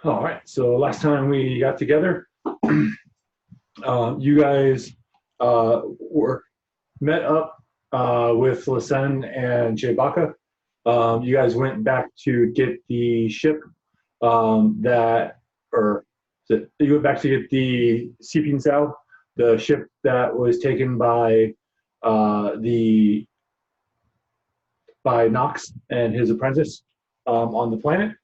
All right. So last time we got together, you guys were met up with Lassen and Chewbacca. You guys went back to get the ship you went back to get the Seeping Sao, the ship that was taken the by Knox and his apprentice on the planet.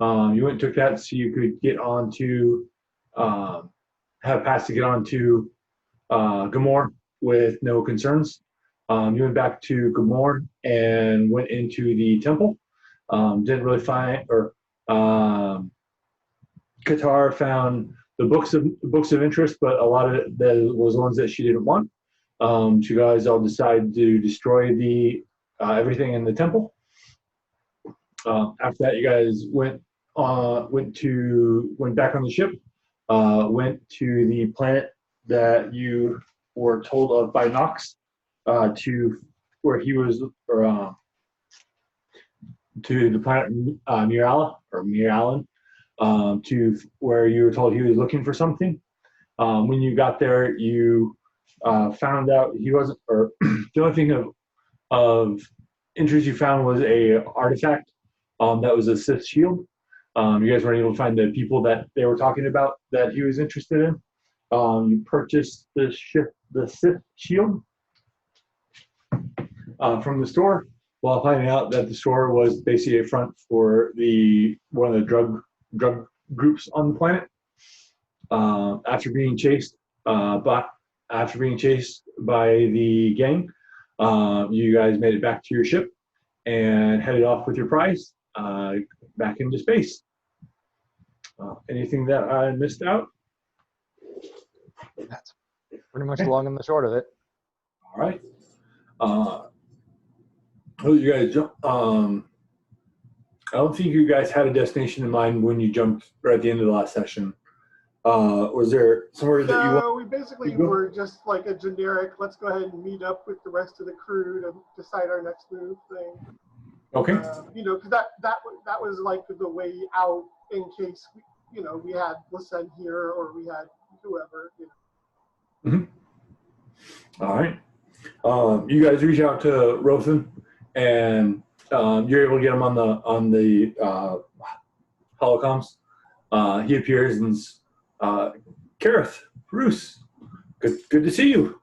You went and took that so you could get on to have passed to get on to Gamor with no concerns. You went back to Gamor and went into the temple. Didn't really find, or Qatar found the books of interest, but a lot of it was ones that she didn't want. You guys all decided to destroy the everything in the temple. After that, you guys went back on the ship, went to the planet that you were told of by Knox, to where he was, or to the planet Miralan, to where you were told he was looking for something. When you got there, you found out he wasn't, or the only thing of interest you found was a artifact that was a Sith shield. You guys weren't able to find the people that they were talking about that he was interested in. You purchased the Sith shield from the store, while finding out that the store was basically a front for one of the drug groups on the planet. After being chased by the gang, you guys made it back to your ship and headed off with your prize back into space. Anything that I missed out? That's pretty much the long and the short of it. All right. You guys, I don't think you guys had a destination in mind when you jumped right at the end of the last session. Was there somewhere that you? No, we basically were just like a generic. Let's go ahead and meet up with the rest of the crew to decide our next move thing. Okay. Because that was like the way out in case we had Lassen here or we had whoever. Mm-hmm. All right. You guys reach out to Rothan, and you're able to get him on the holocoms. He appears and Kareth, Bruce, good to see you.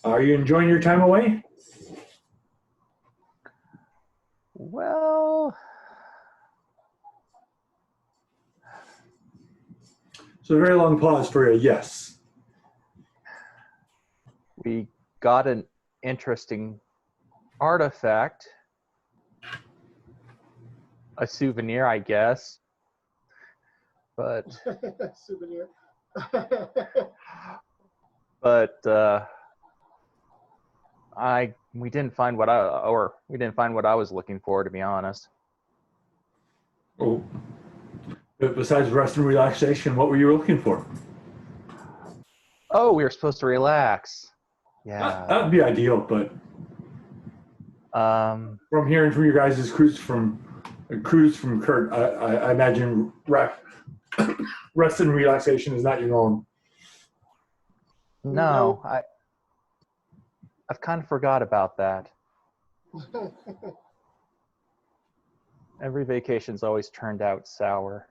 Are you enjoying your time away? Well, so a very long pause for a yes. We got an interesting artifact, a souvenir, I guess. But souvenir. But we didn't find what I was looking for, to be honest. Oh, but besides rest and relaxation, what were you looking for? Oh, we were supposed to relax. Yeah, that'd be ideal. But from hearing from your guys' crews from Kurt, I imagine rest and relaxation is not your norm. No, I've kind of forgot about that. Every vacation's always turned out sour.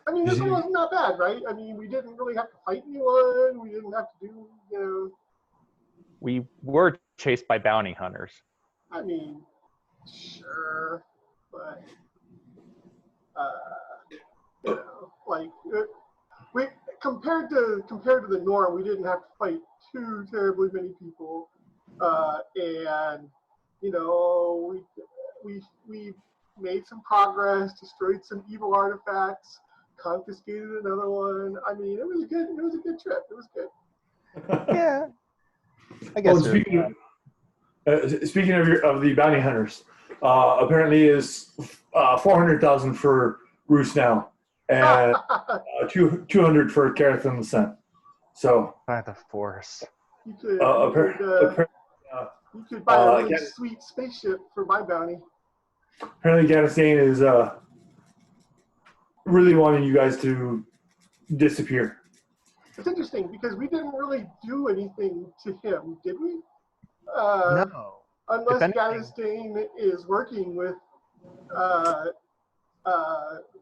I mean, this one wasn't that bad, right? I mean, we didn't really have to fight anyone. We didn't have to do, We were chased by bounty hunters. I mean, sure, but we compared to the norm, we didn't have to fight too terribly many people, and we made some progress, destroyed some evil artifacts, confiscated another one. I mean, it was good. It was a good trip. It was good. Yeah, I guess. Speaking of the bounty hunters, apparently is 400,000 for Roos now, and 200 for Kareth and Lassen. So by the Force. You could buy a really sweet spaceship for my bounty. Apparently, Gaddisane is really wanting you guys to disappear. It's interesting because we didn't really do anything to him, did we? No. Unless If anything- Gaddistain is working with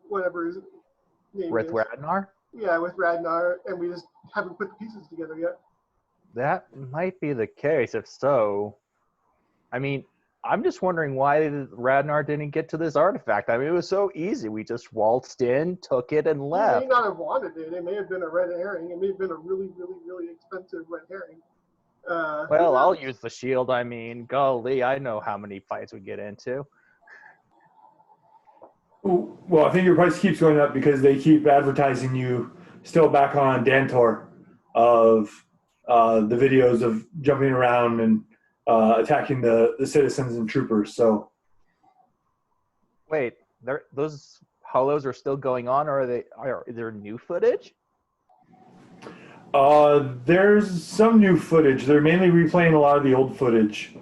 whatever his name With is. Radnar? Yeah, with Radnar, and we just haven't put the pieces together yet. That might be the case. If so, I mean, I'm just wondering why Radnar didn't get to this artifact. I mean, it was so easy. We just waltzed in, took it, and He may left. not have wanted it. It may have been a red herring. It may have been a really, really, really expensive red herring. Well, I'll use the shield. I mean, golly, I know how many fights we get into. Well, I think your price keeps going up because they keep advertising you still back on Dantor of the videos of jumping around and attacking the citizens and troopers. So Wait, those hollows are still going on, or is there new footage? there's some new footage. They're mainly replaying a lot of the old footage,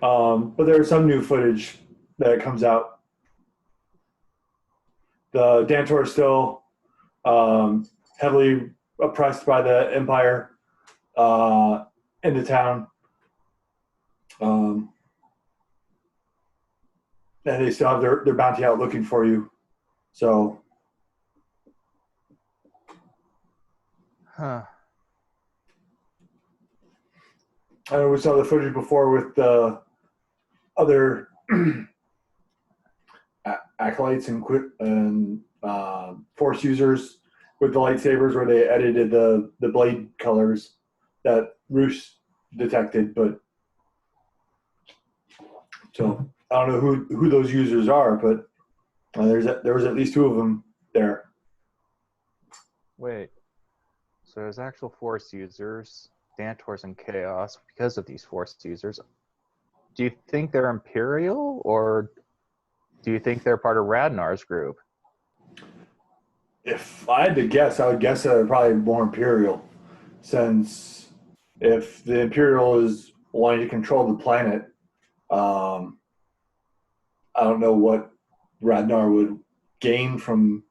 but there's some new footage that comes out. The Dantor is still heavily oppressed by the Empire in the town. And they still have their bounty out looking for you. So, Huh. I know we saw the footage before with the other acolytes and force users with the lightsabers where they edited the blade colors that Roos detected, but so I don't know who those users are, but there was at least two of them there. Wait. So there's actual Force users, Dantors and Chaos, because of these Force users. Do you think they're Imperial, or do you think they're part of Radnar's group? If I had to guess, I would guess that they're probably more Imperial, since if the Imperial is wanting to control the planet, I don't know what Radnar would gain from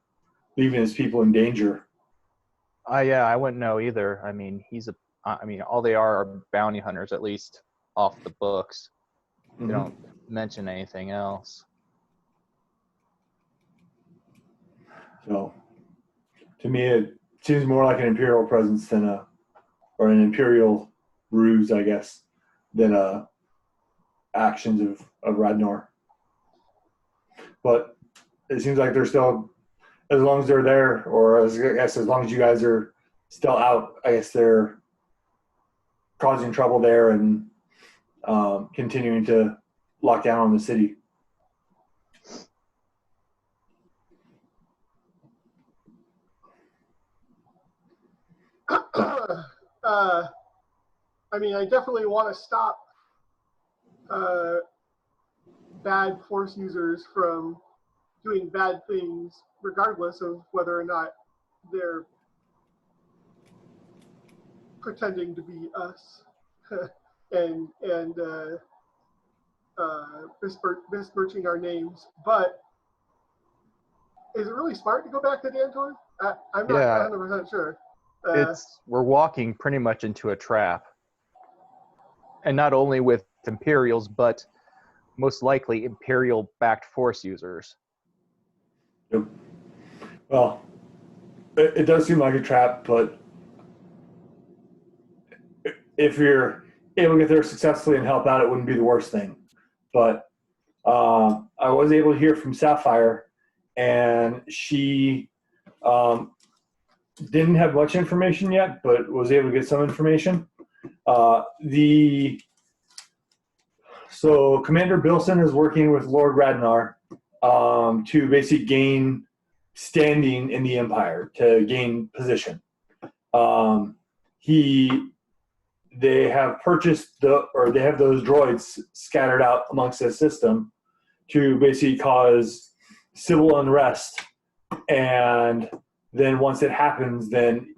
leaving his people in danger. Yeah, I wouldn't know either. I mean, all they are bounty hunters, at least off the books. They don't mention anything else. So, to me, it seems more like an Imperial presence than or an Imperial ruse, I guess, than actions of Radnar. But it seems like they're still, as long as they're there, or as long as you guys are still out, I guess they're causing trouble there and continuing to lock down on the city. I mean, I definitely want to stop bad force users from doing bad things, regardless of whether or not they're pretending to be us and besmirching our names. But is it really smart to go back to Dantor? I'm not Yeah. 100% sure. We're walking pretty much into a trap. And not only with Imperials, but most likely Imperial-backed Force users. Yep. Well, it does seem like a trap, but if you're able to get there successfully and help out, it wouldn't be the worst thing. But I was able to hear from Sapphire, and she didn't have much information yet, but was able to get some information. So Commander Bilson is working with Lord Radnar to basically gain standing in the Empire, to gain position. They have purchased they have those droids scattered out amongst the system to basically cause civil unrest. And then once it happens, then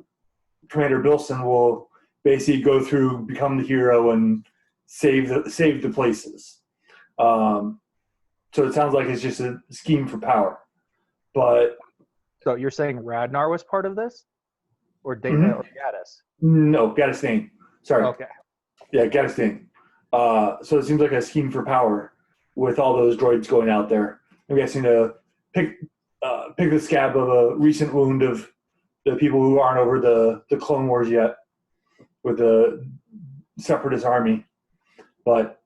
Commander Bilson will basically go through, become the hero, and save the places. So it sounds like it's just a scheme for power. But So you're saying Radnar was part of this? Or Mhm. or Gaddis? No, Gaddistain. Sorry. Okay. Yeah, Gaddistain. So it seems like a scheme for power with all those droids going out there. I'm guessing to pick the scab of a recent wound of the people who aren't over the Clone Wars yet with the Separatist army. But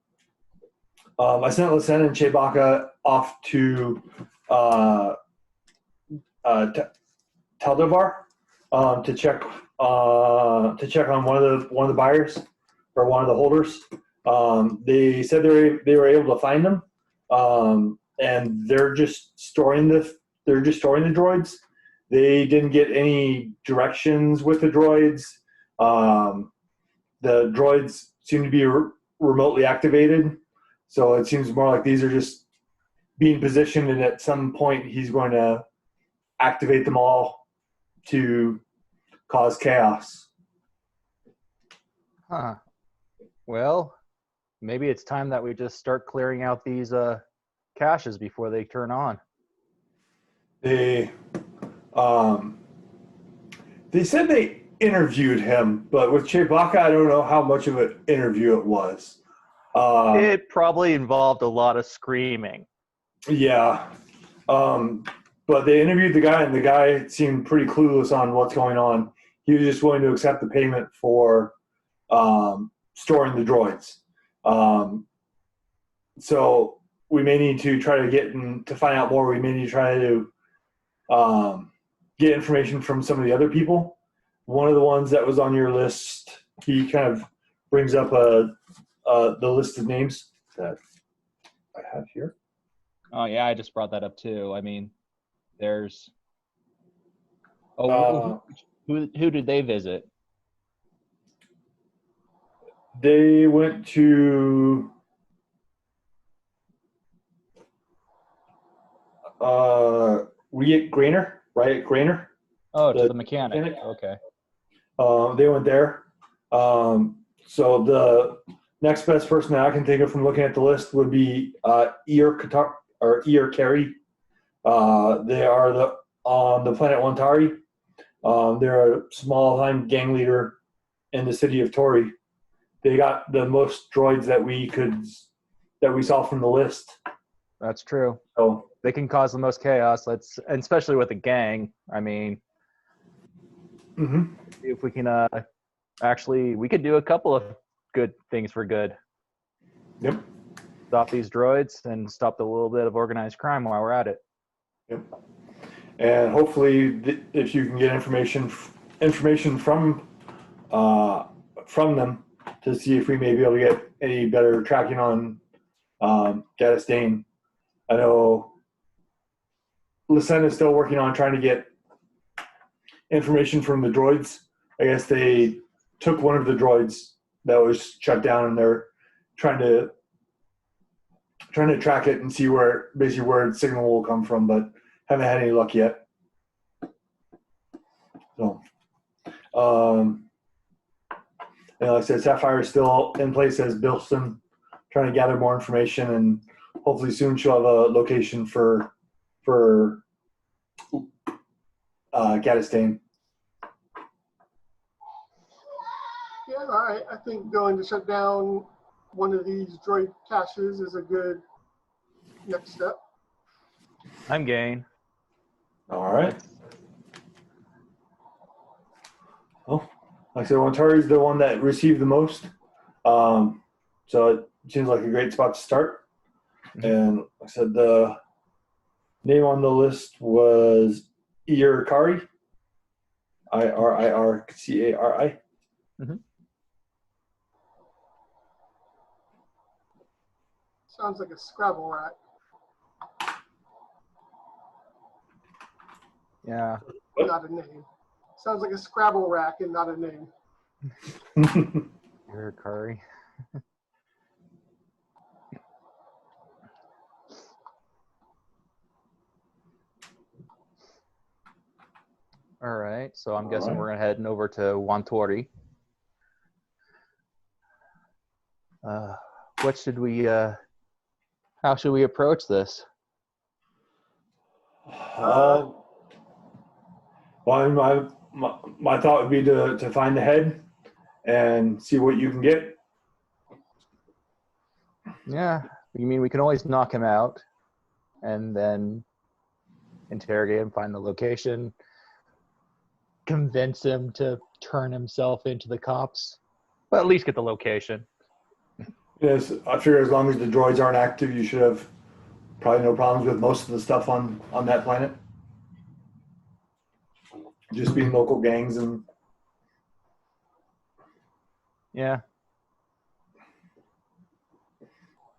I sent Lieutenant and Chewbacca off to Teldavar to check on one of the buyers or one of the holders. They said they were able to find them, and they're just storing the droids. They didn't get any directions with the droids. The droids seem to be remotely activated, so it seems more like these are just being positioned, and at some point he's going to activate them all to cause chaos. Huh. Well, maybe it's time that we just start clearing out these caches before they turn on. They said they interviewed him, but with Chewbacca, I don't know how much of an interview it was. It probably involved a lot of screaming. Yeah. But they interviewed the guy, and the guy seemed pretty clueless on what's going on. He was just willing to accept the payment for storing the droids. So we may need to try to to find out more. We may need to try to get information from some of the other people. One of the ones that was on your list, he kind of brings up the list of names that I have here. Oh yeah, I just brought that up too. I mean, there's who did they visit? They went to Riot Grainer. Oh, to the mechanic. Okay. They went there. So the next best person that I can think of from looking at the list would be Irir Carri. They are on the planet Wontorii. They're a small-time gang leader in the city of Torrii. They got the most droids that we saw from the list. That's true. So they can cause the most chaos. And especially with a gang. I mean, if we can we could do a couple of good things for good. Yep. Stop these droids and stop the little bit of organized crime while we're at it. Yep. And hopefully, if you can get information from them to see if we may be able to get any better tracking on Gaddistain. I know Lucen is still working on trying to get information from the droids. I guess they took one of the droids that was shut down, and they're trying to track it and see where its signal will come from, but haven't had any luck yet. So, and like I said, Sapphire is still in place as Bilston, trying to gather more information, and hopefully soon she'll have a location for Gaddistain. Yeah, all right. I think going to shut down one of these droid caches is a good next step. I'm game. All right. Well, like I said, Wontorii is the one that received the most. So it seems like a great spot to start. And like I said, the name on the list was Irir Carri. Irircari. Sounds like a Scrabble rack. Yeah. Not a name. Sounds like a Scrabble rack and not a name. Irir Carri. All right, so I'm guessing we're heading over to Wontorii. What should we? How should we approach this? Well, my thought would be to find the head and see what you can get. Yeah, you mean we can always knock him out and then interrogate him, find the location, convince him to turn himself into the cops, but at least get the location. Yes, I figure as long as the droids aren't active, you should have probably no problems with most of the stuff on that planet. Just being local gangs and Yeah.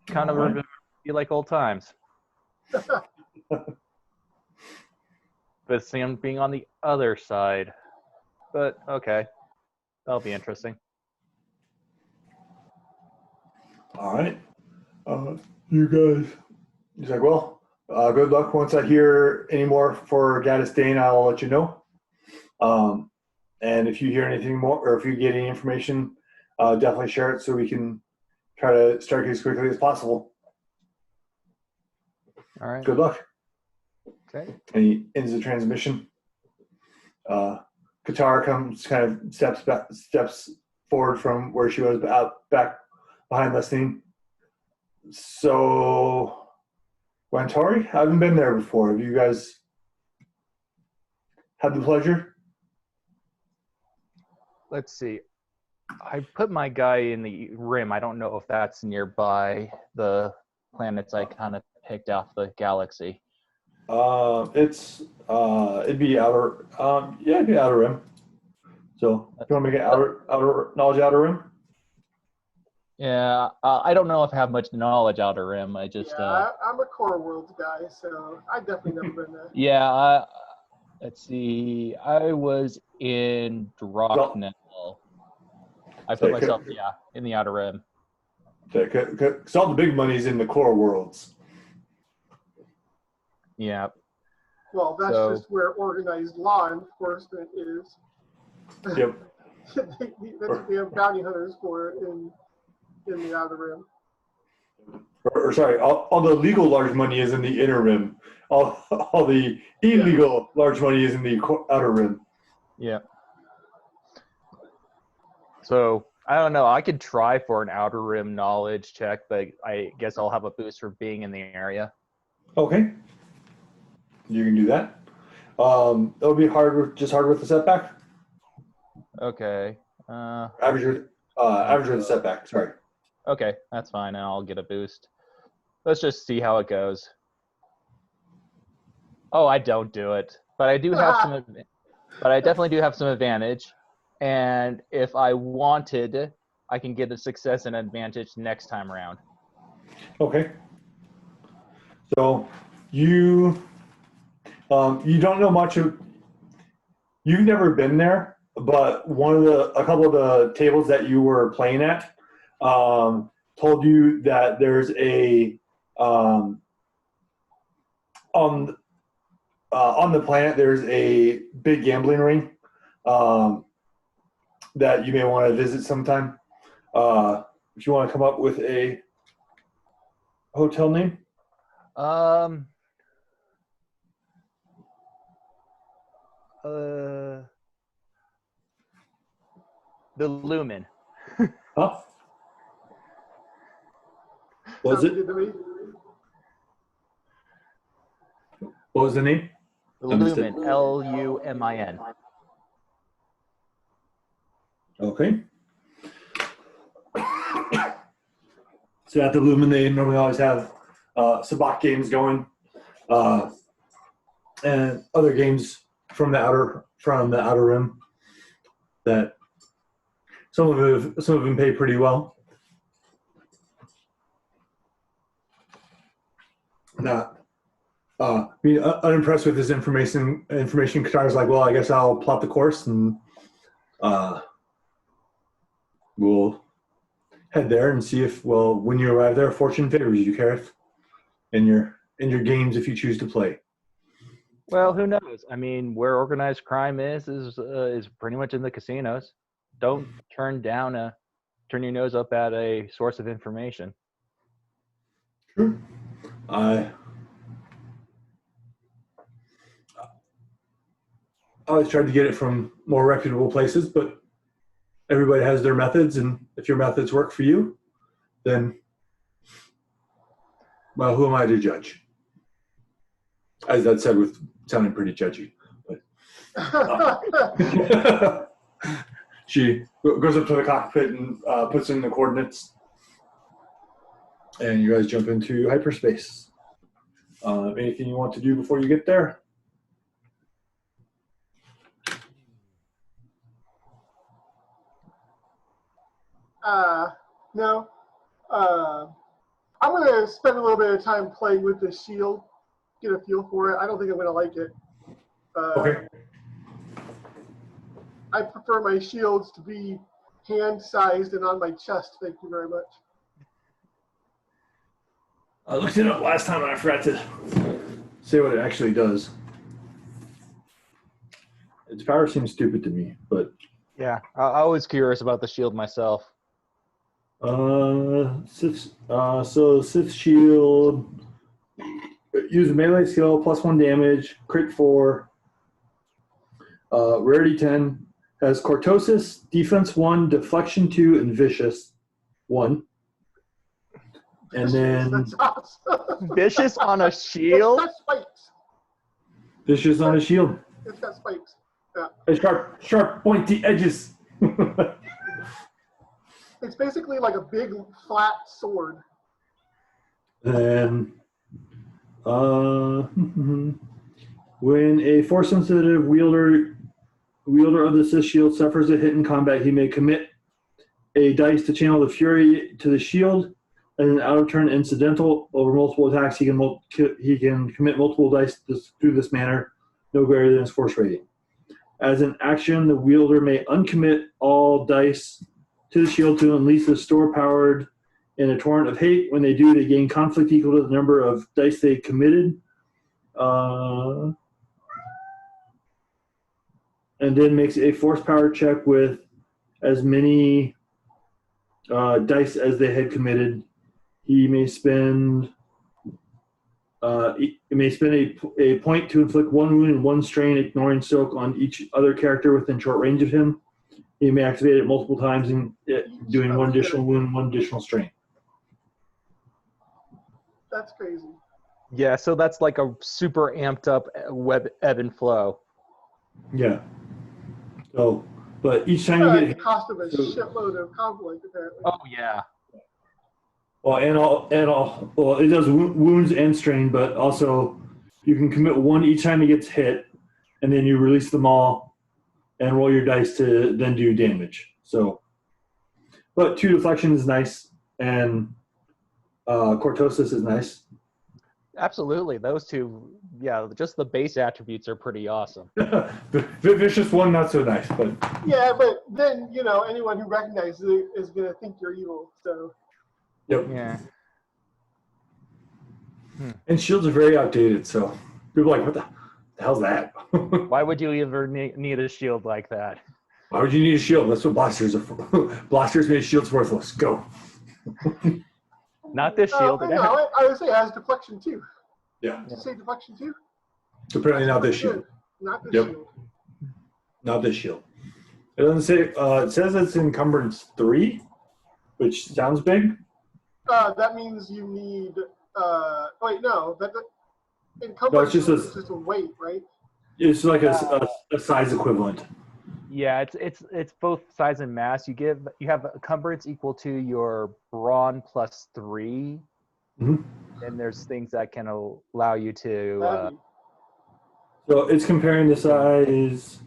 Kind of Alright. be like old times. But Sam being on the other side. But okay. That'll be interesting. all right. You guys. He's like, well, good luck. Once I hear any more for Gaddis Dane, I'll let you know. And if you hear anything more, or if you get any information, definitely share it so we can try to strike as quickly as possible. All right. Good luck. Okay. And he ends the transmission. Qatar kind of steps forward from where she was back behind listening. So, Wontorii, I haven't been there before. Have you guys had the pleasure? Let's see. I put my guy in the rim. I don't know if that's nearby the planets I kind of picked off the galaxy. It'd be outer. It'd be outer rim. So, if you want to make it outer knowledge outer rim? Yeah, I don't know if I have much knowledge outer rim. I just I'm a core worlds guy, so I've definitely never been there. yeah. Let's see. I was in Rothan. I put myself in the outer rim. Because all the big money's in the core worlds. Yeah. Well, that's just where organized law enforcement is. Yep. They have bounty hunters for it in the outer rim. Or sorry, all the legal large money is in the inner rim. All the illegal large money is in the outer rim. Yeah. So I don't know. I could try for an outer rim knowledge check, but I guess I'll have a boost for being in the area. Okay. You can do that. It'll be hard with the setback. Okay. Average with the setback. Sorry. Okay, that's fine. And I'll get a boost. Let's just see how it goes. Oh, I don't do it, but I do have some. But I definitely do have some advantage. And if I wanted, I can get a success and advantage next time around. Okay. So you don't know much of. You've never been there, but a couple of the tables that you were playing at told you that there's a on the planet there's a big gambling ring that you may want to visit sometime. If you want to come up with a hotel name. The Lumen. Huh? What was it? What was the name? The Lumen. Lumin. Okay. So at the Lumen, they normally always have sabacc games going, and other games from the outer rim. That some of them pay pretty well. Not being unimpressed with this information. Qatar's like, well, I guess I'll plot the course and we'll head there and see if, well, when you arrive there, fortune favors you, Kareth, in your games if you choose to play. Well, who knows? I mean, where organized crime is pretty much in the casinos. Don't turn your nose up at a source of information. True. I always tried to get it from more reputable places, but everybody has their methods, and if your methods work for you, then, well, who am I to judge? As that said, with sounding pretty judgy. But, she goes up to the cockpit and puts in the coordinates, and you guys jump into hyperspace. Anything you want to do before you get there? No. I'm going to spend a little bit of time playing with the shield, get a feel for it. I don't think I'm going to like it. Okay. I prefer my shields to be hand-sized and on my chest. Thank you very much. I looked it up last time and I forgot to say what it actually does. Its power seems stupid to me, but Yeah, I was curious about the shield myself. Sith shield, use a melee skill, +1 damage, crit 4, rarity 10, has cortosis, defense 1, deflection 2, and vicious 1. And then That's awesome. Vicious on a shield? It's got spikes. vicious on a shield. It's got spikes. Yeah. And sharp, pointy edges. It's basically like a big flat sword. And when a force-sensitive wielder of the Sith shield suffers a hit in combat, he may commit a dice to channel the fury to the shield, and an out-of-turn incidental over multiple attacks. He can commit multiple dice through this manner, no greater than his force rating. As an action, the wielder may uncommit all dice to the shield to unleash the store powered in a torrent of hate. When they do, they gain conflict equal to the number of dice they committed. And then makes a force power check with as many dice as they had committed. He may spend a point to inflict 1 wound and 1 strain, ignoring soak on each other character within short range of him. He may activate it multiple times and doing 1 additional wound, 1 additional strain. That's crazy. Yeah, so that's like a super amped up ebb and flow. Yeah. So, but each time you The get cost of a shitload of conflict, apparently. Oh yeah. well, well, it does wounds and strain, but also you can commit 1 each time it gets hit, and then you release them all and roll your dice to then do damage. So, but 2 deflection is nice, and cortosis is nice. Absolutely. Those two, yeah, just the base attributes are pretty awesome. The vicious one, not so nice, but Yeah, but then, anyone who recognizes it is going to think you're evil, so. yep. Yeah. And shields are very outdated, so people are like, what the hell's that? Why would you ever need a shield like that? Why would you need a shield? That's what blasters are for. Blasters made shields worthless. Go. Not this shield. I would say it has deflection too. Yeah. Did you say deflection too? Apparently not this shield. Not this Yep. shield. Not this shield. It doesn't say. It says it's encumbrance 3, which sounds big. That means you need. Wait, no. Encumbrance just is just a weight, right? It's like a size equivalent. Yeah, it's both size and mass. You have encumbrance equal to your brawn +3, Mhm. and there's things that can allow you to. Heavy. So it's comparing the size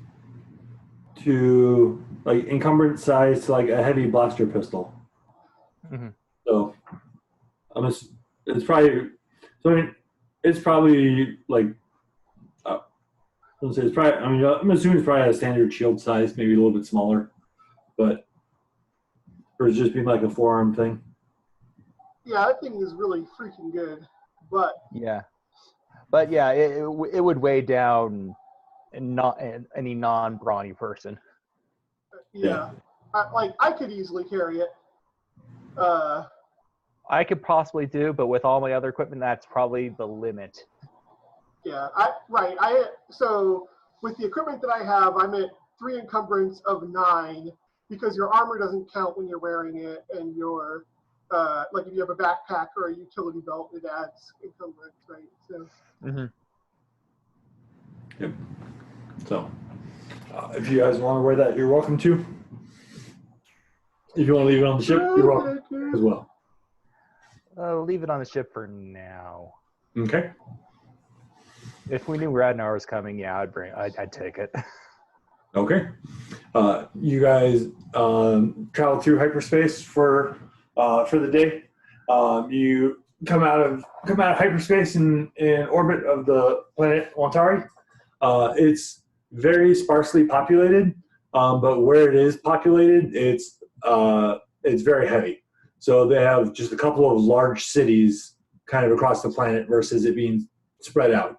to like encumbrance size to like a heavy blaster pistol. Mhm. So it's probably. So I mean, it's probably like. It's probably. I mean, I'm assuming it's probably a standard shield size, maybe a little bit smaller, but or it's just being like a forearm thing. Yeah, that thing is really freaking good. But Yeah, but yeah, it would weigh down any non-brawny person. yeah, I could easily carry it. I could possibly do, but with all my other equipment, that's probably the limit. Yeah, so with the equipment that I have, I'm at 3 encumbrance of 9 because your armor doesn't count when you're wearing it, and your like if you have a backpack or a utility belt, it adds encumbrance, right? So. Mm-hmm. Yep. So, if you guys want to wear that, you're welcome to. If you want to leave it on the ship, you're welcome as well. Leave it on the ship for now. Okay. If we knew Radnar was coming, yeah, I'd take it. Okay. You guys travel through hyperspace for the day. You come out of hyperspace in orbit of the planet Wontorii. It's very sparsely populated, but where it is populated, it's very heavy. So they have just a couple of large cities kind of across the planet versus it being spread out.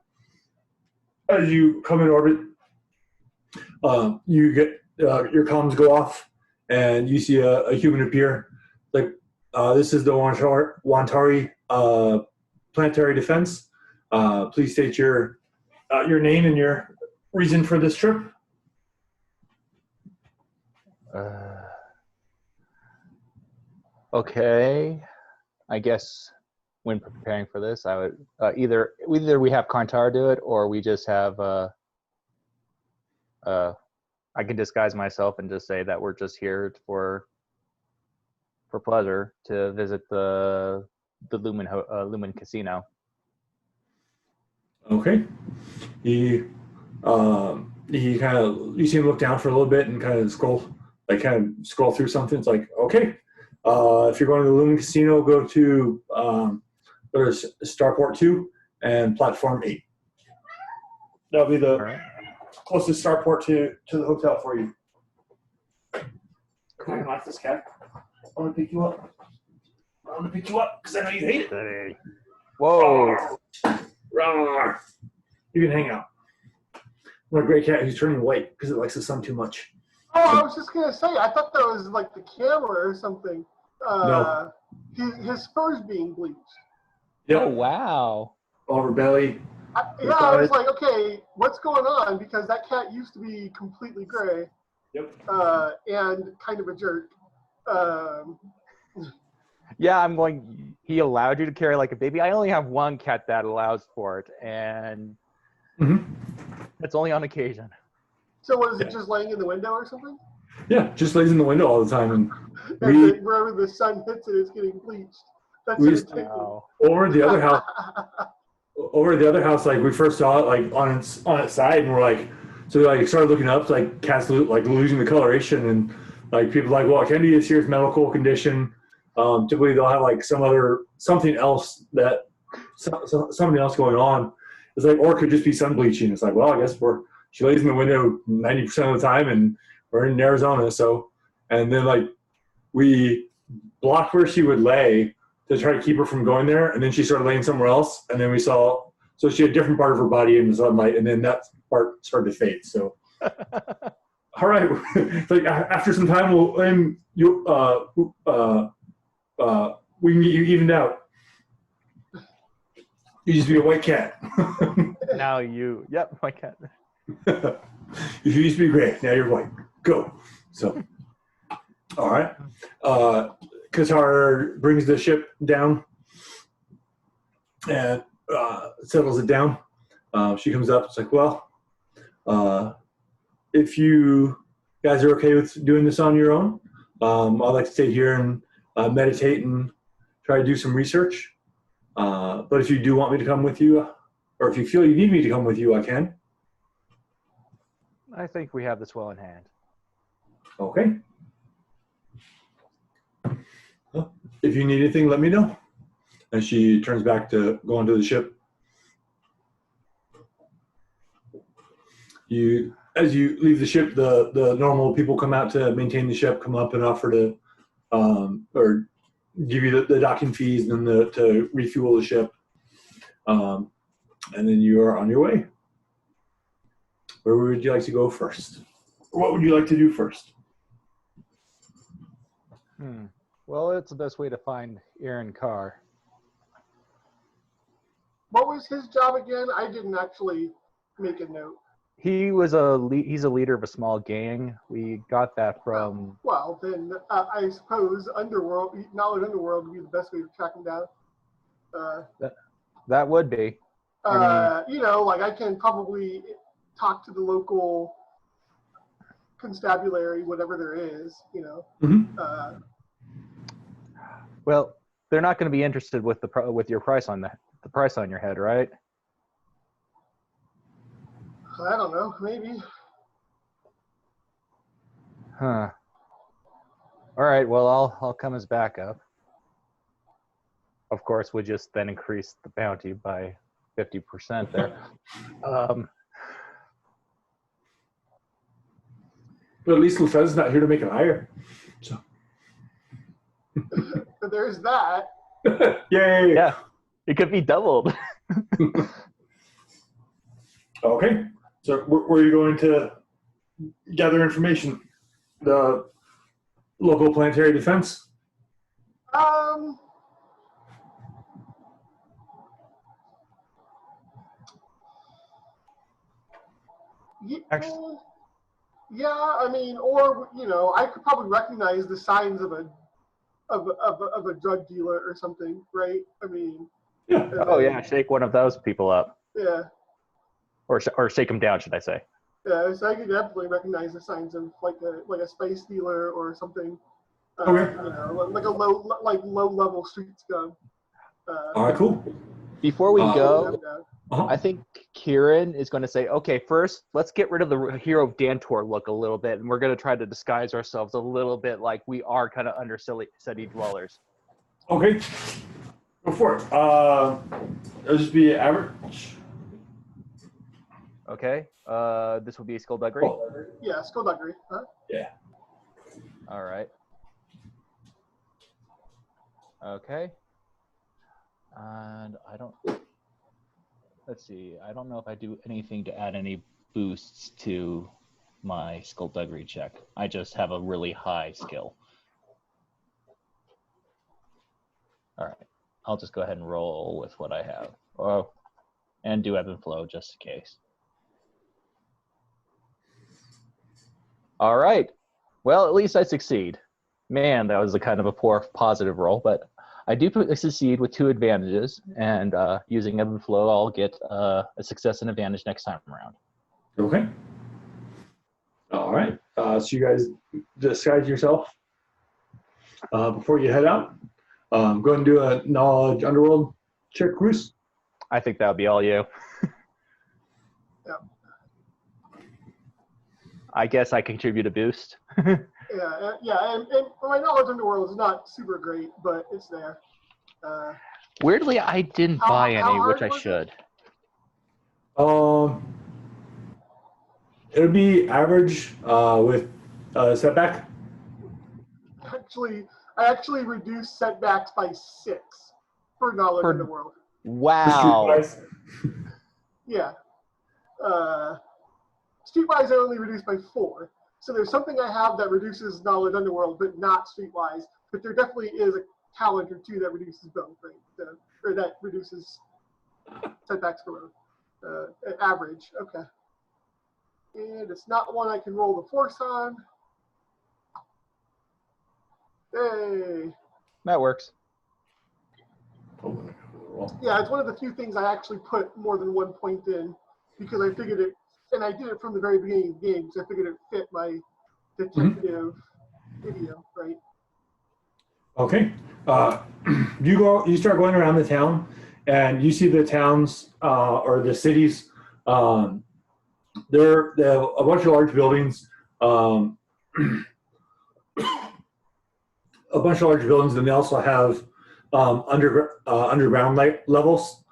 As you come in orbit, you get your comms go off, and you see a human appear. Like, this is the Wontorii planetary defense. Please state your name and your reason for this trip. Okay, I guess when preparing for this, I would either we have Kantar do it, or we just have I can disguise myself and just say that we're just here for pleasure to visit the Lumen Casino. Okay. He kind of, you see him look down for a little bit and kind of scroll through something. It's like, okay, if you're going to the Lumen Casino, go to Starport 2 and Platform 8. That'll be the closest starport to the hotel for you. Come on, this cat. I want to pick you up. Because I know you hate it. Whoa. Rawr. You can hang out. I'm a gray cat who's turning white because it likes the sun too much. Oh, I was just going to say, I thought that was like the camera or something. No. His fur's being bleached. Yep. Oh, wow. Over belly. I was like, okay, what's going on? Because that cat used to be completely gray. Yep. And kind of a jerk. Yeah, I'm going, he allowed you to carry like a baby. I only have one cat that allows for it, and it's only on occasion. So was it just laying in the window or something? Yeah, just lays in the window all the time. And wherever the sun hits it, it's getting bleached. That's over the other house. Over the other house, like we first saw it, like on its side, and we're like, so we like started looking up, like cats like losing the coloration, and like people are like, well, it can be a serious medical condition. Typically, they'll have like something else going on. It's like, or it could just be sun bleaching. It's like, well, I guess she lays in the window 90% of the time, and we're in Arizona, so, and then like we blocked where she would lay to try to keep her from going there, and then she started laying somewhere else, and then we saw, so she had a different part of her body in the sunlight, and then that part started to fade. So, all right, like after some time, we can get you evened out. You used to be a white cat. Now white cat. You used to be gray. Now you're white. Go. So, all right. Qatar brings the ship down and settles it down. She comes up. It's like, well, if you guys are okay with doing this on your own, I'd like to stay here and meditate and try to do some research. But if you do want me to come with you, or if you feel you need me to come with you, I can. I think we have this well in hand. Okay. Well, if you need anything, let me know. And she turns back to go onto the ship. As you leave the ship, the normal people come out to maintain the ship, come up and offer to, or give you the docking fees and then to refuel the ship. And then you are on your way. Where would you like to go first? What would you like to do first? Well, it's the best way to find Irir Carri. What was his job again? I didn't actually make a note. He's a leader of a small gang. We got that from. Well, then I suppose knowledge underworld would be the best way to track him down. That would be. Like I can probably talk to the local constabulary, whatever there is, Mm-hmm. Well, they're not going to be interested with your price on the price on your head, right? I don't know, maybe. Huh. All right. Well, I'll come as backup. Of course, we just then increase the bounty by 50% there. But at least Lefebvre's not here to make it higher. So. But there's that. Yay! Yeah, it could be doubled. Okay. So where are you going to gather information? The local planetary defense? Yeah, I mean, or I could probably recognize the signs of a drug dealer or something, right? I mean, Yeah. Oh yeah, shake one of those people up, yeah, or shake them down, should I say? yeah. So I could definitely recognize the signs of like a space dealer or something. Okay. Like a low level street scum. All right, cool. Before we go, Uh-huh. I think Kieran is going to say, okay, first, let's get rid of the hero Dantor look a little bit, and we're going to try to disguise ourselves a little bit like we are kind of city dwellers. Okay. Go for it. It'll just be average. Okay. This will be skullduggery. Oh. Yeah, skullduggery. Huh? Yeah. All right. Okay. And let's see. I don't know if I do anything to add any boosts to my skullduggery check. I just have a really high skill. All right. I'll just go ahead and roll with what I have. Oh, and do ebb and flow just in case. All right. Well, at least I succeed. Man, that was a kind of a poor positive roll, but I do succeed with 2 advantages, and using ebb and flow, I'll get a success and advantage next time around. Okay. All right. So you guys disguise yourself before you head out. Go ahead and do a knowledge underworld check, Bruce. I think that would be all you. Yeah. I guess I contribute a boost. Yeah, and my knowledge underworld is not super great, but it's there. Weirdly, I didn't buy any, which I should. It would be average with setback. I actually reduced setbacks by 6 for knowledge underworld. Wow. Yeah. Streetwise, I only reduced by 4. So there's something I have that reduces knowledge underworld, but not streetwise. But there definitely is a talent or 2 that reduces both, right? Or that reduces setbacks for average. Okay. And it's not one I can roll the force on. Hey. That works. Yeah, it's one of the few things I actually put more than 1 point in because I figured it, and I did it from the very beginning of the game, so I figured it fit my detective video, right? Okay. You start going around the town, and you see the towns or the cities. There are a bunch of large buildings. A bunch of large buildings, and they also have underground levels.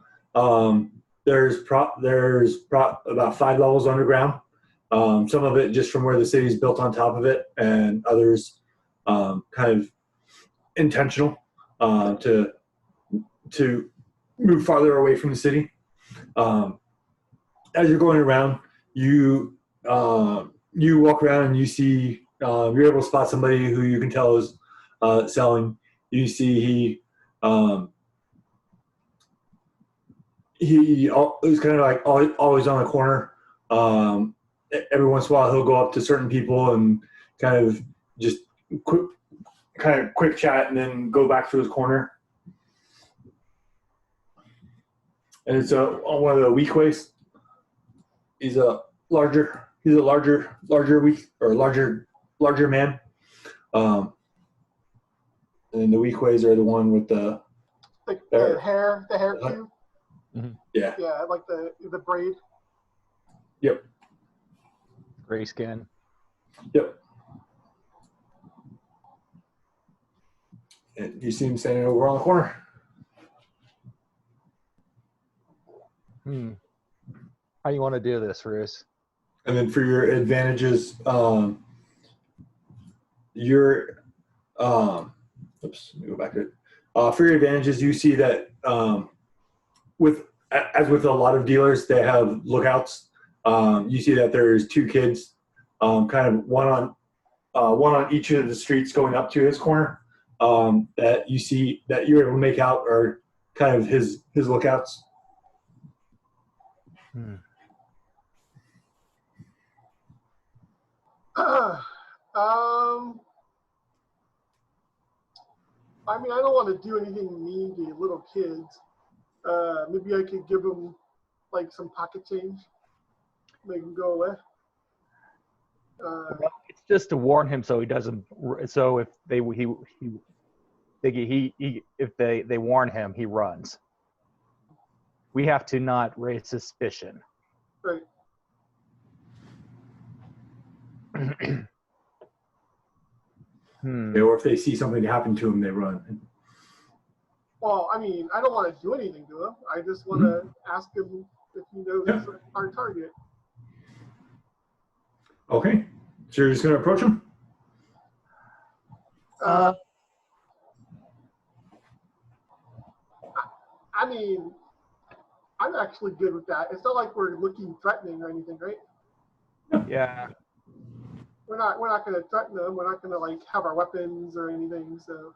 There's about 5 levels underground. Some of it just from where the city's built on top of it, and others kind of intentional to move farther away from the city. As you're going around, you walk around and you see you're able to spot somebody who you can tell is selling. You see he is kind of like always on the corner, every once in a while he'll go up to certain people and kind of just quick chat and then go back to his corner. And it's on one of the weak ways. He's a larger man. And the weak ways are the one with the hair cube. Mm-hmm. Yeah. Yeah, like the braid. Yep. Gray skin. Yep. And you see him standing over on the corner. How do you want to do this, Bruce? And then for your advantages, oops, let me go back to it. For your advantages, you see that as with a lot of dealers, they have lookouts. You see that there's two kids, kind of one on each of the streets going up to his corner. That you see that you're able to make out are kind of his lookouts. I mean, I don't want to do anything mean to little kids. Maybe I could give them like some pocket change, make them go away. It's just to warn him so he doesn't. So if they warn him, he runs. We have to not raise suspicion. Right. Or if they see something happen to him, they run. Well, I mean, I don't want to do anything to him. I just want to ask him if he knows our target. Okay. So you're just going to approach him? I mean, I'm actually good with that. It's not like we're looking threatening or anything, right? Yeah. We're not going to threaten them. We're not going to like have our weapons or anything. So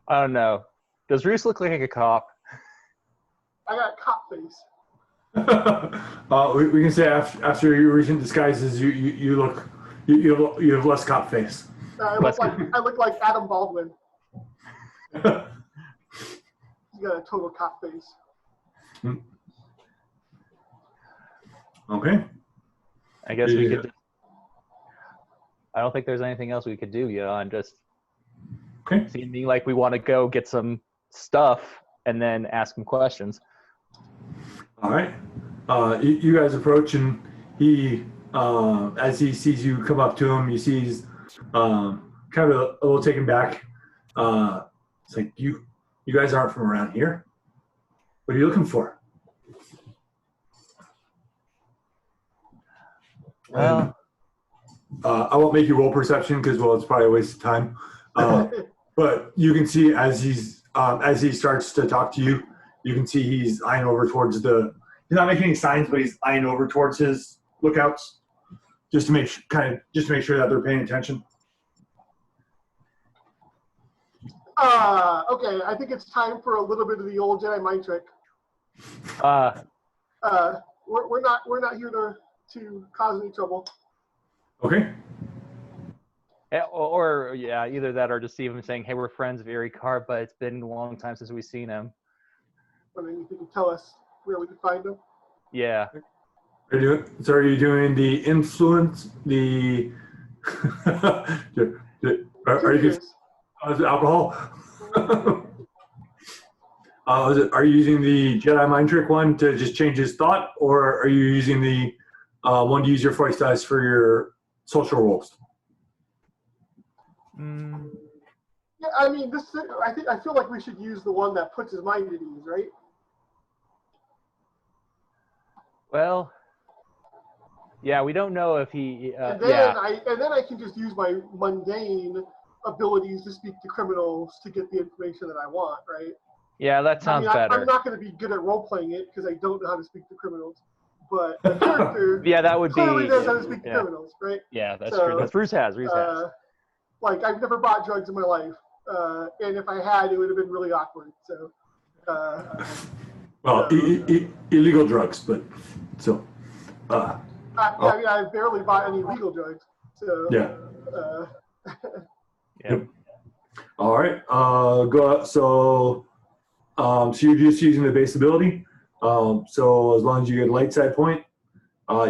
I don't know. Does Reese look like a cop? I got cop face. We can say after your recent disguises, you have less cop face. I look like Adam Baldwin. He's got a total cop face. Okay. I guess we could. I don't think there's anything else we could do, and just seeming like we want to go get some stuff and then ask him questions. All right. You guys approach, and he, as he sees you come up to him, he sees kind of a little taken back. It's like, you guys aren't from around here. What are you looking for? Well, I won't make you roll perception because, well, it's probably a waste of time. But you can see as he starts to talk to you, you can see he's eyeing over towards he's not making any signs, but he's eyeing over towards his lookouts just to make sure that they're paying attention. Okay, I think it's time for a little bit of the old Jedi mind trick. We're not here to cause any trouble. Okay. Or either that or deceive him saying, hey, we're friends of Irir Carri, but it's been a long time since we've seen him. And then you can tell us where we can find him. Yeah. Are you doing the influence, the are you alcohol? Are you using the Jedi mind trick one to just change his thought, or are you using the one to use your voice dice for your social roles? Yeah, I mean, I feel like we should use the one that puts his mind at ease, right? Well, yeah, we don't know if he. And then I can just use my mundane abilities to speak to criminals to get the information that I want, right? Yeah, that sounds better. I'm not going to be good at role playing it because I don't know how to speak to criminals. But the character that would clearly be, knows how to speak to criminals, right? Yeah, that's true. That's Bruce has. Like, I've never bought drugs in my life, and if I had, it would have been really awkward. So, illegal drugs, but so. I mean, I barely bought any legal drugs. So, Yeah. Yep. All right. Go. So you're just using the base ability. So as long as you get a light side point,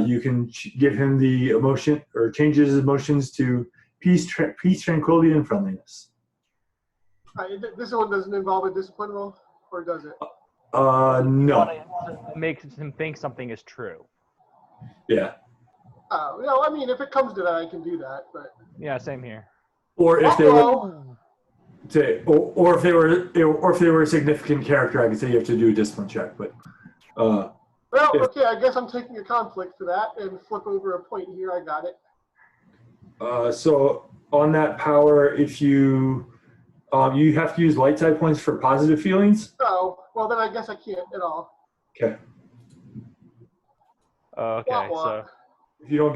you can give him the emotion or changes his emotions to peace, tranquility, and friendliness. This one doesn't involve a discipline roll, or does it? No. It makes him think something is true. Yeah. No, I mean, if it comes to that, I can do that. But Yeah, same here. Or if they were Uh-oh. or if they were a significant character, I could say you have to do a discipline check. But Well, okay, I guess I'm taking a conflict for that and flip over a point here. I got it. so on that power, if you have to use light side points for positive feelings. Oh, well, then I guess I can't at all. Okay. Okay, Wah, wah. so If you don't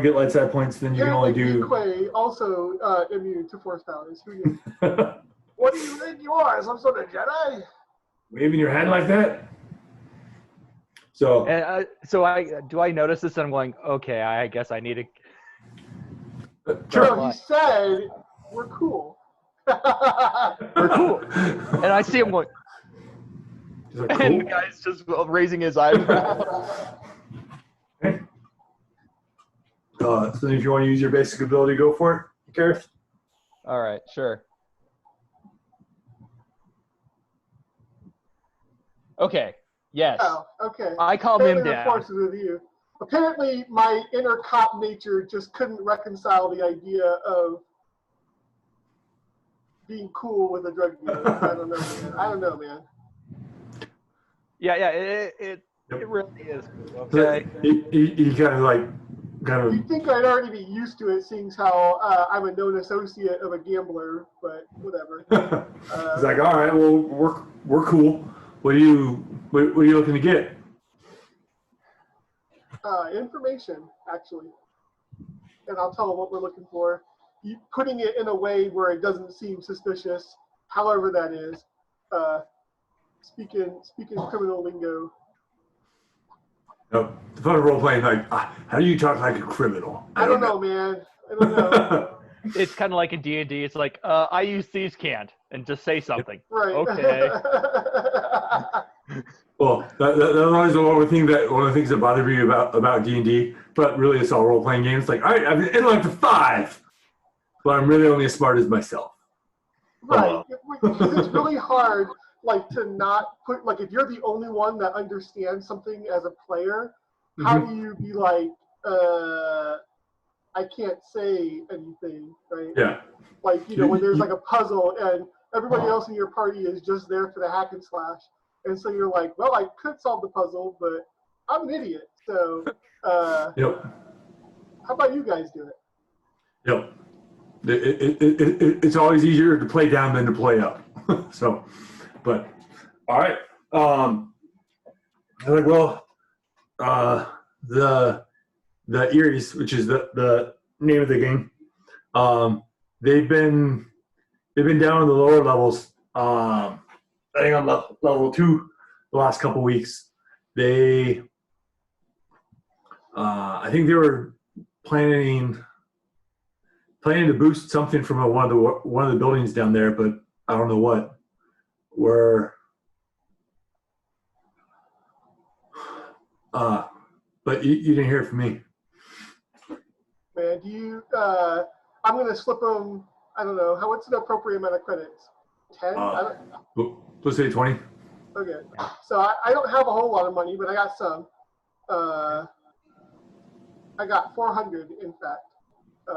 get light side points, then you can only do. Quay also immune to force powers. Who knew? What do you think you are? Some sort of Jedi? Waving your hand like that. So. and do I notice this? And I'm going, okay, I guess I need to. Sure. No, he said we're cool. We're cool. And I see him going, He's like, and the cool. guy's just raising his eyebrow. Okay. So if you want to use your basic ability, go for it, Gareth. All right, sure. Okay. Yes. Oh, okay. I calm him Apparently the down. force is with you. Apparently, my inner cop nature just couldn't reconcile the idea of being cool with a drug dealer. I don't know, man. Yeah, it really is. So Okay. he kind of You'd think I'd already be used to it, seeing how I'm a known associate of a gambler, but whatever. he's like, all right, well, we're cool. What are you looking to get? Information, actually. And I'll tell them what we're looking for. Putting it in a way where it doesn't seem suspicious, however that is. Speaking criminal lingo. No, the fun of role playing, like, how do you talk like a criminal? I don't know, man. I don't know. It's kind of like in D&D. It's like, I use these can't, and just say something. Right. Okay. Well, that was one of the things that bothered me about D&D, but really it's all role playing games. Like, all right, I'm intellect of 5, but I'm really only as smart as myself. Right. Because it's really hard, like, to not put, like, if you're the only one that understands something as a player, how do you be like, I can't say anything, right? Yeah. Like, when there's like a puzzle and everybody else in your party is just there for the hack and slash. And so you're like, well, I could solve the puzzle, but I'm an idiot. So, Yep. how about you guys do it? Yep. It's always easier to play down than to play up. So, but all right. I'm like, well, the Iris, which is the name of the game, they've been down in the lower levels. I think on level 2 the last couple weeks. I think they were planning to boost something from one of the buildings down there, but I don't know what. But you didn't hear from me. Man, do you, I'm going to slip them, I don't know, what's an appropriate amount of credits? 10? Let's say 20. Okay. So I don't have a whole lot of money, but I got some. I got 400, in fact.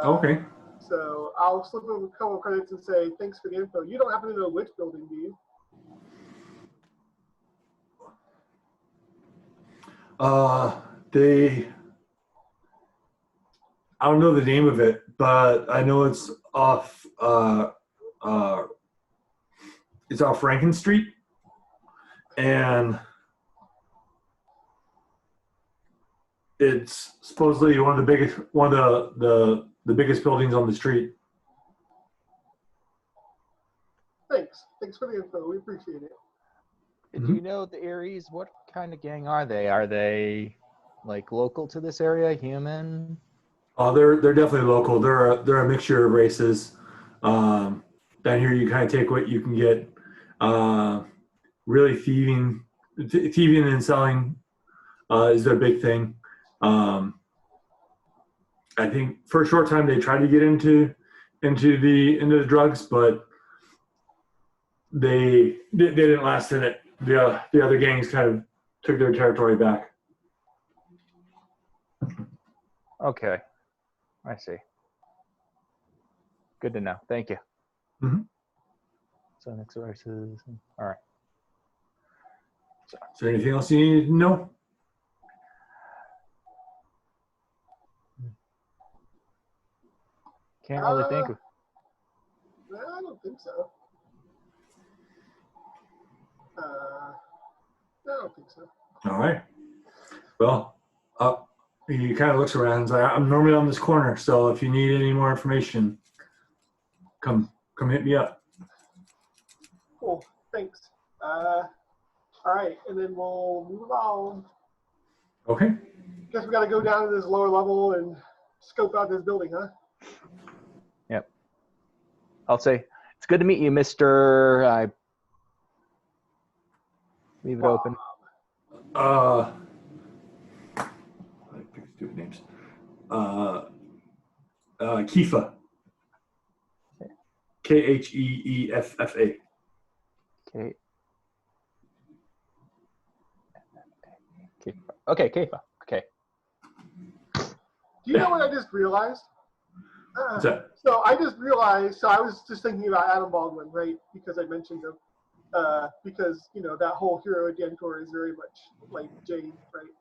Okay. So I'll slip them a couple of credits and say, thanks for the info. You don't happen to know which building, do you? I don't know the name of it, but I know it's off Rankin Street, and it's supposedly one of the biggest buildings on the street. Thanks for the info. We appreciate it. Do you know the Aries? What kind of gang are they? Are they like local to this area? Human? They're definitely local. They're a mixture of races. Down here, you kind of take what you can get. Really thieving and selling is their big thing. I think for a short time they tried to get into the drugs, but they didn't last in it. The other gangs kind of took their territory back. Okay, I see. Good to know. Thank you. Mm-hmm. So next races. All right. Is there anything else you need to know? Can't really think of. No, I don't think so. No, I don't think so. All right. Well, he kind of looks around and is like, I'm normally on this corner, so if you need any more information, come hit me up. Cool. Thanks. All right, and then we'll move on. Okay. Guess we got to go down to this lower level and scope out this building, huh? Yep. I'll say it's good to meet you, Mr. I leave it open. I pick stupid names. Keefa. Kheeffa. Okay. Okay, Keifa. Okay. Do you know what I just realized? What's that? So I just realized, so I was just thinking about Adam Baldwin, right? Because I mentioned him. Because, you know, that whole hero of Dantor is very much like Jade, right?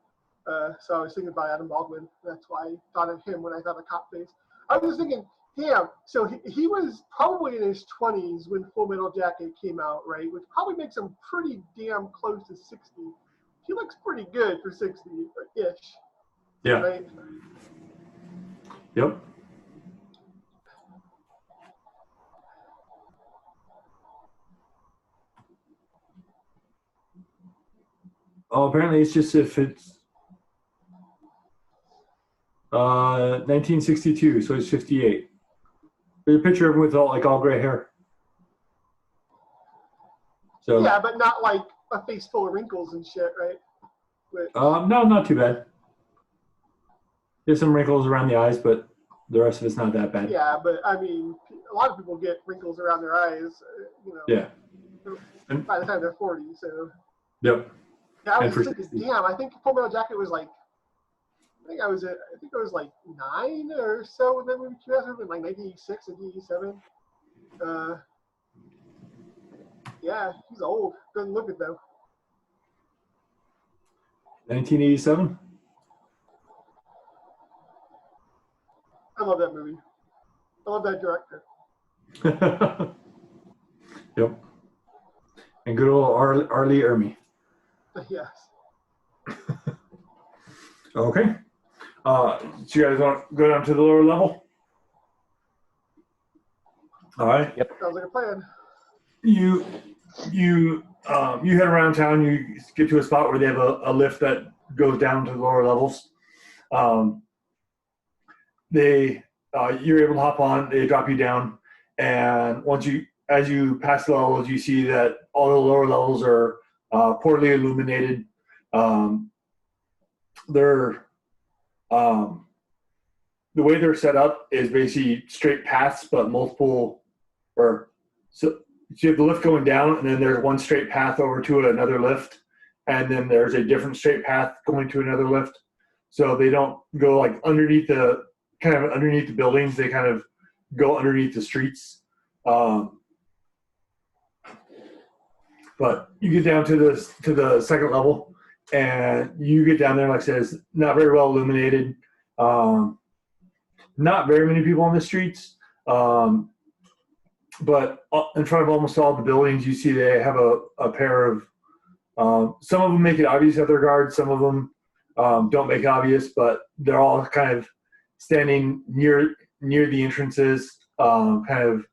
So I was thinking about Adam Baldwin. That's why I thought of him when I thought of Cop Face. I was thinking, damn, so he was probably in his 20s when Full Metal Jacket came out, right? Which probably makes him pretty damn close to 60. He looks pretty good for 60-ish. Yeah. Right? Yep. Oh, apparently it's just if it's 1962, so he's 58. There's a picture of him with all gray hair. So Yeah, but not like a face full of wrinkles and shit, right? But, no, not too bad. There's some wrinkles around the eyes, but the rest of it's not that bad. yeah, but I mean, a lot of people get wrinkles around their eyes, you know. Yeah. By the time they're 40, so. Yep. Yeah, I was And just thinking, damn, I think Full Metal Jacket was like, I think I was like 9 or so when that movie came out, in like 1986, 1987. Yeah, he's old. Doesn't look it though. 1987. I love that movie. I love that director. Yep. And good old Arlie Ermy. Yes. Okay. So you guys want to go down to the lower level? All right. Yep. Sounds like a plan. You head around town. You get to a spot where they have a lift that goes down to the lower levels. You're able to hop on. They drop you down, and as you pass the levels, you see that all the lower levels are poorly illuminated. The way they're set up is basically straight paths, but multiple, so you have the lift going down, and then there's one straight path over to another lift, and then there's a different straight path going to another lift. So they don't go like underneath the buildings. They kind of go underneath the streets. But you get down to the second level, and you get down there. Like I said, it's not very well illuminated. Not very many people on the streets. But in front of almost all the buildings, you see they have a pair of. Some of them make it obvious that they're guards. Some of them don't make it obvious, but they're all kind of standing near the entrances, kind of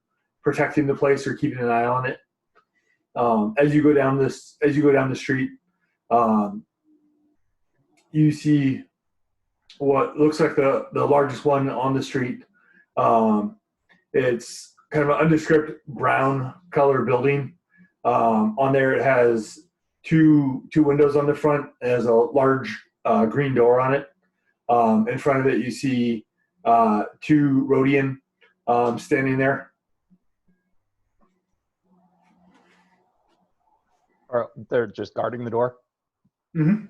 protecting the place or keeping an eye on it. As you go down the street, you see what looks like the largest one on the street. It's kind of an undescript brown color building. On there, it has two windows on the front. It has a large green door on it. In front of it, you see two Rothan standing there. Or they're just guarding the door? Mm-hmm.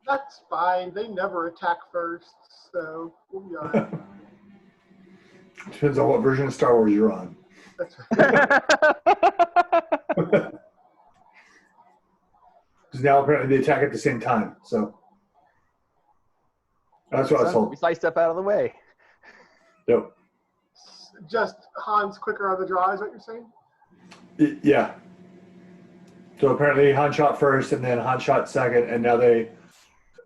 That's fine. They never attack first, so we'll be all right. Depends on what version of Star Wars you're on. That's right. Because now apparently they attack at the same time, so that's what I was told. We step out of the way. Yep. Just Han's quicker on the draw, is what you're saying? Yeah. So apparently Han shot first, and then Han shot second, and now in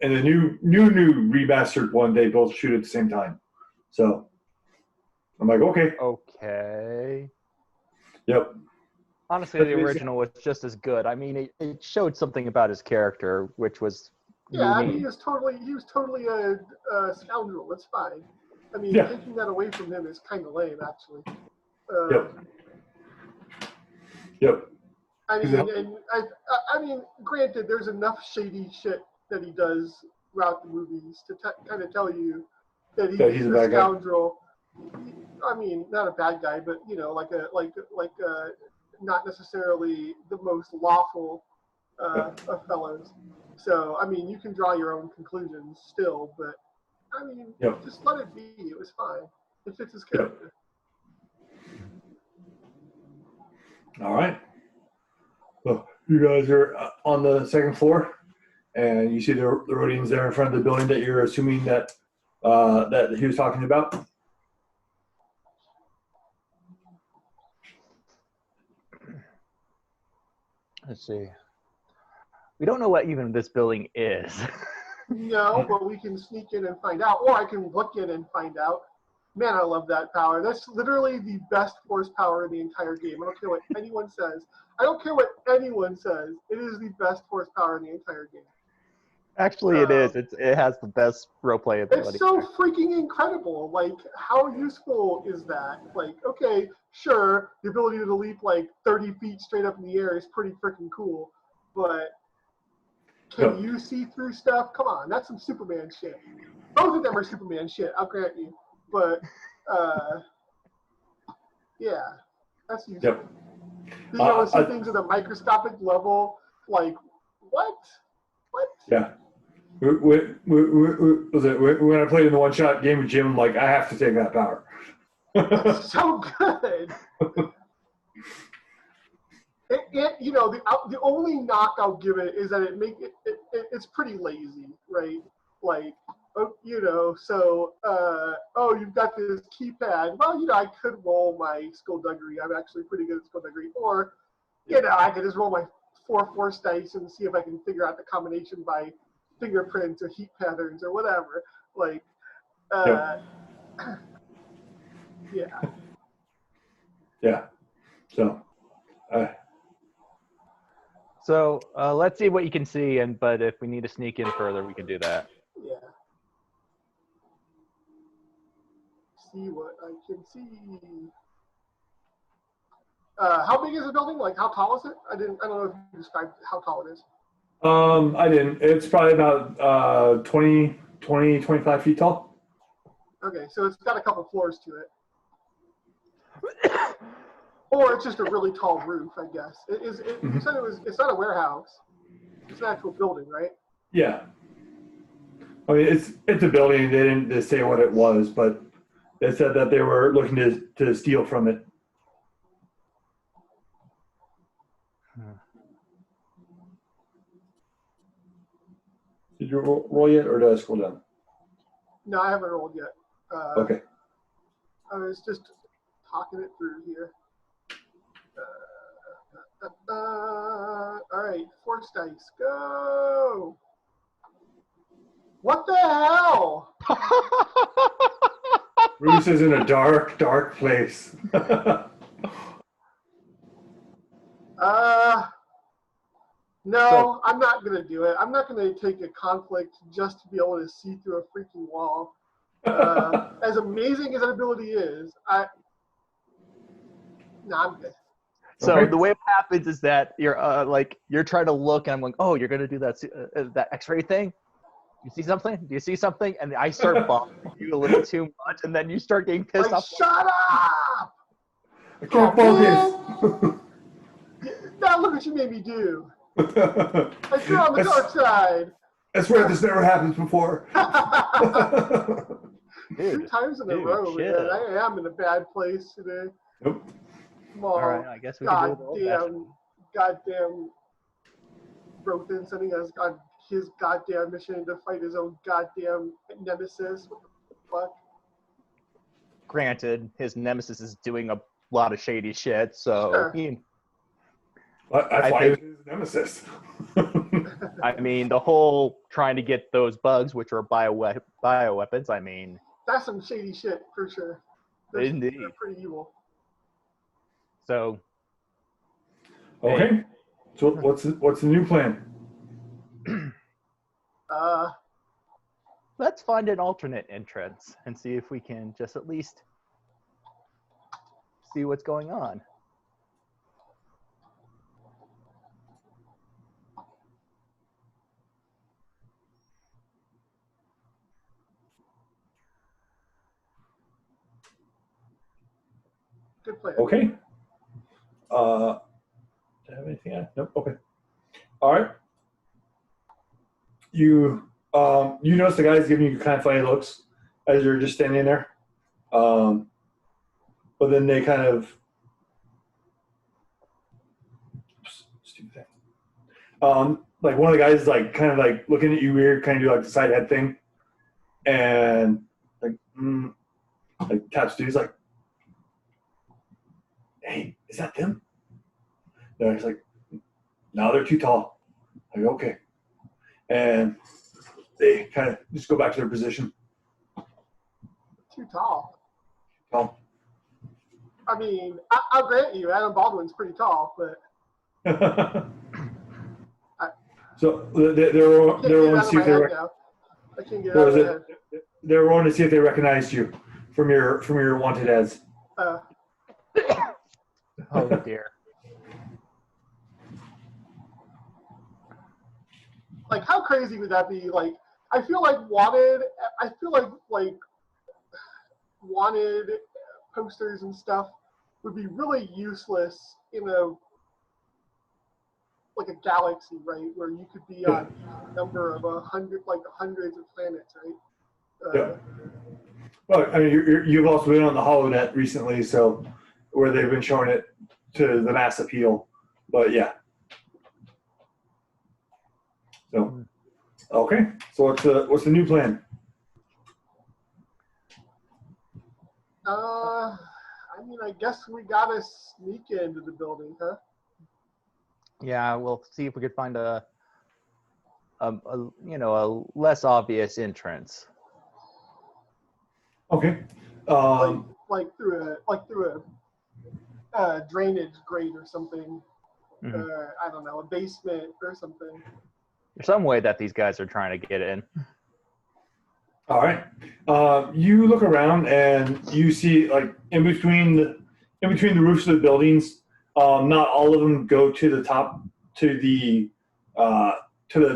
the new remastered one, they both shoot at the same time. So I'm like, okay. Okay. Yep. Honestly, the original was just as good. I mean, it showed something about his character, which was Yeah, unique. he was totally a scoundrel. It's fine. I mean, Yeah. taking that away from him is kind of lame, actually. Yep. I mean, Yep. and I mean, granted, there's enough shady shit that he does throughout the movies to kind of tell you that he's a a bad guy. scoundrel. I mean, not a bad guy, but you know, like not necessarily the most lawful of fellows. So, I mean, you can draw your own conclusions still, but I mean, Yep. just let it be. It was fine. It fits his character. All right. Well, you guys are on the second floor, and you see the Rodians there in front of the building that you're assuming that that he was talking about. Let's see. We don't know what even this building is. No, but we can sneak in and find out, or I can look in and find out. Man, I love that power. That's literally the best force power in the entire game. I don't care what anyone says. It is the best force power in the entire game. Actually, it is. It has the best roleplay ability. It's so freaking incredible. Like, how useful is that? Like, okay, sure, the ability to leap like 30 feet straight up in the air is pretty freaking cool, but can you see through stuff? Come on, that's some Superman shit. Both of them are Superman shit, I'll grant you. But, yeah, that's useful. Yep. Being able to see things at a microscopic level, like, what? Yeah. When I played in the one-shot game with Jim, I'm like, I have to take that power. It's so good. You know, the only knock I'll give it is that it's pretty lazy, right? Like, you know, so you've got this keypad. Well, you know, I could roll my skullduggery. I'm actually pretty good at skullduggery. Or, you know, I could just roll my 4 force dice and see if I can figure out the combination by fingerprints or heat patterns or whatever. Like, yeah. Yeah. So let's see what you can see, but if we need to sneak in further, we can do that. Yeah. See what I can see. How big is the building? Like, how tall is it? I don't know if you described how tall it is. I didn't. It's probably about 20, 25 feet tall. Okay, so it's got a couple floors to it. Or it's just a really tall roof, I guess. You said it's not a warehouse. It's an actual building, right? Yeah. I mean, it's a building. They didn't say what it was, but they said that they were looking to steal from it. Did you roll yet, or did I scroll down? No, I haven't rolled yet. Okay. I was just talking it through here. All right, force dice, go! What the hell? Bruce is in a dark, dark place. No, I'm not gonna do it. I'm not gonna take a conflict just to be able to see through a freaking wall. As amazing as that ability is, I'm good. So Okay. the way it happens is that you're you're trying to look, and I'm like, oh, you're gonna do that X-ray thing. You see something? Do you see something? And I start bothering you a little too much, and then you start getting pissed Like, off. shut up! I can't focus. Now look what you made me do. Like, you're on the dark side. I swear this never happens before. 2 times in a row, man. chill. I am in a bad place today. Nope. Come on. All right, I guess we can do it all that. Goddamn Rothan sending us on his goddamn mission to fight his own goddamn nemesis. What the fuck? Granted, his nemesis is doing a lot of shady shit, so Sure. That's why he was his nemesis. I mean, the whole trying to get those bugs, which are bioweapons, I mean, That's some shady shit for sure. Indeed. They're pretty evil. so Okay. So what's the new plan? let's find an alternate entrance and see if we can just at least see what's going on. Good plan. Okay. Do I have anything else? Nope. Okay. All right. You notice the guy's giving you kind of funny looks as you're just standing there. But then they kind of stupid thing. Like one of the guys is like kind of like looking at you weird, kind of do like the side head thing, and like taps you. He's like, "Hey, is that them?" No, he's like, "No, they're too tall." Like, okay, and they kind of just go back to their position. Too tall. Tall. I mean, I'll grant you, Adam Baldwin's pretty tall, but So they're rolling to see if they I can't get it out of my head. they're rolling to see if they recognized you from your wanted ads. Oh dear. Like, how crazy would that be? Like, I feel like wanted posters and stuff would be really useless in a galaxy, right? Where you could be on a number of hundreds of planets, right? Yeah. Well, I mean, you've also been on the HoloNet recently, so where they've been showing it to the mass appeal. But yeah. So, okay. So what's the new plan? I mean, I guess we gotta sneak into the building, huh? Yeah, we'll see if we could find a less obvious entrance. Okay. Like through a drainage grate or something. Mhm. I don't know, a basement or something. There's some way that these guys are trying to get in. All right. You look around and you see like in between the roofs of the buildings. Not all of them go to the top to the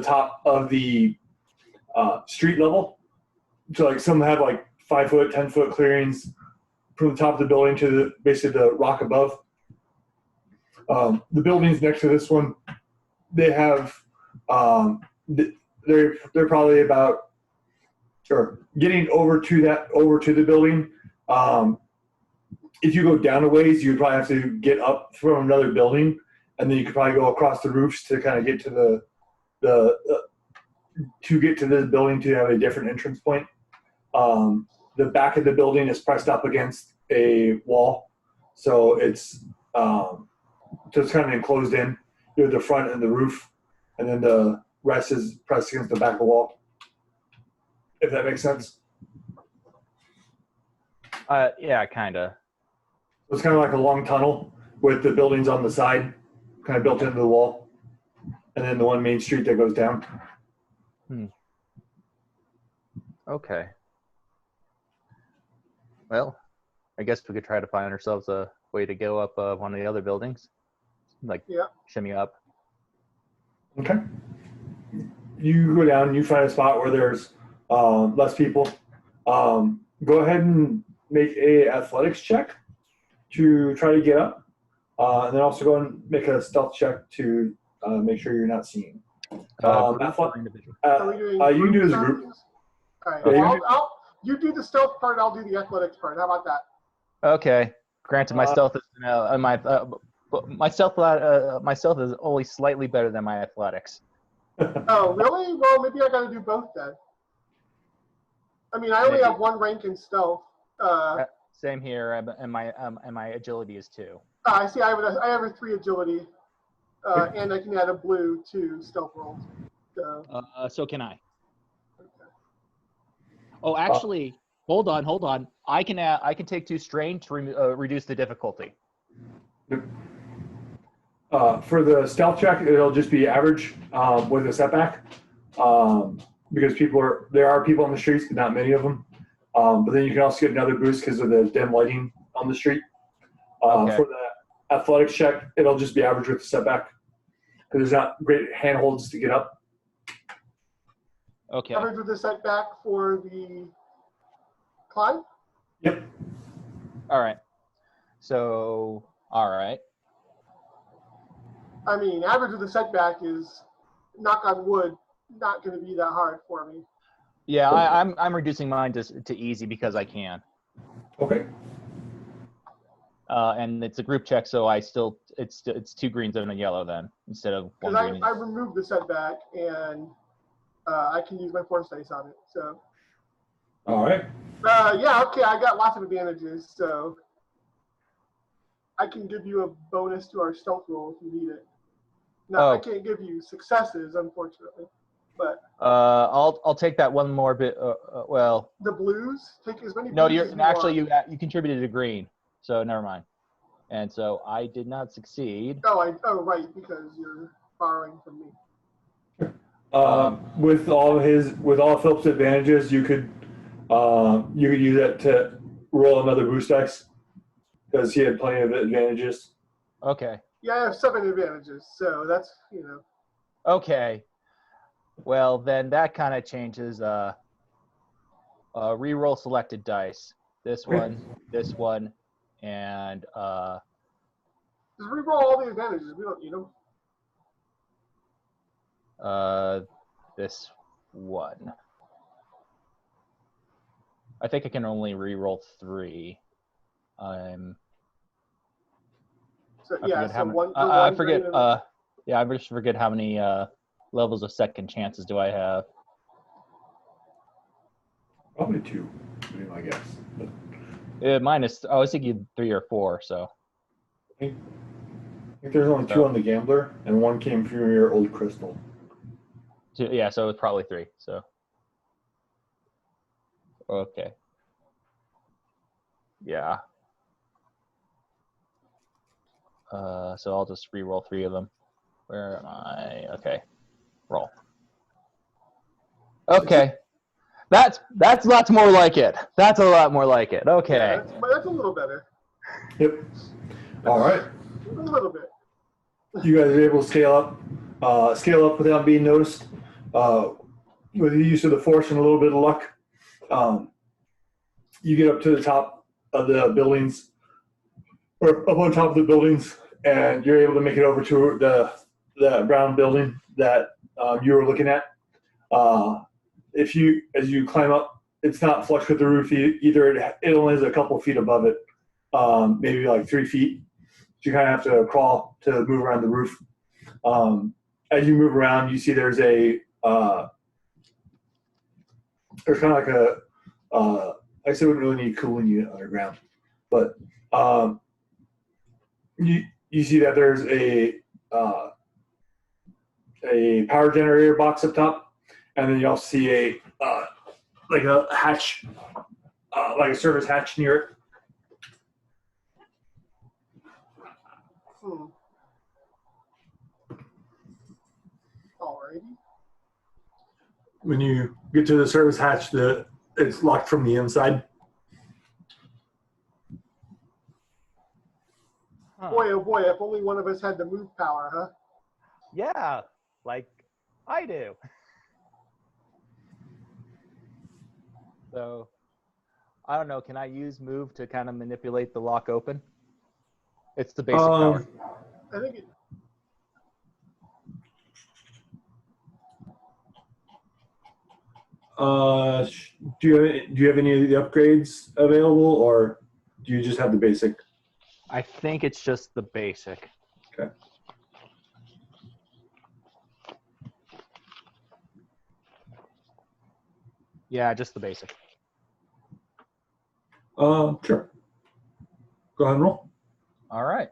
top of the street level. So like some have like 5 foot, 10 foot clearings from the top of the building to basically the rock above. The buildings next to this one, they have they're probably about getting over to the building. If you go down a ways, you'd probably have to get up from another building, and then you could probably go across the roofs to kind of get to this building to have a different entrance point. The back of the building is pressed up against a wall, so it's kind of enclosed in. You have the front and the roof, and then the rest is pressed against the back of the wall. If that makes sense. Yeah, kind of. It's kind of like a long tunnel with the buildings on the side, kind of built into the wall. and then the one main street that goes down. Okay. Well, I guess we could try to find ourselves a way to go up one of the other buildings. Like, shimmy up. Okay. You go down, you find a spot where there's less people. Go ahead and make a athletics check to try to get up. And then also go and make a stealth check to make sure you're not seen. Group or individual? You can do as a group. All right. Yeah, Well, you do the stealth part. I'll do the athletics part. How about that? Okay. Granted, my stealth is my stealth is only slightly better than my athletics. Oh, really? Well, maybe I got to do both then. I mean, I only have 1 rank in stealth. Same here, and my agility is 2. I see. I have a 3 agility, and I can add a blue to stealth rolls. So can I. Oh, actually, hold on. I can take 2 strain to reduce the difficulty. For the stealth check, it'll just be average with a setback because there are people on the streets, but not many of them. But then you can also get another boost because of the dim lighting on the street. Okay. For the athletics check, it'll just be average with the setback because there's not great handholds to get up. Okay. Average with the setback for the climb? Yep. All right. So, all right. I mean, average with the setback is, knock on wood, not going to be that hard for me. Yeah, I'm reducing mine to easy because I can. Okay. And it's a group check, so it's 2 greens and a yellow then instead of 1 green. Because I removed the setback and I can use my force dice on it. So. All right. Yeah. Okay. I got lots of advantages, so I can give you a bonus to our stealth roll if you need it. No, I can't give you successes, unfortunately. But I'll take that one more bit. Well, the blues, take as many. No, blues you contributed a green, so never mind. And so I did not succeed. Oh, right, because you're borrowing from me. With all Philip's advantages, you could use that to roll another boost dice because he had plenty of advantages. Okay. Yeah, I have 7 advantages, so that's Okay. Well, then that kind of changes. Reroll selected dice. This one, and just reroll all the advantages. We don't need them. This one. I think I can only reroll 3. I forget. I just forget how many levels of second chances do I have. Probably 2, I guess. Mine is. I was thinking 3 or 4. So. I think there's only 2 on the gambler, and 1 came from your old crystal. Yeah, so it's probably 3. So. Okay. Yeah. So I'll just re-roll 3 of them. Where am I? Okay. Roll. Okay. That's lots more like it. That's a lot more like it. Okay. Yeah, that's a little better. Yep. All right. A little bit. You guys are able to scale up without being noticed. With the use of the force and a little bit of luck, you get up to the top of the buildings, or up on top of the buildings, and you're able to make it over to the brown building that you were looking at. As you climb up, it's not flush with the roof either. It only is a couple feet above it, maybe like 3 feet. So you kind of have to crawl to move around the roof. As you move around, you see there's kind of like I guess it wouldn't really need cooling unit underground, but you see that there's a power generator box up top, and then you also see like a hatch, like a service hatch near it. when you get to the service hatch, it's locked from the inside. Huh. Boy, oh boy, if only one of us had the move power, huh? Yeah, like I do. So, I don't know. Can I use move to kind of manipulate the lock open? It's the basic power. I think it, Do you have any of the upgrades available, or do you just have the basic? I think it's just the basic. Okay. Yeah, just the basic. Sure. Go ahead and roll. All right.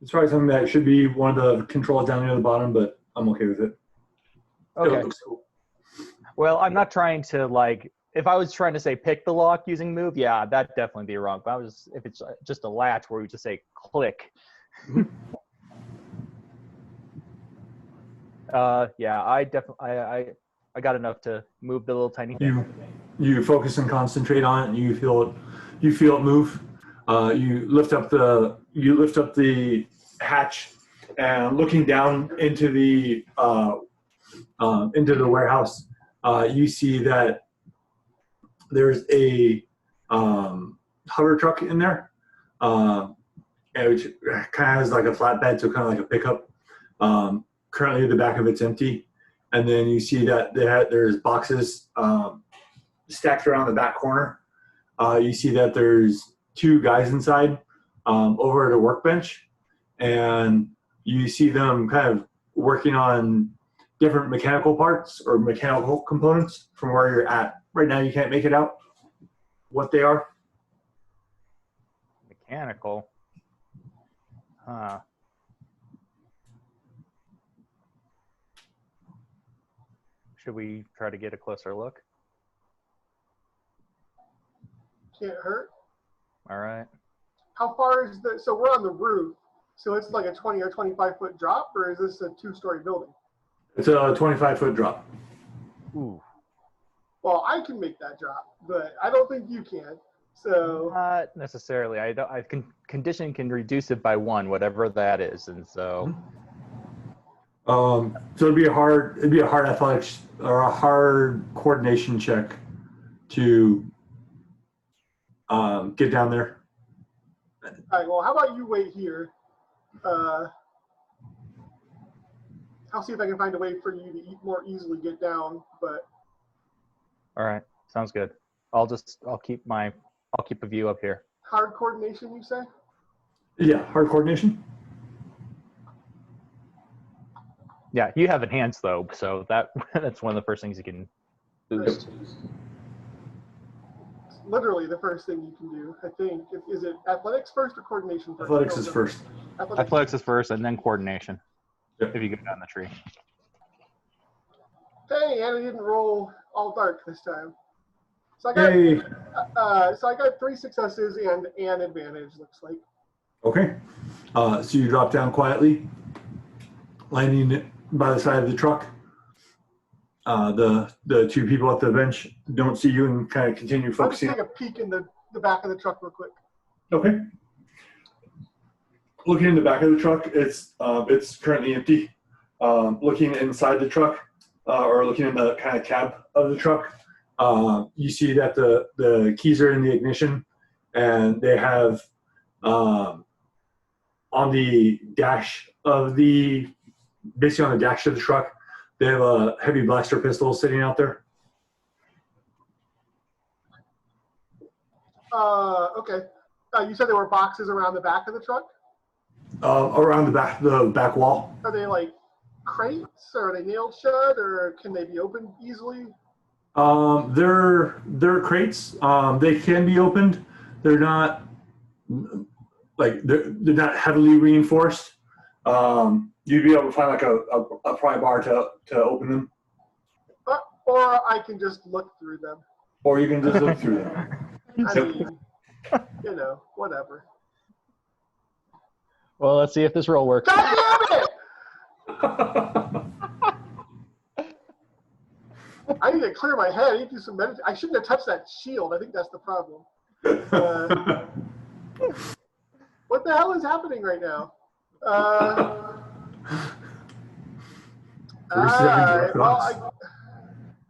It's probably something that should be one of the controls down near the bottom, but I'm okay with it. Okay. It looks cool. Well, I'm not trying to like. If I was trying to say pick the lock using move, yeah, that'd definitely be wrong. But if it's just a latch where we just say click. Yeah, I got enough to move the little tiny thing. You focus and concentrate on it, and you feel it move. You lift up the hatch, and looking down into the warehouse, you see that there's a hover truck in there, which kind of has like a flatbed, so kind of like a pickup. Currently, the back of it's empty, and then you see that there's boxes stacked around the back corner. You see that there's two guys inside over at a workbench, and you see them kind of working on different mechanical parts or mechanical components from where you're at. Right now, you can't make it out what they are. Mechanical. Huh. Should we try to get a closer look? can't hurt. All right. How far is the, so we're on the roof, so it's like a 20 or 25 foot drop, or is this a 2-story building? It's a 25-foot drop. Ooh. Well, I can make that drop, but I don't think you can. So Not necessarily. Condition can reduce it by 1, whatever that is, and so. So it'd be a hard athletics or a hard coordination check to get down there. all right, well, how about you wait here? I'll see if I can find a way for you to more easily get down, but. All right, sounds good. I'll keep a view up here. Hard coordination, you say? Yeah, hard coordination. Yeah, you have enhanced though, so that's one of the first things you can boost. It's literally the first thing you can do, I think. Is it athletics first or coordination first? Athletics is first. Athletics is first, and then coordination. Yep. If you go down the tree. Hey, and I didn't roll all dark this time. So I got 3 successes and an advantage, looks like. Okay. So you drop down quietly, landing by the side of the truck. The 2 people at the bench don't see you and kind of continue focusing. I'll just take a peek in the back of the truck real quick. Okay. Looking in the back of the truck, it's currently empty. Looking inside the truck, or looking in the kind of cab of the truck, you see that the keys are in the ignition, and they have on the dash of basically on the dash of the truck, they have a heavy blaster pistol sitting out there. Okay. You said there were boxes around the back of the truck? Around the back wall. Are they like crates, or are they nailed shut, or can they be opened easily? They're crates. They can be opened. They're not they're not heavily reinforced. You'd be able to find like a pry bar to open them. Or I can just look through them. Or you can just look through them. I mean, whatever. Well, let's see if this roll works. God damn it! I need to clear my head. I need to do some meditation. I shouldn't have touched that shield. I think that's the problem. What the hell is happening right now? All right. Well,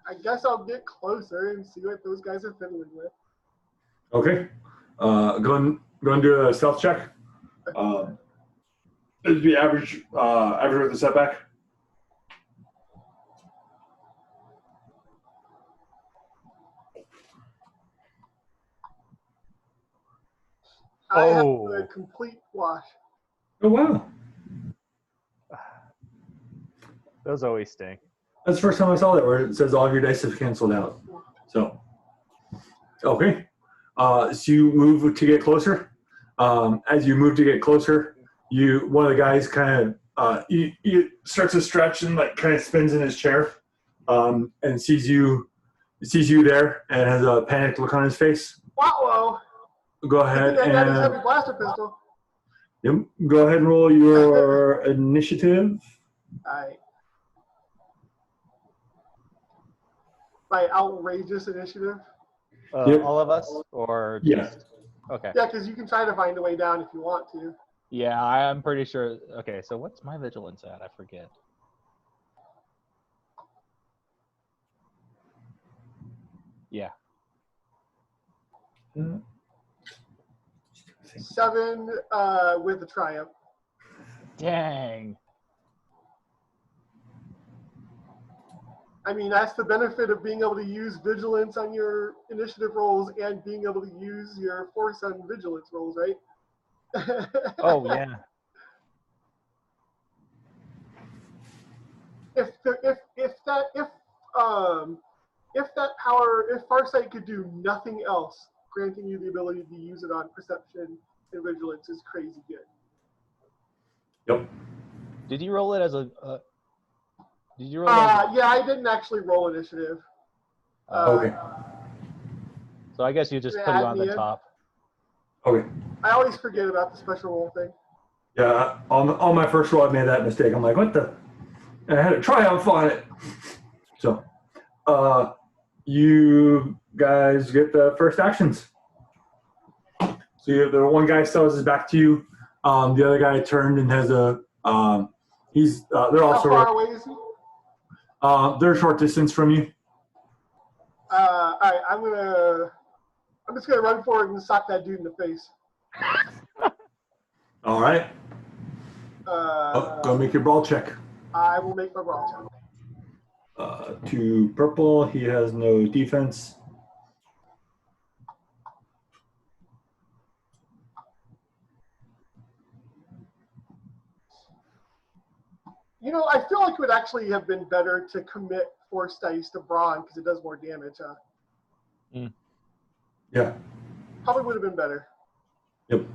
I guess I'll get closer and see what those guys are fiddling with. Okay. Go and do a stealth check. It'd be average with the setback. I have a complete wash. Oh, wow. Those always stink. That's the first time I saw that where it says all of your dice have canceled out. So, okay. So you move to get closer. As you move to get closer, one of the guys kind of he starts to stretch and like kind of spins in his chair, and sees you there and has a panicked look on his face. Wow! Go ahead I got his heavy and blaster pistol. yep. Go ahead and roll your initiative. My outrageous initiative. Yep. All of us, or just, okay. Yeah, because you can try to find a way down if you want to. Yeah, I'm pretty sure. Okay, so what's my vigilance at? I forget. Yeah. 7 with a triumph. Dang. I mean, that's the benefit of being able to use vigilance on your initiative rolls and being able to use your force on vigilance rolls, right? Oh yeah. If Farsight could do nothing else, granting you the ability to use it on perception and vigilance is crazy good. Yep. Did you roll it as a? Did you roll? Yeah, I didn't actually roll initiative. Okay. So I guess you just put it on the top. Okay. I always forget about the special roll thing. Yeah, on my first roll, I made that mistake. I'm like, what the? And I had a triumph on it. So, you guys get the first actions. So the one guy still has his back to you. The other guy turned and has a. They're also. How far away is he? They're a short distance from you. All right, I'm just gonna run forward and sock that dude in the face. All right. Go make your brawl check. I will make my brawl check. 2 purple. He has no defense. You know, I feel like it would actually have been better to commit force dice to brawn because it does more damage, huh? Mm. Yeah. Probably would have been better. Yep.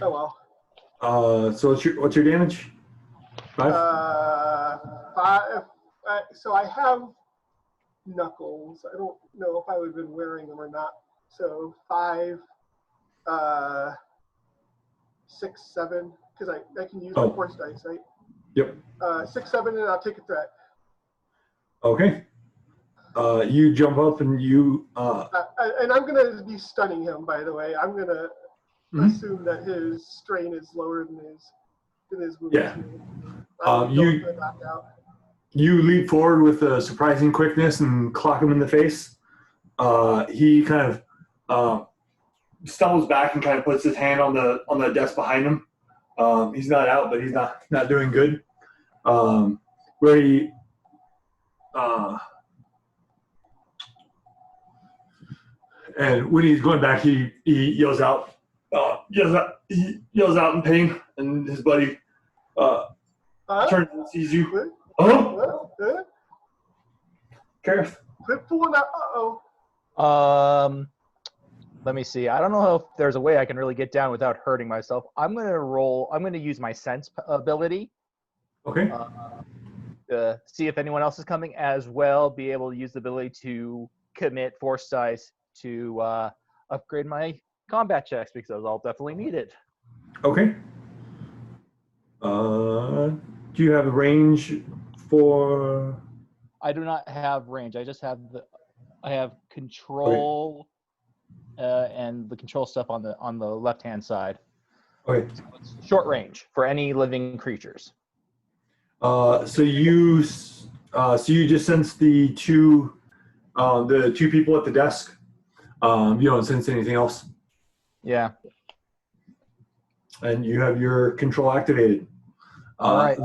Oh well. So what's your damage? 5? 5. So I have knuckles. I don't know if I would have been wearing them or not. So 5, 6, 7, because I can use my force dice, right? Yep. 6, 7, and I'll take a threat. Okay. You jump up and you. And I'm gonna be stunning him. By the way, I'm gonna assume that his strain is lower than his wound. Yeah. You leap forward with a surprising quickness and clock him in the face. He kind of stumbles back and kind of puts his hand on the desk behind him. He's not out, but he's not doing good. Where he and when he's going back, he yells out in pain, and his buddy turns and sees you. Oh, Kareth. Quit fooling out. Let me see. I don't know if there's a way I can really get down without hurting myself. I'm gonna use my sense ability. Okay. See if anyone else is coming as well. Be able to use the ability to commit force dice to upgrade my combat checks because I'll definitely need it. Okay. Do you have a range for? I do not have range. I just have I have control and the control stuff on the left hand side. Okay. So it's short range for any living creatures. So you just sense the two people at the desk. You don't sense anything else, Yeah. and you have your control activated. All right.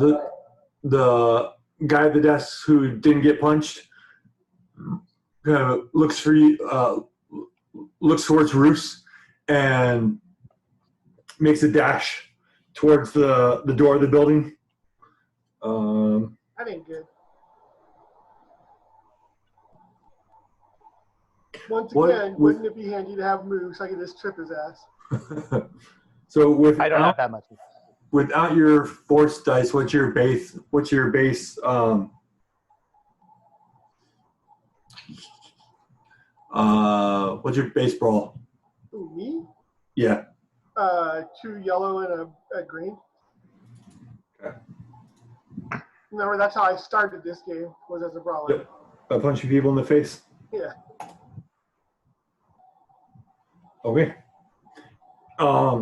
The guy at the desk who didn't get punched kind of looks for you, looks towards Roos, and makes a dash towards the door of the building. That ain't good. Once again, wouldn't it be handy to have moves so I could just trip his ass? So I don't have that much. Without your force dice, what's your base? What's your base? What's your base brawl? Ooh, me? Yeah. 2 yellow and a green. Okay. Remember, that's how I started this game, was as a brawler. Yep. By punching people in the face. Yeah. Okay.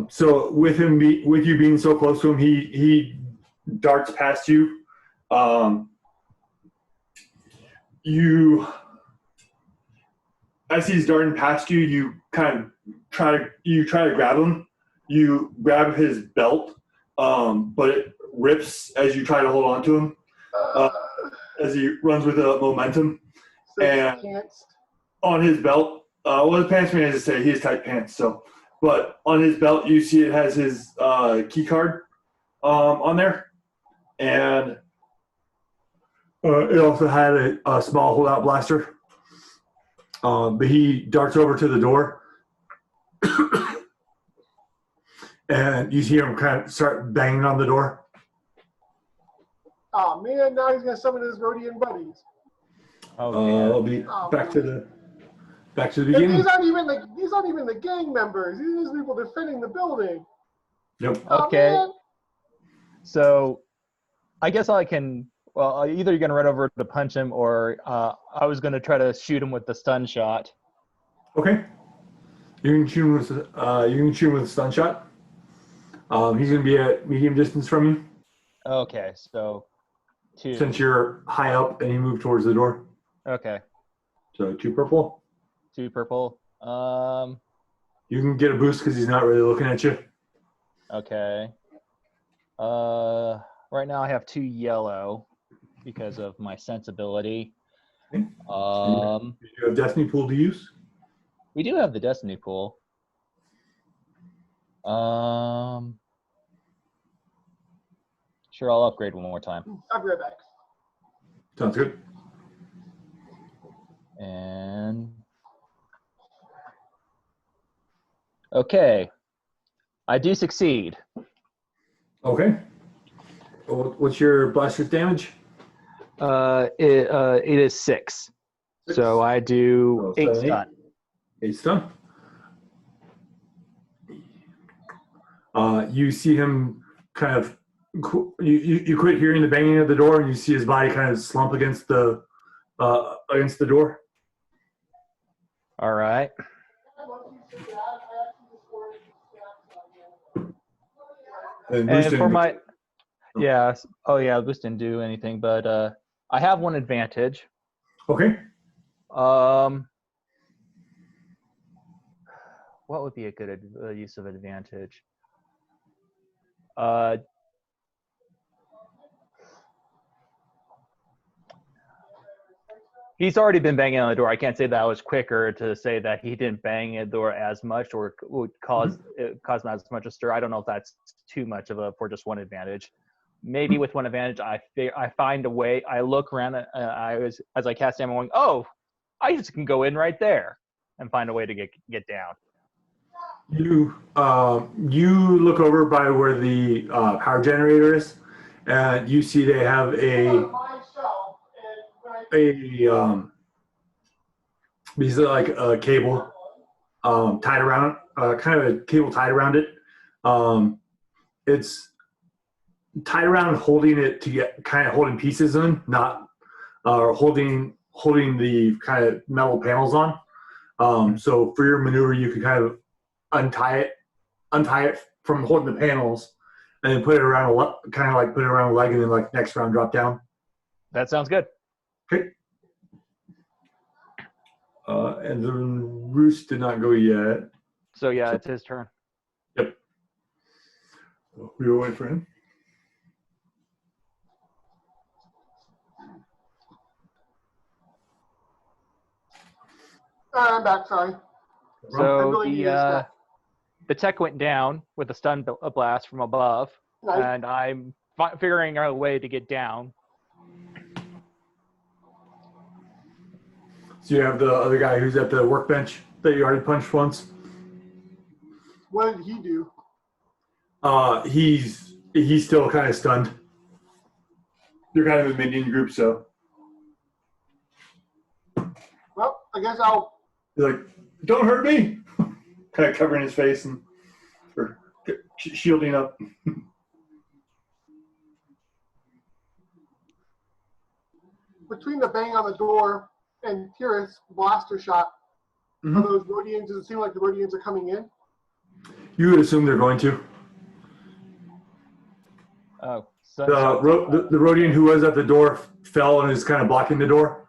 So with you being so close to him, he darts past you. As he's darting past you, you kind of try to grab him. You grab his belt, but it rips as you try to hold on to him. As he runs with the momentum, So and pants. on his belt, the pants man has to say he has tight pants. So, but on his belt, you see it has his key card on there, and it also had a small holdout blaster. But he darts over to the door, and you see him kind of start banging on the door. Oh man, now he's gonna summon his Rodian buddies. I'll be back to the beginning. These aren't even the gang members. These are just people defending the building. Yep. Okay. Oh, So I guess I can. Well, either you're gonna run over to punch him, or I was gonna try to shoot him with the stun shot. Okay. You can shoot him with a stun shot. He's gonna be at medium distance from you. Okay, so 2. Since you're high up and you move towards the door. Okay, So 2 purple. 2 purple. You can get a boost because he's not really looking at you. Okay. Right now I have 2 yellow because of my sensibility. Okay. Do you have Destiny Pool to use? We do have the Destiny Pool. Sure, I'll upgrade one more time. I'll be right back. Sounds good. And okay, I do succeed. Okay. What's your blaster's damage? It is 6. So I do 8 stun. 8 stun. You see him kind of. You quit hearing the banging of the door, and you see his body kind of slump against the door. All right. And for my, yeah, oh yeah, Boost didn't do anything, but I have one advantage. Okay. What would be a good use of advantage? He's already been banging on the door. I can't say that I was quicker to say that he didn't bang the door as much or would cause not as much a stir. I don't know if that's too much of a for just one advantage. Maybe with one advantage, I find a way. I look around. As I cast him, I'm going, oh, I just can go in right there and find a way to get down. You look over by where the power generator is, and you see they have these are like a cable tied around, kind of a cable tied around it. It's tied around, holding it to get kind of holding pieces in, not holding the kind of metal panels on. So for your maneuver, you can kind of untie it from holding the panels, and then put it around kind of like put it around a leg, and then like next round drop down. That sounds good. Okay. And the roost did not go yet. So yeah, it's his turn. Yep. We will wait for him. I'm back, sorry. So the tech went down with a stun blast from above, Nice. and I'm figuring out a way to get down. So you have the other guy who's at the workbench that you already punched once. What did he do? He's still kind of stunned. You're kind of a minion group, so. Well, I guess I'll... He's like, don't hurt me! Kind of covering his face and shielding up. Between the bang on the door and Tyrus' blaster shot, are those Rodians, does it seem like the Rodians are coming in? You would assume they're going to. Oh. The Rodian who was at the door fell and is kind of blocking the door.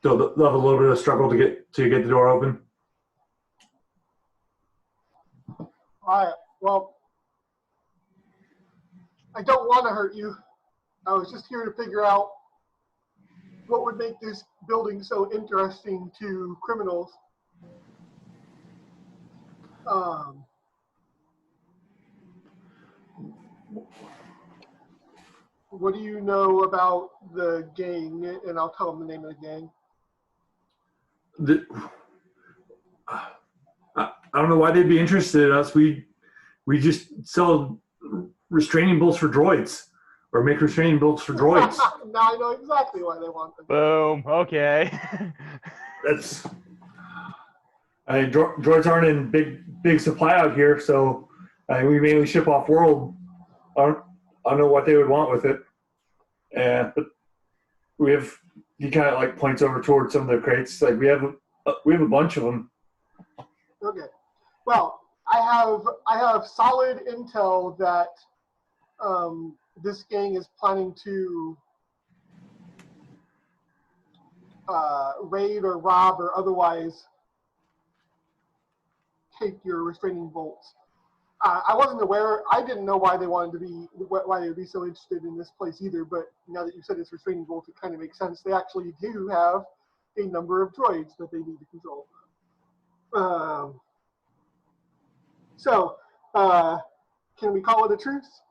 So they'll have a little bit of struggle to get the door open. All right. Well, I don't want to hurt you. I was just here to figure out what would make this building so interesting to criminals. What do you know about the gang? And I'll tell them the name of the gang. I don't know why they'd be interested in us. We just sell restraining bolts for droids, or make restraining bolts for droids. Now I know exactly why they want them. Boom. Okay. That's. I mean, droids aren't in big supply out here, so we mainly ship off world. I don't know what they would want with it. But he kind of like points over towards some of the crates. Like we have a bunch of them. Okay. Well, I have solid intel that this gang is planning to raid or rob or otherwise take your restraining bolts. I wasn't aware. I didn't know why they would be so interested in this place either. But now that you said it's restraining bolts, it kind of makes sense. They actually do have a number of droids that they need to control. So, can we call it a truce?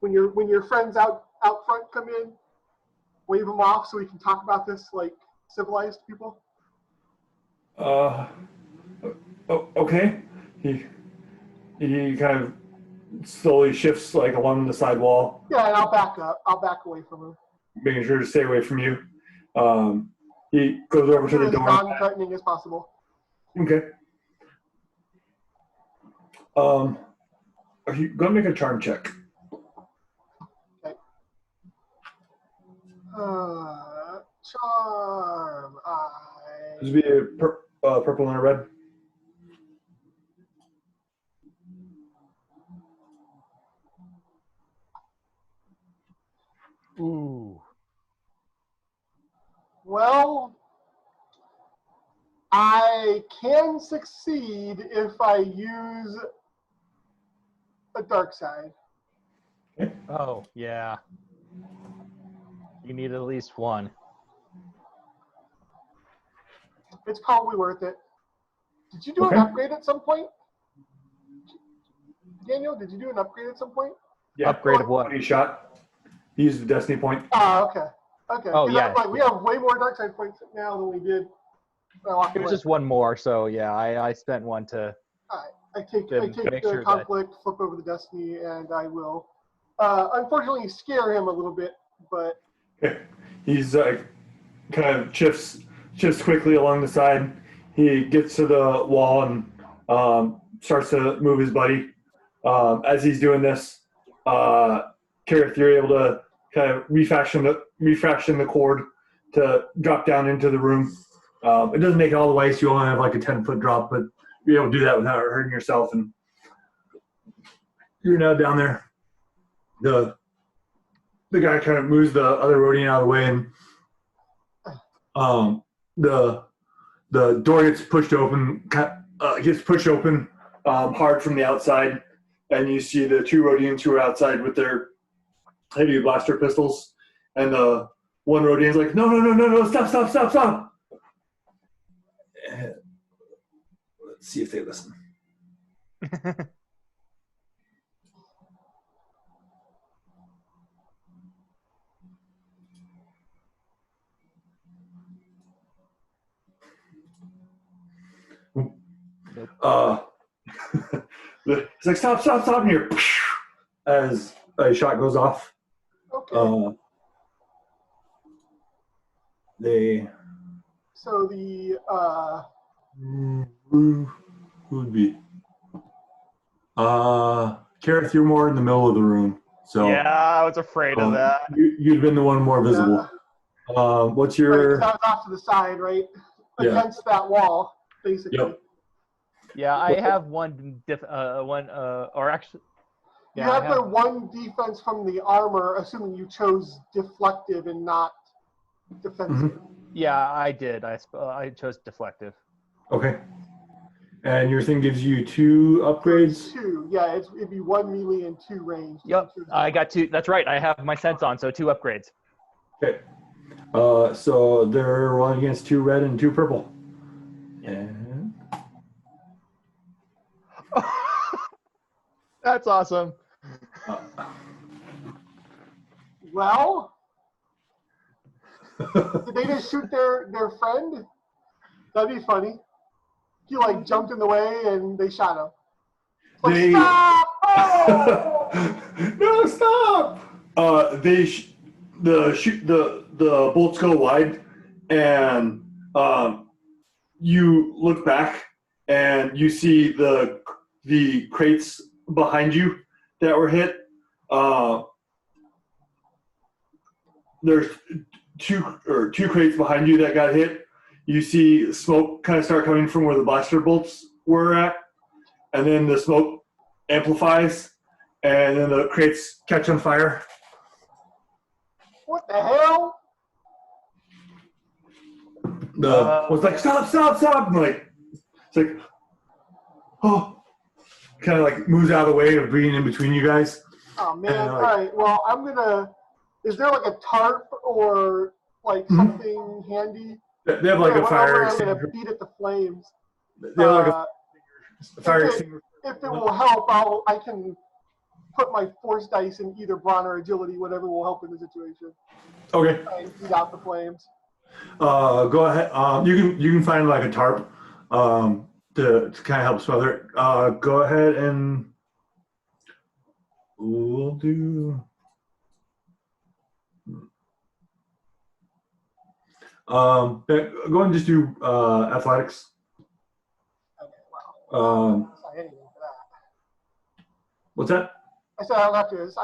When your friends out front come in, wave them off so we can talk about this like civilized people. Okay. He kind of slowly shifts like along the side wall. Yeah, and I'll back up. I'll back away from him. Making sure to stay away from you. He goes over to the door. As non-threatening as possible. Okay. Are you going to make a charm check? Okay. Charm. This would be a purple and a red. Ooh. Well, I can succeed if I use a dark side. Oh, yeah. You need at least one. It's probably worth it. Did you do Okay. an upgrade at some point? Daniel, did you do an upgrade at some point? Yeah. Upgrade of what? He shot. He used the destiny point. Okay. Okay. Oh, 'Cause yeah. Like, we have way more dark side points now than we did. when I walked It was away. just one more, so yeah, I spent one to. I take Then make the sure that- conflict, flip over the destiny, and I will unfortunately scare him a little bit, but He's kind of shifts quickly along the side. He gets to the wall and starts to move his buddy. As he's doing this, Kareth, you're able to kind of refashion the cord to drop down into the room. It doesn't make it all the way, so you only have like a 10-foot drop, but you're able to do that without hurting yourself. And you're now down there. The guy kind of moves the other Rodian out of the way, and the door gets pushed open. Hard from the outside, and you see the two Rodians who are outside with their heavy blaster pistols, and the one Rodian's like, no, stop. And let's see if they listen. It's like, stop here, as a shot goes off. Okay. So the who would be Kareth, you're more in the middle of the room, so Yeah, I was afraid of that. you'd been the one more visible. What's your right, 'cause I was off to the side, right? Yeah. Against that wall, basically. Yep. Yeah, I have or actually, You yeah, I have the one defense from the armor, assuming you chose deflective and not defensive. yeah, I did. I chose deflective. Okay. And your thing gives you 2 upgrades? 2, yeah, it'd be 1 melee and 2 range. Yep, I got 2. That's right. I have my sense on, so 2 upgrades. Okay. So they're rolling against 2 red and 2 purple. And That's awesome. Well, did they just shoot their friend? That'd be funny. He like jumped in the way and they shot him. Like, stop! Oh! No, stop! The bolts go wide, and you look back and you see the crates behind you that were hit. There's two crates behind you that got hit. You see smoke kind of start coming from where the blaster bolts were at, and then the smoke amplifies, and then the crates catch on fire. What the hell? Was like, stop! And like, it's like, oh, kind of like moves out of the way of being in between you guys. Oh man! And, All right. Well, I'm gonna. Is there like a tarp or like something handy? They have like a fire I'm gonna extinguisher. beat at the flames. They have like a fire if extinguisher. If it will help, I can put my force dice in either brawn or agility, whatever will help in the situation. Okay. Try and beat out the flames. Go ahead. You can find like a tarp to kind of help smother it. Go ahead and we'll do. Go ahead and just do athletics. Okay, wow. I didn't even for that. What's that? I said I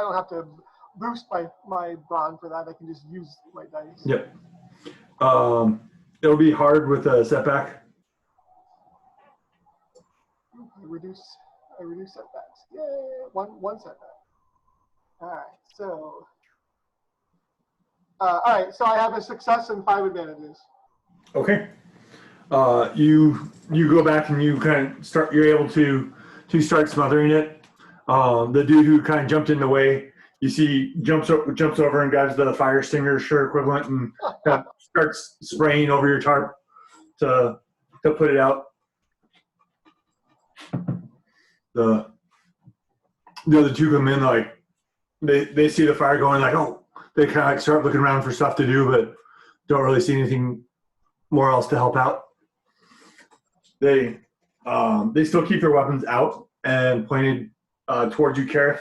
don't have to boost my brawn for that. I can just use my dice. Yep. It'll be hard with a setback. I reduce setbacks. Yay! One setback. All right. So I have a success and 5 advantages. Okay. You go back and you kind of start. You're able to start smothering it. The dude who kind of jumped in the way, you see, jumps over and grabs the fire extinguisher equivalent and kind of starts spraying over your tarp to put it out. The other two come in like they see the fire going, like, oh, they kind of like start looking around for stuff to do, but don't really see anything more else to help out. They still keep their weapons out and pointed towards you, Kareth.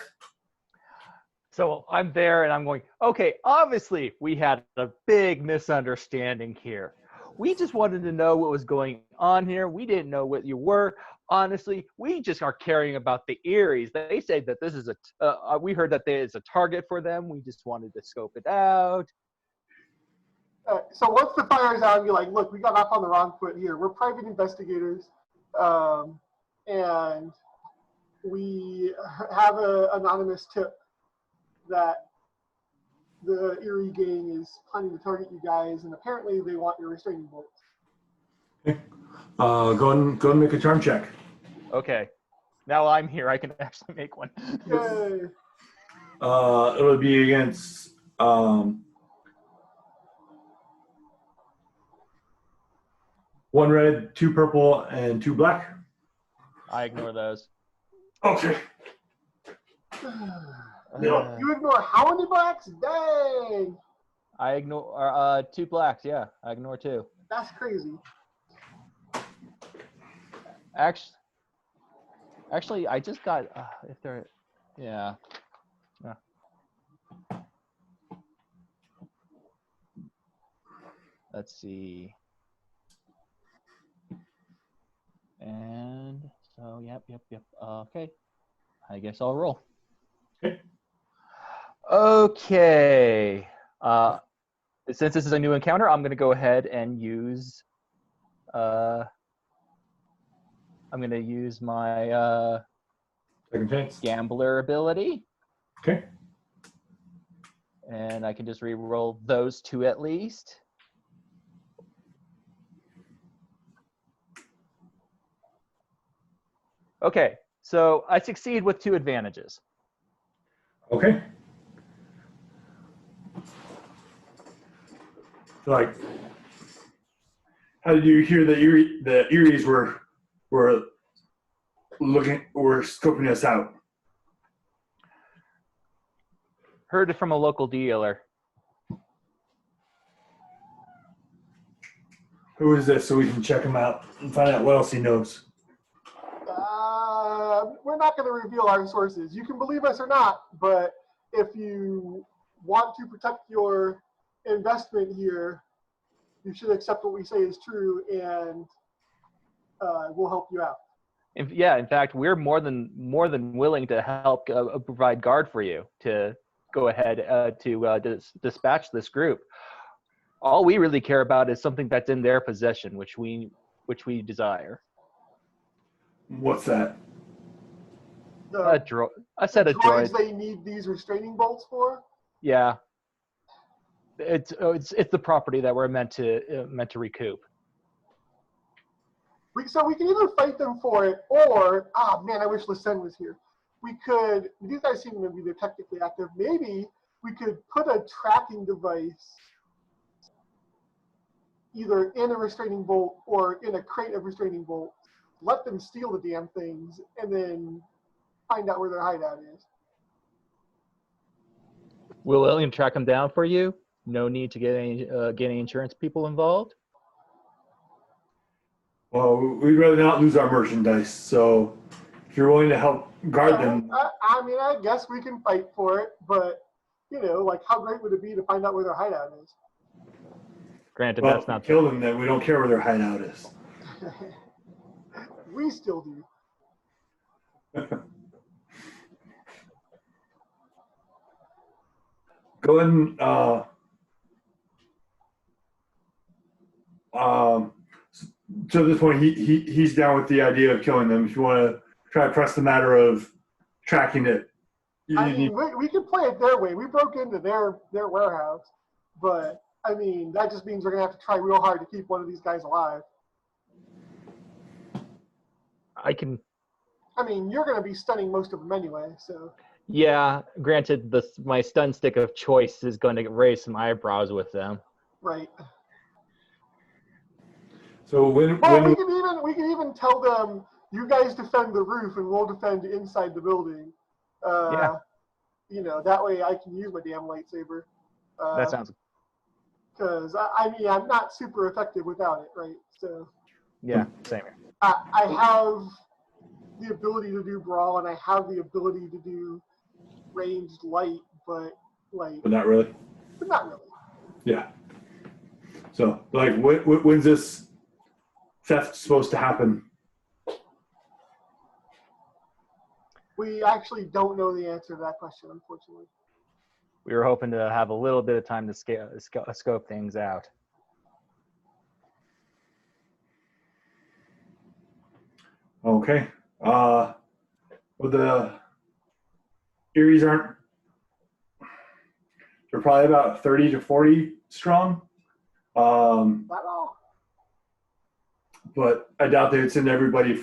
So I'm there and I'm going, okay, obviously we had a big misunderstanding here. We just wanted to know what was going on here. We didn't know what you were. Honestly, we just are caring about the Eries. They say that this is we heard that there is a target for them. We just wanted to scope it out. So once the fire's out, you're like, look, we got off on the wrong foot here. We're private investigators, and we have an anonymous tip that the Erie gang is planning to target you guys, and apparently they want your restraining bolts. Okay. Go and make a charm check. Okay. Now I'm here. I can actually make one. Yay. It'll be against one red, two purple, and two black. I ignore those. Okay. No. You ignore how many blacks? Dang! I ignore two blacks. Yeah, I ignore two. That's crazy. Actually, I just got if they're, yeah. Let's see. And so, yep. Okay. I guess I'll roll. Okay. Okay. Since this is a new encounter, I'm going to go ahead and use. I'm going to use my Second chance. gambler ability, Okay. and I can just re-roll those two at least. Okay, so I succeed with 2 advantages. Okay. So, like, how did you hear the Eries were scoping us out? Heard it from a local dealer. Who is this so we can check him out and find out what else he knows? We're not going to reveal our sources. You can believe us or not, but if you want to protect your investment here, you should accept what we say is true, and we'll help you out. In fact, we're more than willing to help provide guard for you to go ahead to dispatch this group. All we really care about is something that's in their possession, which we desire. What's that? A set of droids. They need these restraining bolts for? Yeah. It's the property that we're meant to recoup. So we can either fight them for it, or man, I wish Lysen was here. We could. These guys seem to be technically active. Maybe we could put a tracking device either in a restraining bolt or in a crate of restraining bolts. Let them steal the damn things, and then find out where their hideout is. We're willing to track them down for you. No need to get any insurance people involved. Well, we'd rather not lose our merchandise, so if you're willing to help guard them. I mean, I guess we can fight for it, but, like, how great would it be to find out where their hideout is? Granted, Well, that's not... kill them, then we don't care where their hideout is. We still do. Go ahead and so at this point he's down with the idea of killing them. If you want to try to press the matter of tracking it, we can play it their way. We broke into their warehouse, but I mean that just means we're gonna have to try real hard to keep one of these guys alive. I mean, you're gonna be stunning most of them anyway, so. Yeah, granted, my stun stick of choice is going to raise some eyebrows with them. Right. So we can even tell them, you guys defend the roof and we'll defend inside the building. Yeah. That way I can use my damn lightsaber. That sounds. Because I mean, I'm not super effective without it, right? So. Yeah, same here. I have the ability to do brawl and I have the ability to do ranged light, but not really. Yeah. So, like, when's this theft supposed to happen? We actually don't know the answer to that question, unfortunately. We were hoping to have a little bit of time to scope things out. Okay. Well, the Eries aren't. They're probably about 30 to 40 strong. Not all. But I doubt they'd send everybody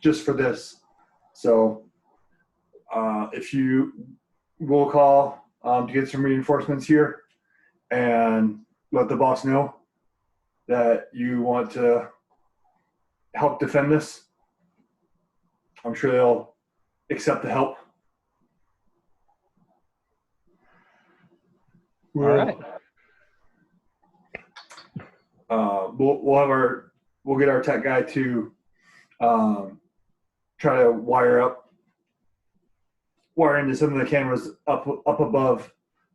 just for this. So if you will call to get some reinforcements here and let the boss know that you want to help defend this, I'm sure they'll accept the help. All right. We'll get our tech guy to try to wire into some of the cameras up above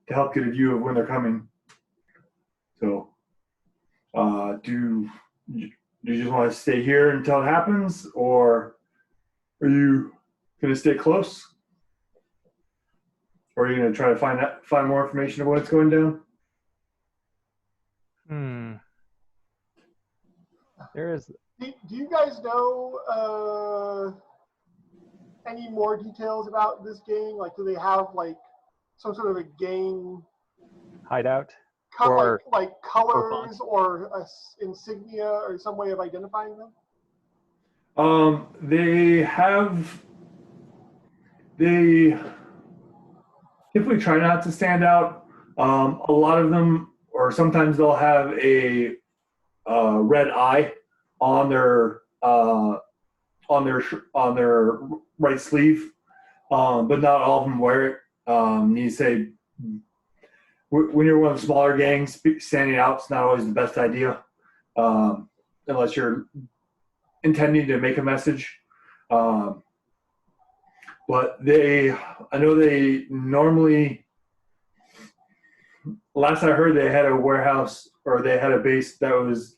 to help get a view of when they're coming. So, do you just want to stay here until it happens, or are you going to stay close? Or are you going to try to find more information of what's going down? There is. Do you guys know any more details about this gang? Like, do they have like some sort of a gang Hideout? Or like colors or insignia or some way of identifying them? They typically try not to stand out. A lot of them, or sometimes they'll have a red eye on their right sleeve, but not all of them wear it. You say when you're one of the smaller gangs, standing out's not always the best idea, unless you're intending to make a message. But I know they normally, last I heard, they had a warehouse, or they had a base that was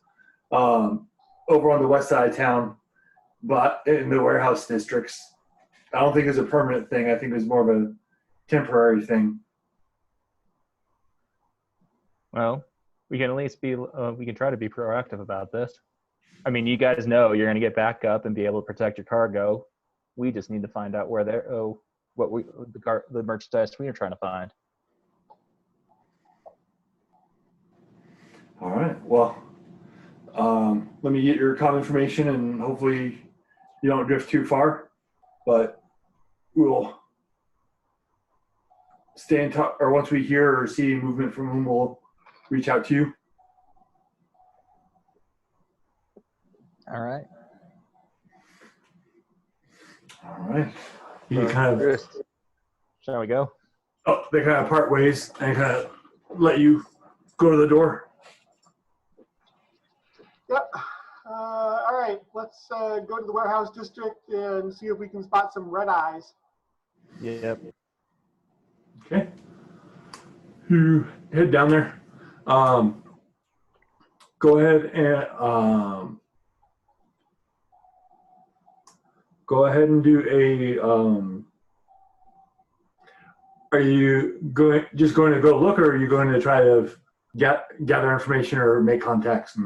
over on the west side of town, but in the warehouse districts. I don't think it was a permanent thing. I think it was more of a temporary thing. Well, we can at least we can try to be proactive about this. I mean, you guys know you're going to get back up and be able to protect your cargo. We just need to find out where the merchandise we are trying to find. All right. Well, let me get your comm information, and hopefully you don't drift too far. But we'll stay in touch, or once we hear or see movement from whom, we'll reach out to you. All right. All right. You kind of. Shall we go? Oh, they kind of part ways and kind of let you go to the door. Yep. All right. Let's go to the warehouse district and see if we can spot some red eyes. Yep. Okay. You head down there. Go ahead and do a. Are you just going to go look, or are you going to try to gather information or make contacts?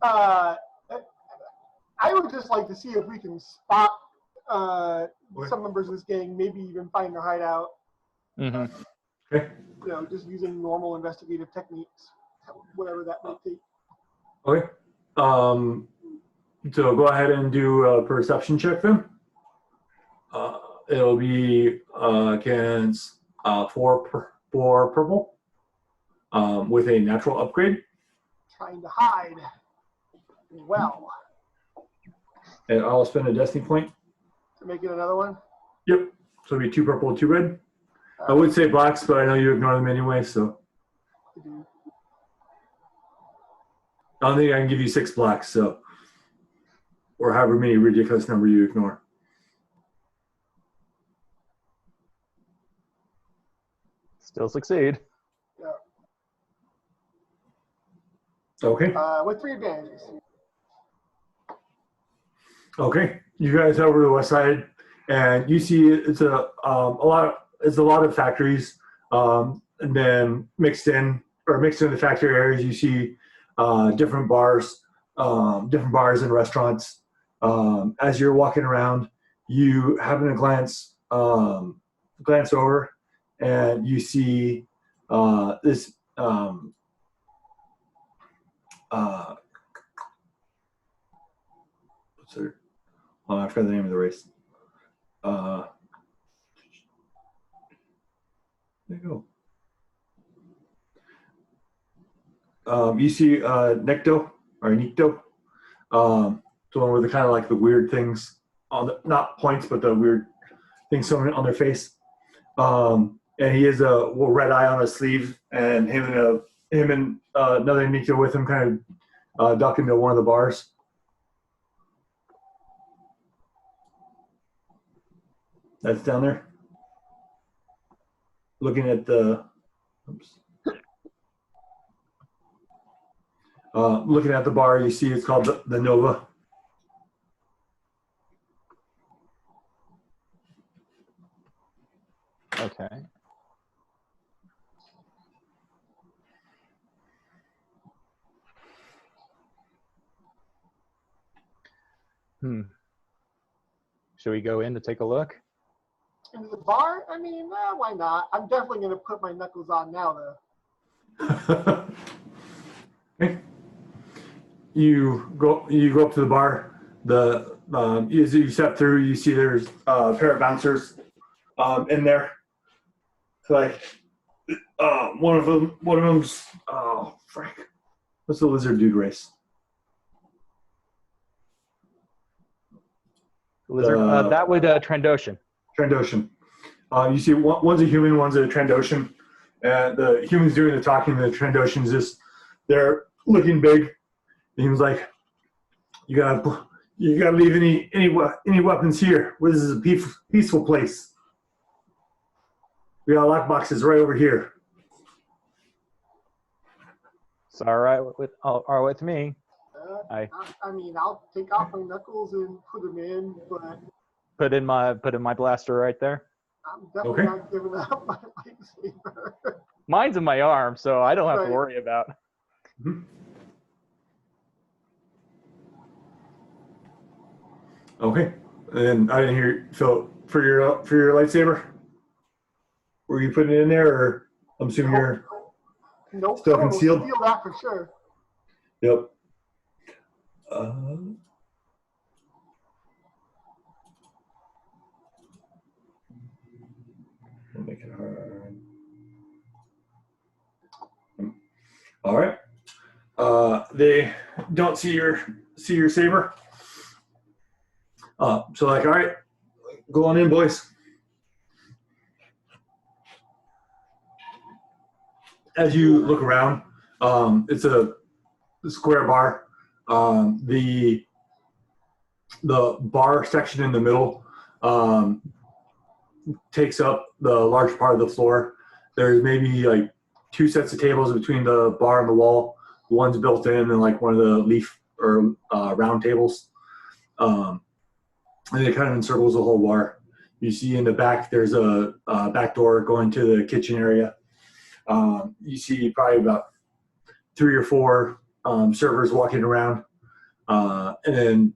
I would just like to see if we can spot some members of this gang, maybe even find their hideout. Mm-hmm. Okay. You know, just using normal investigative techniques, whatever that might take. Okay. So go ahead and do a perception check then. It'll be against 4 purple with a natural upgrade. Trying to hide. Well. And I'll spend a destiny point. To make it another one? Yep. So it'll be 2 purple, 2 red. I would say blacks, but I know you ignore them anyway, so. I don't think I can give you 6 blacks, so. Or however many ridiculous number you ignore. Still succeed. Yeah. Okay. With 3 advantages. Okay. You guys head over to the west side, and you see it's a lot of factories, and then mixed in the factory areas. You see different bars and restaurants. As you're walking around, you happen to glance over, and you see this. What's it? Oh, I forgot the name of the race. There you go. You see Necto or Nikto, the one with the kind of like the weird things on the, not points, but the weird things on their face. And he has a red eye on his sleeve, and him and another Nikto with him kind of duck into one of the bars. That's down there. Looking at the, looking at the bar, you see it's called the Nova. Okay. Should we go in to take a look? Into the bar? I mean, why not? I'm definitely going to put my knuckles on now, though. Okay. You go up to the bar. As you step through, you see there's a pair of bouncers in there. Like one of them's frick. What's the lizard dude race? Lizard. That would Trandoshan. Trandoshan. You see one's a human, one's a Trandoshan. And the human's doing the talking, the Trandoshan's just, they're looking big. He was like, you gotta leave any weapons here. This is a peaceful place. We got lockboxes right over here. It's all right with me. I mean, I'll take off my knuckles and put them in, but put in my blaster right there. I'm definitely not giving up my lightsaber. Mine's in my arm, so I don't have to worry about. Mm-hmm. Okay, and I didn't hear Phil for your lightsaber. Were you putting it in there, or I'm assuming you're still concealed? Steal that for sure. Yep. We'll make it hard. All right. They don't see your saber. So like, all right, go on in, boys. As you look around, it's a square bar. The bar section in the middle takes up the large part of the floor. There's maybe like 2 sets of tables between the bar and the wall. One's built in and like one of the leaf or round tables. And it kind of encircles the whole bar. You see in the back, there's a back door going to the kitchen area. You see probably about 3 or 4 servers walking around. And then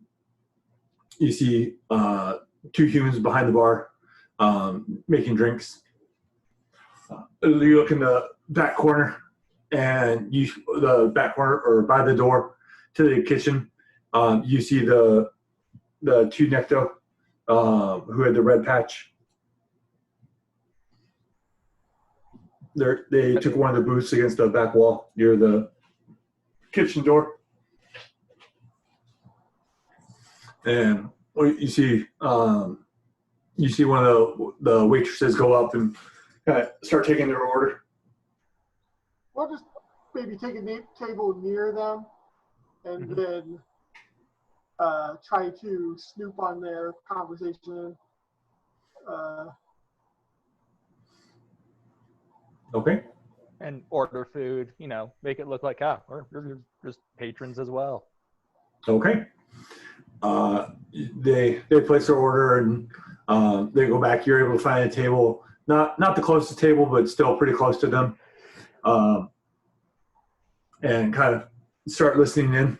you see 2 humans behind the bar making drinks. You look in the back corner, and the back corner or by the door to the kitchen, you see the 2 Necto who had the red patch. They took one of the booths against the back wall near the kitchen door. And you see one of the waitresses go up and kind of start taking their order. We'll just maybe take a table near them and then try to snoop on their conversation. Okay. and order food. You know, make it look like we're just patrons as well. Okay. They place their order and they go back. You're able to find a table, not the closest table, but still pretty close to them, and kind of start listening in.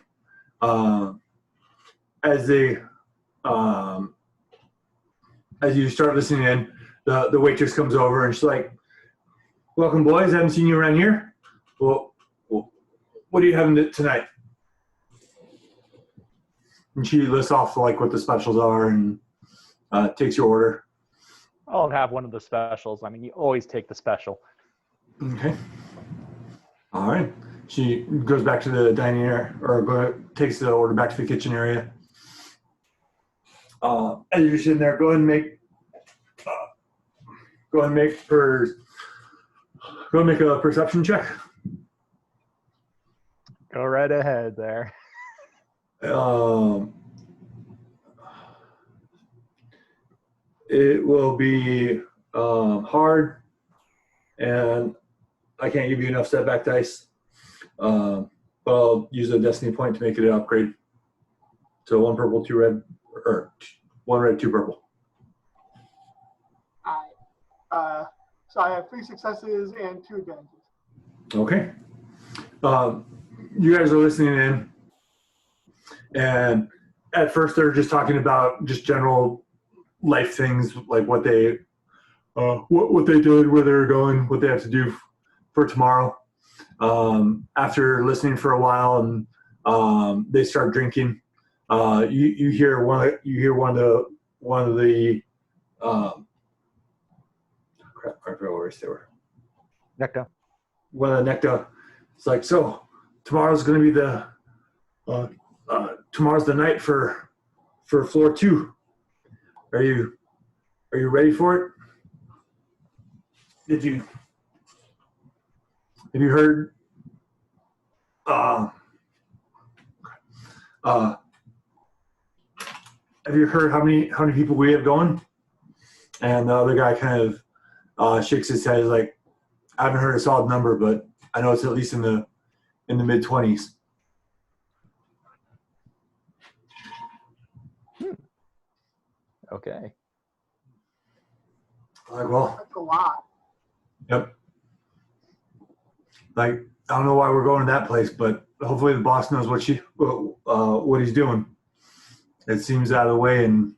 As you start listening in, the waitress comes over and she's like, "Welcome, boys. I haven't seen you around here. Well, what are you having tonight?" And she lists off like what the specials are and takes your order. I'll have one of the specials. I mean, you always take the special. Okay. All right. She goes back to the dining area, or takes the order back to the kitchen area. As you're sitting there, go ahead and make a perception check. Go right ahead there. It will be hard, and I can't give you enough setback dice. But I'll use a destiny point to make it an upgrade. So 1 purple, 2 red, or 1 red, 2 purple. So I have 3 successes and 2 advantages. Okay. You guys are listening in, and at first they're just talking about just general life things, like what they did, where they're going, what they have to do for tomorrow. After listening for a while, and they start drinking. You hear one of the crap, I forgot where they were. Nectar. One of the Nectar. It's like, so tomorrow's going to be tomorrow's the night for floor 2. Are you ready for it? Have you heard how many people we have going? And the other guy kind of shakes his head, like, I haven't heard a solid number, but I know it's at least in the mid-20s. Okay. Like, well, That's a lot. yep. Like, I don't know why we're going to that place, but hopefully the boss knows what he's doing. It seems out of the way, and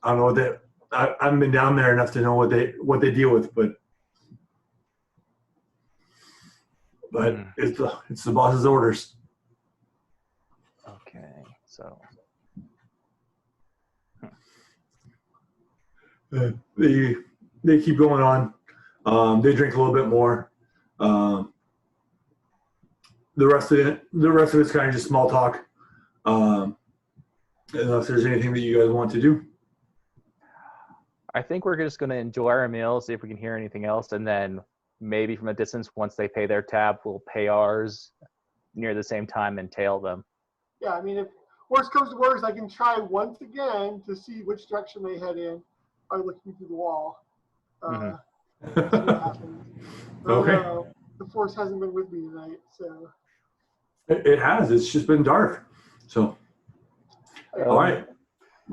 I don't know what I haven't been down there enough to know what they deal with, but it's the boss's orders. Okay. So. They keep going on. They drink a little bit more. The rest of it's kind of just small talk. Unless there's anything that you guys want to do. I think we're just going to enjoy our meal, see if we can hear anything else, and then maybe from a distance, once they pay their tab, we'll pay ours near the same time and tail them. Yeah, I mean, if worst comes to worst, I can try once again to see which direction they head in by looking through the wall. See what happens. Okay. The force hasn't been with me tonight, so. It has. It's just been dark. So, all right.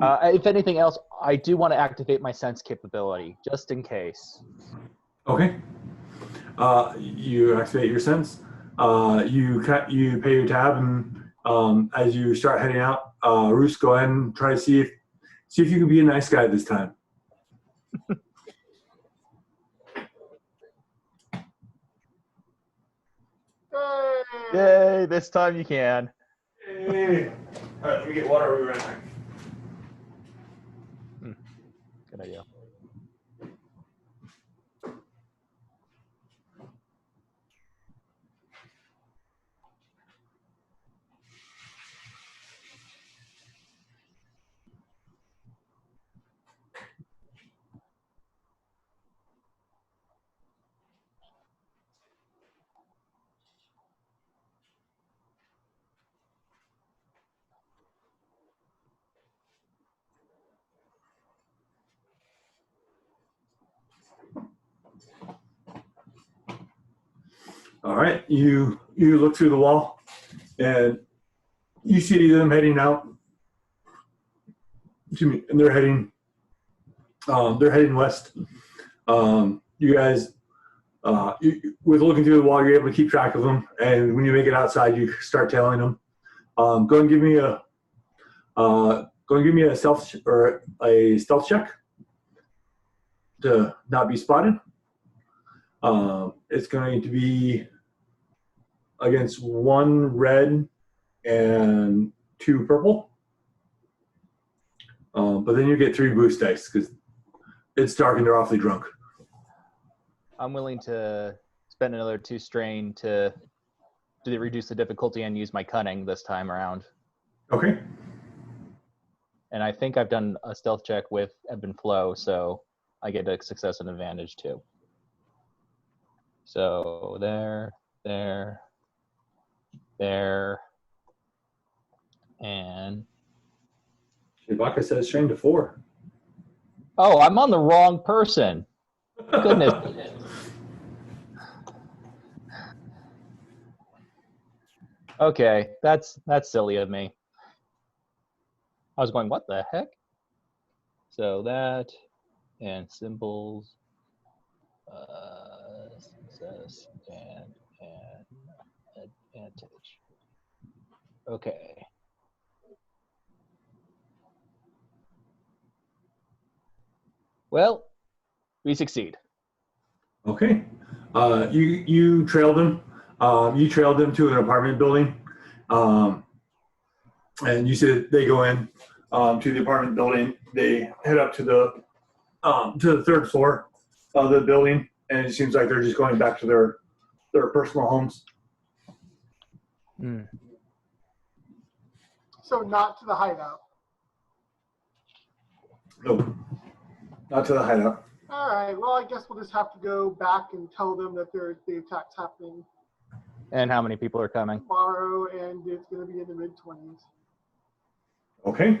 If anything else, I do want to activate my sense capability, just in case. Okay. You activate your sense. You pay your tab, and as you start heading out, Roos, go ahead and try to see if you can be a nice guy this time. Yay! This time you can. Hey. All right, let me get water. We'll be right back. Good idea. All right, you look through the wall, and you see them heading out. Excuse me, and they're heading west. You guys, with looking through the wall, you're able to keep track of them, and when you make it outside, you start tailing them. Go and give me a stealth check to not be spotted. It's going to be against 1 red and 2 purple. But then you get 3 boost dice because it's dark and they're awfully drunk. I'm willing to spend another 2 strain to reduce the difficulty and use my cunning this time around. Okay. And I think I've done a stealth check with ebb and flow, so I get a success and advantage too. So there, and Chewbacca says strain to 4. oh, I'm on the wrong person. Goodness. Okay, that's silly of me. I was going, what the heck? So that and symbols, success and advantage. Okay. Well, we succeed. Okay. You trailed them. You trailed them to an apartment building, and you said they go in to the apartment building. They head up to the 3rd floor of the building, and it seems like they're just going back to their personal homes. Mm. So not to the hideout. No, not to the hideout. All right. Well, I guess we'll just have to go back and tell them that the attack's happening And how many people are coming? tomorrow, and it's going to be in the mid-20s. Okay.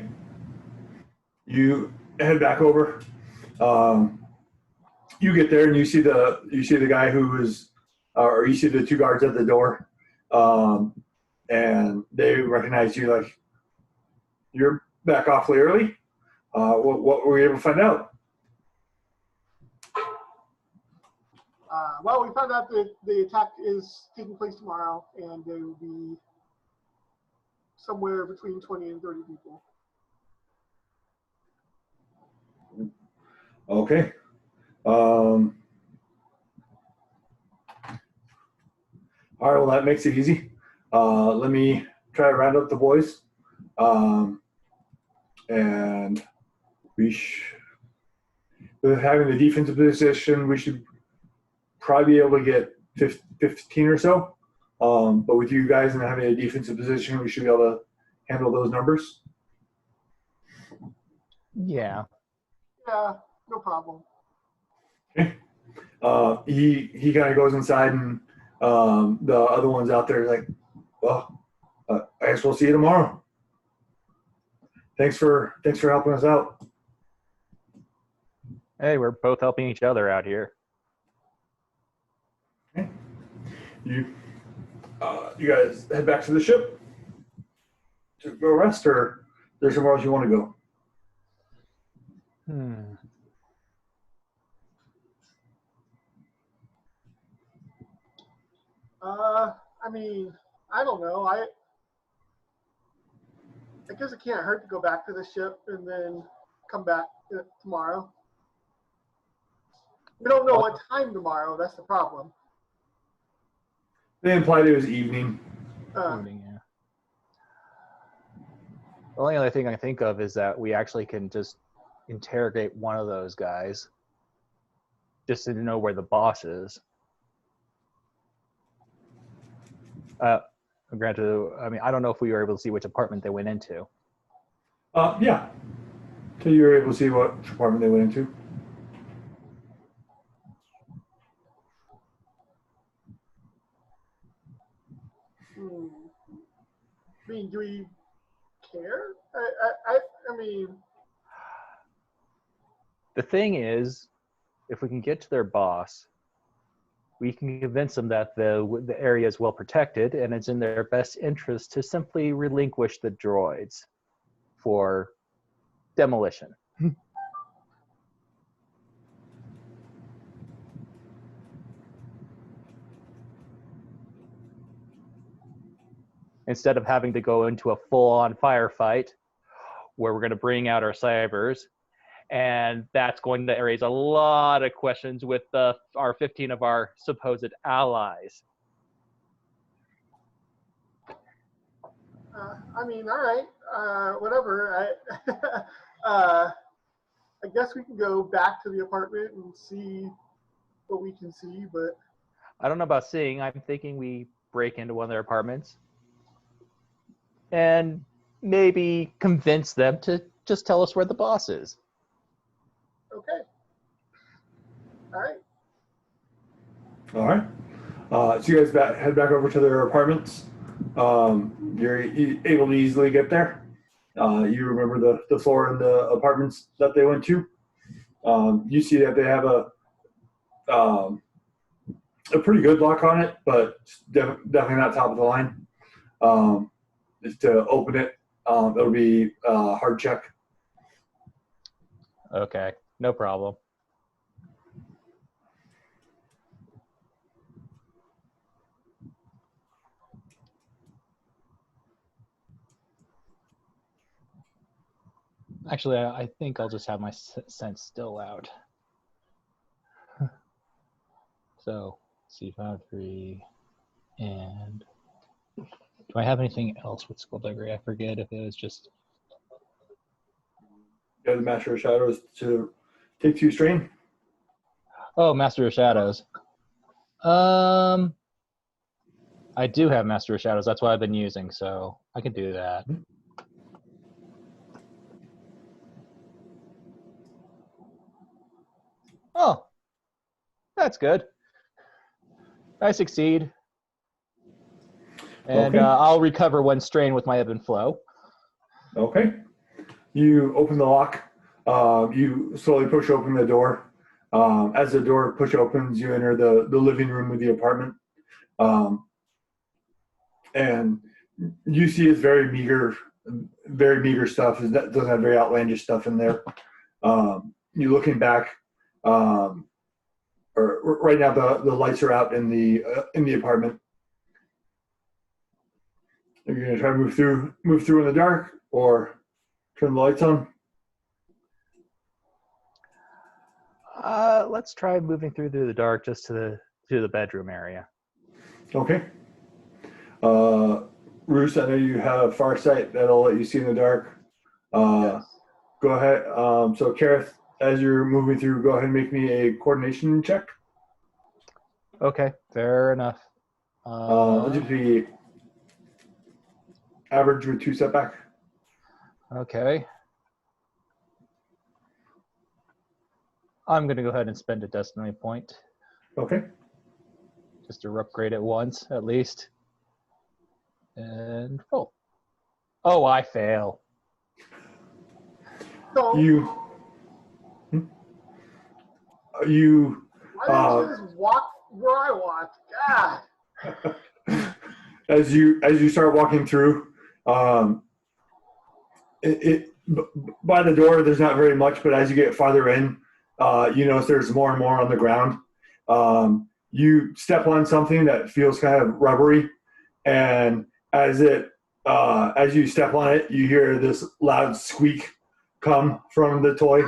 You head back over. You get there and you see the guy who is, or you see the 2 guards at the door, and they recognize you. Like, you're back awfully early. What were you able to find out? Well, we found out that the attack is taking place tomorrow, and there will be somewhere between 20 and 30 people. Okay. All right, well, that makes it easy. Let me try to round up the boys. And with having the defensive position, we should probably be able to get 15 or so. But with you guys and having a defensive position, we should be able to handle those numbers. Yeah. Yeah, no problem. Okay. He kind of goes inside, and the other one's out there like, well, I guess we'll see you tomorrow. Thanks for helping us out. Hey, we're both helping each other out here. Okay. You guys head back to the ship to go rest, or there's somewhere else you want to go? I mean, I don't know. I guess it can't hurt to go back to the ship and then come back tomorrow. We don't know what time tomorrow. That's the problem. They implied it was evening. Evening, yeah. The only other thing I think of is that we actually can just interrogate one of those guys just to know where the boss is. Granted, I mean, I don't know if we were able to see which apartment they went into. Yeah. So you were able to see what apartment they went into. I mean, do we care? I mean, The thing is, if we can get to their boss, we can convince them that the area is well protected and it's in their best interest to simply relinquish the droids for demolition. Instead of having to go into a full-on firefight where we're going to bring out our cybers, and that's going to raise a lot of questions with our 15 of our supposed allies. I mean, all right, whatever. I guess we can go back to the apartment and see what we can see, but I don't know about seeing. I'm thinking we break into one of their apartments and maybe convince them to just tell us where the boss is. okay. All right. All right. So you guys head back over to their apartments. You're able to easily get there. You remember the floor in the apartments that they went to. You see that they have a pretty good lock on it, but definitely not top of the line. Just to open it, it'll be a hard check. Okay, no problem. Actually, I think I'll just have my sense still out. So, C53, and do I have anything else with skullduggery? I forget if it was just... You have the Master of Shadows to take 2 strain. Oh, Master of Shadows. I do have Master of Shadows. That's what I've been using, so I can do that. Oh, that's good. I succeed. And Okay. I'll recover 1 strain with my ebb and flow. Okay. You open the lock. You slowly push open the door. As the door opens, you enter the living room of the apartment. And you see it's very meager stuff. It doesn't have very outlandish stuff in there. You looking back, or right now the lights are out in the apartment. Are you gonna try to move through in the dark, or turn the lights on? Let's try moving through the dark just to the bedroom area. Okay. Roos, I know you have far sight that'll let you see in the dark. Yes. Go ahead. So, Kareth, as you're moving through, go ahead and make me a coordination check. Okay, fair enough. It'll just be average with 2 setback. Okay. I'm going to go ahead and spend a destiny point. Okay. Just to upgrade it once, at least. And, oh, I fail. So, You why didn't you just walk where I walked? God. as you start walking through, by the door there's not very much, but as you get farther in, you notice there's more and more on the ground. You step on something that feels kind of rubbery, and as you step on it, you hear this loud squeak come from the toy,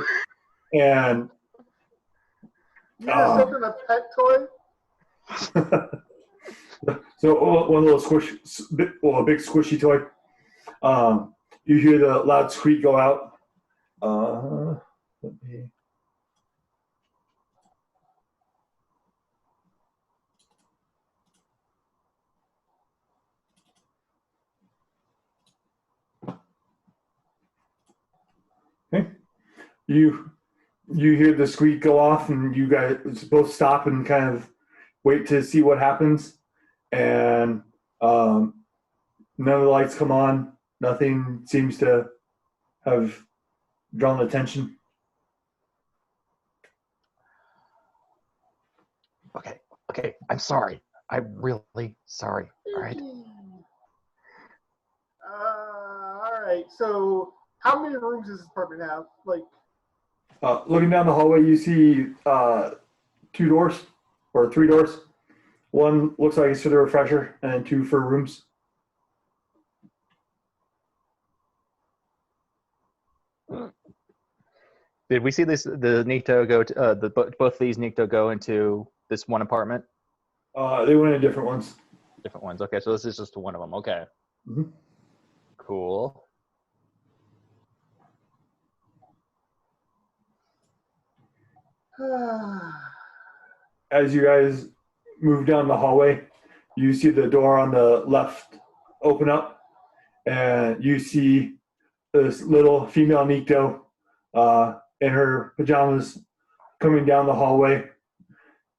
and You just opened a pet toy? So one little a big squishy toy. You hear the loud squeak go out. Let me. Okay. You hear the squeak go off, and you guys both stop and kind of wait to see what happens. And none of the lights come on. Nothing seems to have drawn attention. Okay, Okay, I'm sorry. I'm really sorry. All right. All right. So, how many rooms does this apartment have? Like, Looking down the hallway, you see 2 doors or 3 doors. One looks like it's for the refresher, and then 2 for rooms. Did we see this? The Nikto go to both these Nikto go into this one apartment? They went in different ones. Different ones. Okay, so this is just one of them. Okay. Mm-hmm. Cool. As you guys move down the hallway, you see the door on the left open up, and you see this little female Nikto in her pajamas coming down the hallway,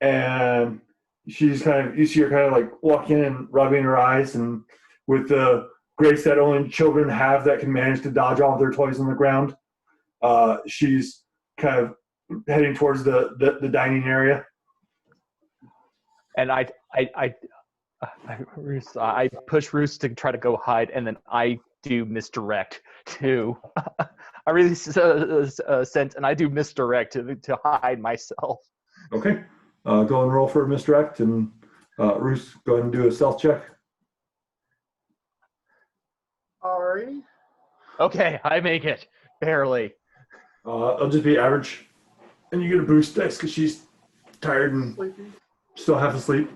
and she's you see her kind of like walking and rubbing her eyes, and with the grace that only children have that can manage to dodge all of their toys on the ground, she's kind of heading towards the dining area. And I push Roos to try to go hide, and then I do misdirect to. I really sense, and I do misdirect to hide myself. Okay. Go and roll for a misdirect, and Roos, go ahead and do a stealth check. alrighty. Okay, I make it barely. It'll just be average, and you get a boost dice because she's tired and Sleepy. still half asleep.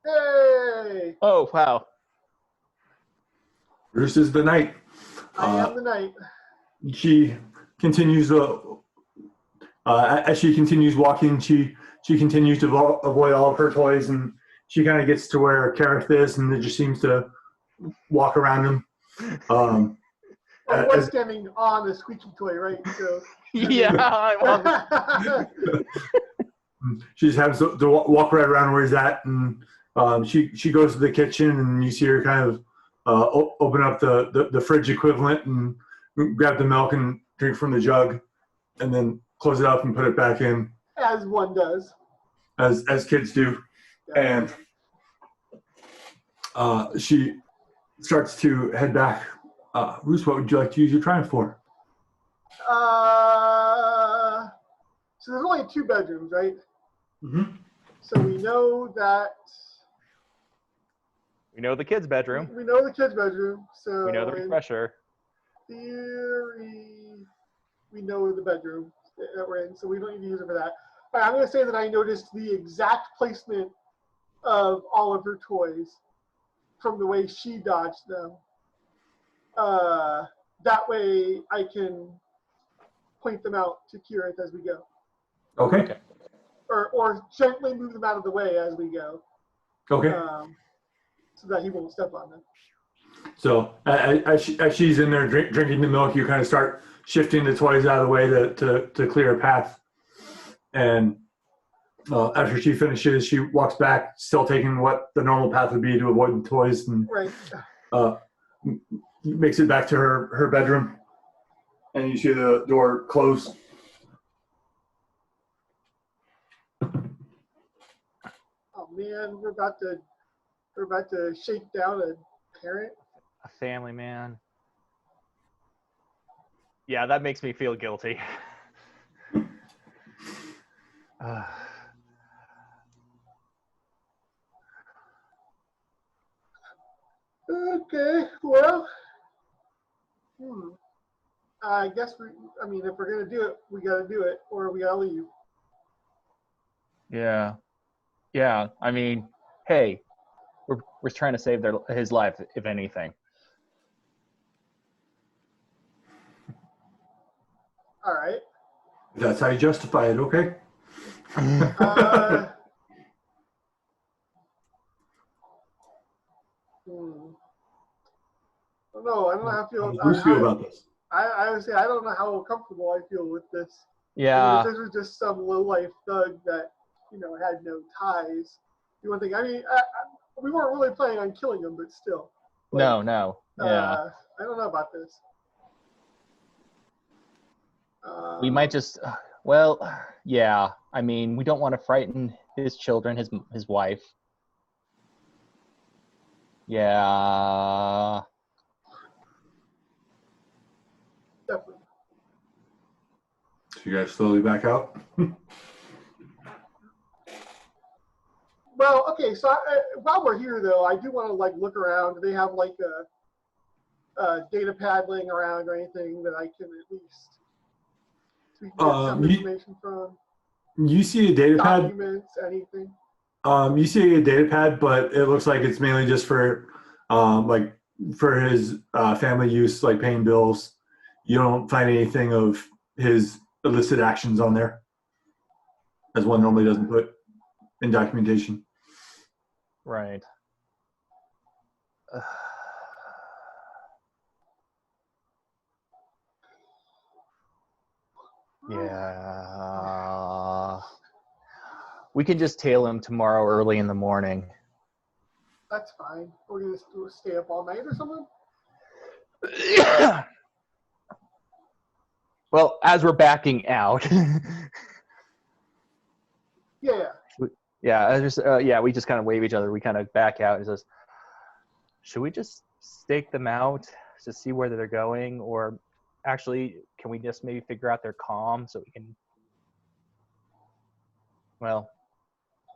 Hey! Oh wow. Roos is the night. I am the knight. She continues as she continues walking. She continues to avoid all of her toys, and she kind of gets to where Kareth is, and it just seems to walk around him. I was standing on the squeaky toy, right? So. Yeah, I'm on the... She just happens to walk right around where he's at, and she goes to the kitchen, and you see her kind of open up the fridge equivalent and grab the milk and drink from the jug, and then close it up and put it back in. As one does. As kids do. Yeah. And she starts to head back. Roos, what would you like to use your triumph for? So there's only 2 bedrooms, right? Mm-hmm. So we know that. We know the kids' bedroom. We know the kids' bedroom. So We know the refresher. in theory, we know the bedroom that we're in, so we don't need to use it for that. All right, I'm going to say that I noticed the exact placement of all of her toys from the way she dodged them. That way I can point them out to Kirith as we go. Okay. Or gently move them out of the way as we go. Okay. So that he won't step on them. So as she's in there drinking the milk, you kind of start shifting the toys out of the way to clear a path. And after she finishes, she walks back, still taking what the normal path would be to avoid the toys, and right. Makes it back to her bedroom. And you see the door close. Oh man, we're about to shake down a parent. A family man. Yeah, that makes me feel guilty. Okay, well, I guess if we're gonna do it, we gotta do it, or we gotta leave. Yeah. I mean, hey, we're trying to save his life, if anything. All right. That's how you justify it, okay? No, I don't know how I feel. How does Bruce feel about this? I would say I don't know how comfortable I feel with this. Yeah. I mean, if this was just some low-life thug that, had no ties, you wouldn't think. I mean, we weren't really planning on killing him, but still. Like, No. Yeah. I don't know about this. We might just, well, yeah. I mean, we don't want to frighten his children, his wife. Yeah. Definitely. So you guys slowly back out. Well, okay. So while we're here, though, I do want to like look around. Do they have like a data pad laying around or anything that I can at least we can get some information from? You see a data pad. Documents, anything? You see a data pad, but it looks like it's mainly just for like for his family use, like paying bills. You don't find anything of his illicit actions on there, as one normally doesn't put in documentation. Right. Yeah. We can just tail him tomorrow early in the morning. That's fine. We're gonna stay up all night or something. Well, as we're backing out. Yeah. Yeah, we just kind of wave each other. We kind of back out and says, should we just stake them out to see where they're going? Or actually, can we just maybe figure out their comm so we can... Well,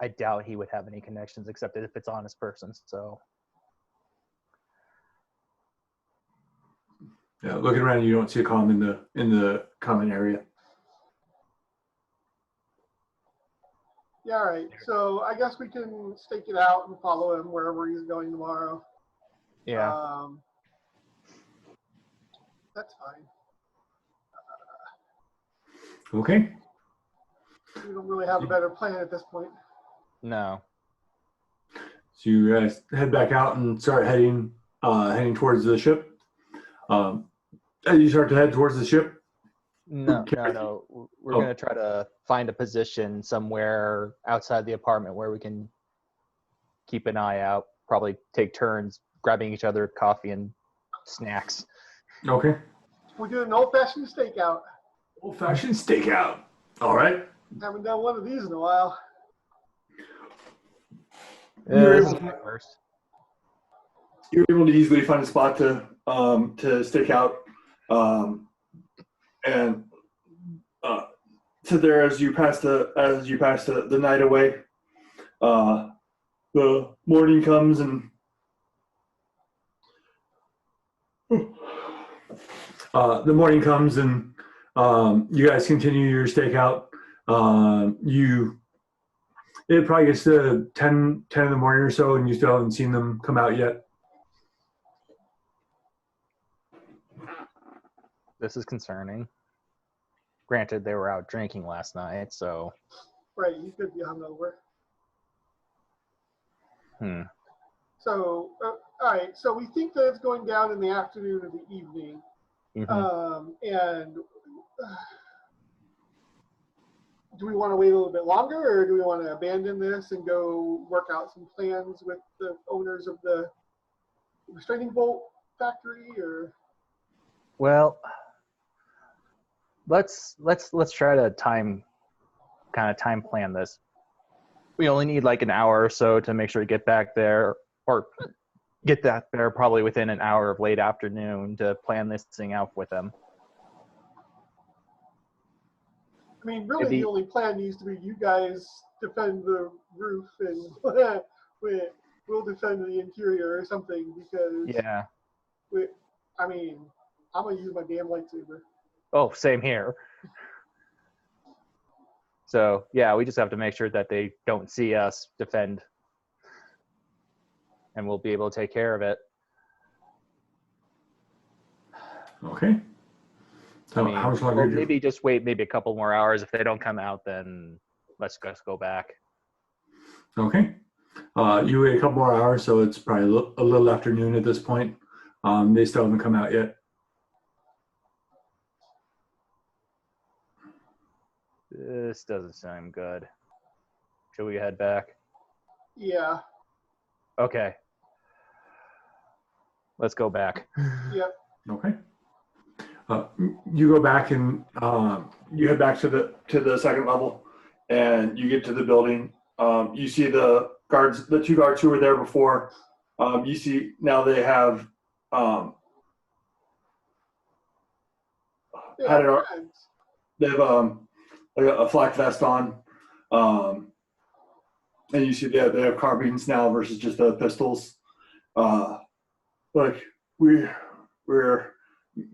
I doubt he would have any connections except if it's honest person, so... Yeah, looking around, you don't see a comm in the common area. Yeah, all right. So I guess we can stake it out and follow him wherever he's going tomorrow. Yeah. That's fine. Okay. We don't really have a better plan at this point. No. So you guys head back out and start heading towards the ship. As you start to head towards the ship. No. We're going to try to find a position somewhere outside the apartment where we can keep an eye out, probably take turns grabbing each other coffee and snacks. Okay. We're doing an old-fashioned stakeout. Old-fashioned stakeout. All right. Haven't done one of these in a while. You're able to easily find a spot to stake out, and sit there as you pass the night away. The morning comes and you guys continue your stakeout. It probably gets to 10 in the morning or so, and you still haven't seen them come out yet. This is concerning. Granted, they were out drinking last night, so... Right, he could be hungover. So, all right, so we think that it's going down in the afternoon or the evening. And do we want to wait a little bit longer, or do we want to abandon this and go work out some plans with the owners of the restraining bolt factory, or? Well, let's try to time plan this. We only need like an hour or so to make sure to get back there, or get that there probably within an hour of late afternoon to plan this thing out with them. I mean, really, the only plan needs to be you guys defend the roof, and we'll defend the interior or something, because I'm gonna use my damn lightsaber. Oh, same here. So yeah, we just have to make sure that they don't see us defend, and we'll be able to take care of it. Okay. So how much longer? Maybe just wait maybe a couple more hours. If they don't come out, then let's just go back. Okay. You wait a couple more hours, so it's probably a little afternoon at this point. They still haven't come out yet. This doesn't sound good. Should we head back? Yeah. Okay. Let's go back. Yep. Okay. You go back and you head back to the second level, and you get to the building. You see the two guards who were there before. You see now they have had it. They have like a flak vest on, and you see they have carbines now versus just the pistols. Like we're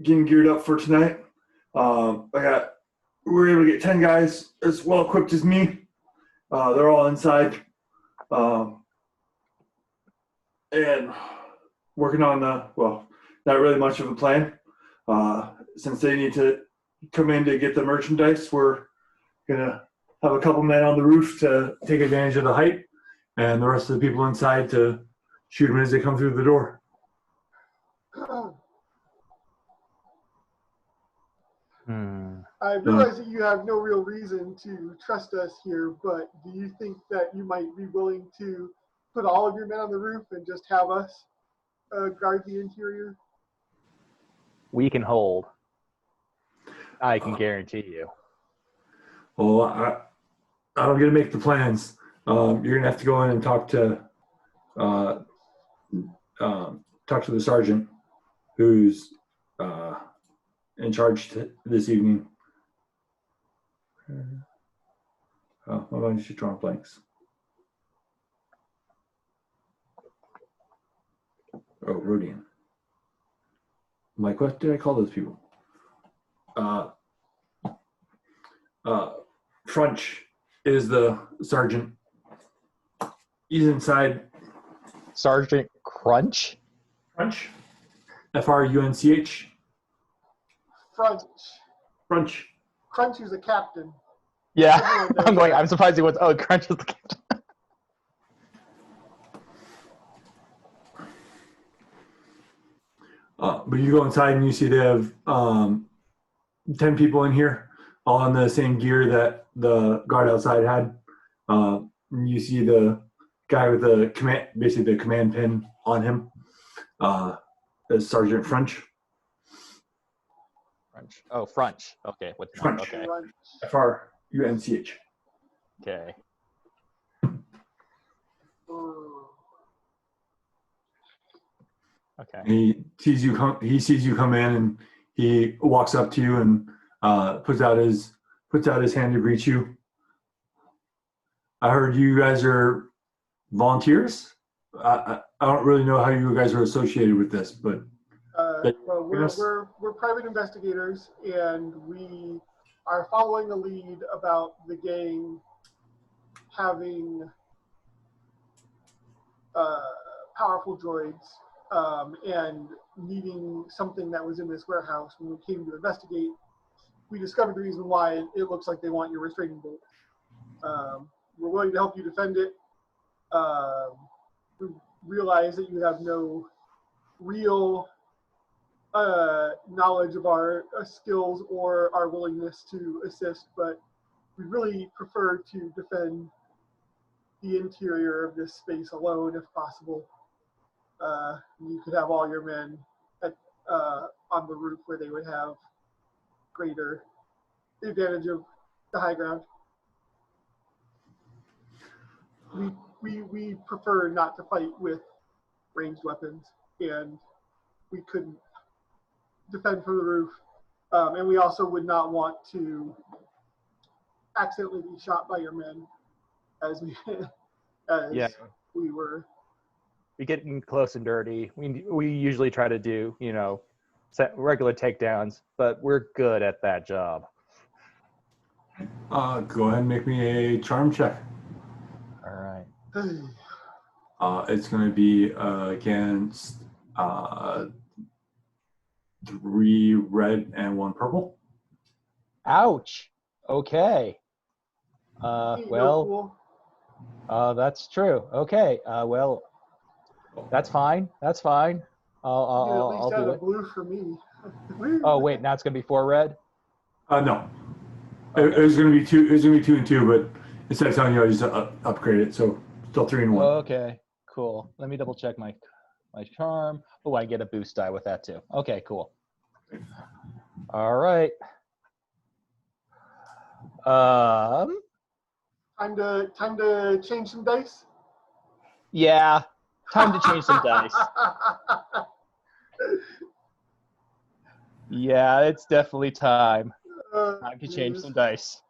getting geared up for tonight. We're able to get 10 guys as well equipped as me. They're all inside, and working on not really much of a plan. Since they need to come in to get the merchandise, we're gonna have a couple men on the roof to take advantage of the height, and the rest of the people inside to shoot them as they come through the door. I realize that you have no real reason to trust us here, but do you think that you might be willing to put all of your men on the roof and just have us guard the interior? We can hold. I can guarantee you. Well, I'm gonna make the plans. You're gonna have to go in and talk to the sergeant who's in charge this evening. Why don't you draw blanks? Oh, Rothan. I'm like, what did I call those people? Frunch is the sergeant. He's inside. Sergeant Crunch? Frunch. Frunch. Crunch. Crunch is the captain. Yeah, I'm surprised he was, Crunch is the captain. But you go inside and you see they have 10 people in here, all in the same gear that the guard outside had. You see the guy with the command pin on him, as Sergeant Frunch. Frunch. Oh, Frunch. Okay, what's Frunch. Okay. Frunch. Okay. Okay. He sees you come in, and he walks up to you and puts out his hand to greet you. I heard you guys are volunteers. I don't really know how you guys are associated with this, but well, we're private investigators, and we are following a lead about the gang having powerful droids. And needing something that was in this warehouse. When we came to investigate, we discovered the reason why it looks like they want your restraining bolt. We're willing to help you defend it. We realize that you have no real knowledge of our skills or our willingness to assist, but we really prefer to defend the interior of this space alone if possible. You could have all your men on the roof where they would have greater advantage of the high ground. We prefer not to fight with ranged weapons, and we couldn't defend from the roof. And we also would not want to accidentally be shot by your men as we were. We get close and dirty. We usually try to do, set regular takedowns, but we're good at that job. Go ahead and make me a charm check. All right. It's going to be against 3 red and 1 purple. Ouch. Okay. That's true. Okay. That's fine. That's fine. I'll do it. Blue for me. Oh wait, now it's gonna be 4 red. No. Okay. It was gonna be 2. It was gonna be 2 and 2, but instead of telling you, I just upgrade it, so still 3 and 1. Okay. Cool. Let me double check my my charm. Oh, I get a boost die with that too. Okay, cool. All right. Time to change some dice. Yeah, time to change some dice. Yeah, it's definitely time. Time to change some dice.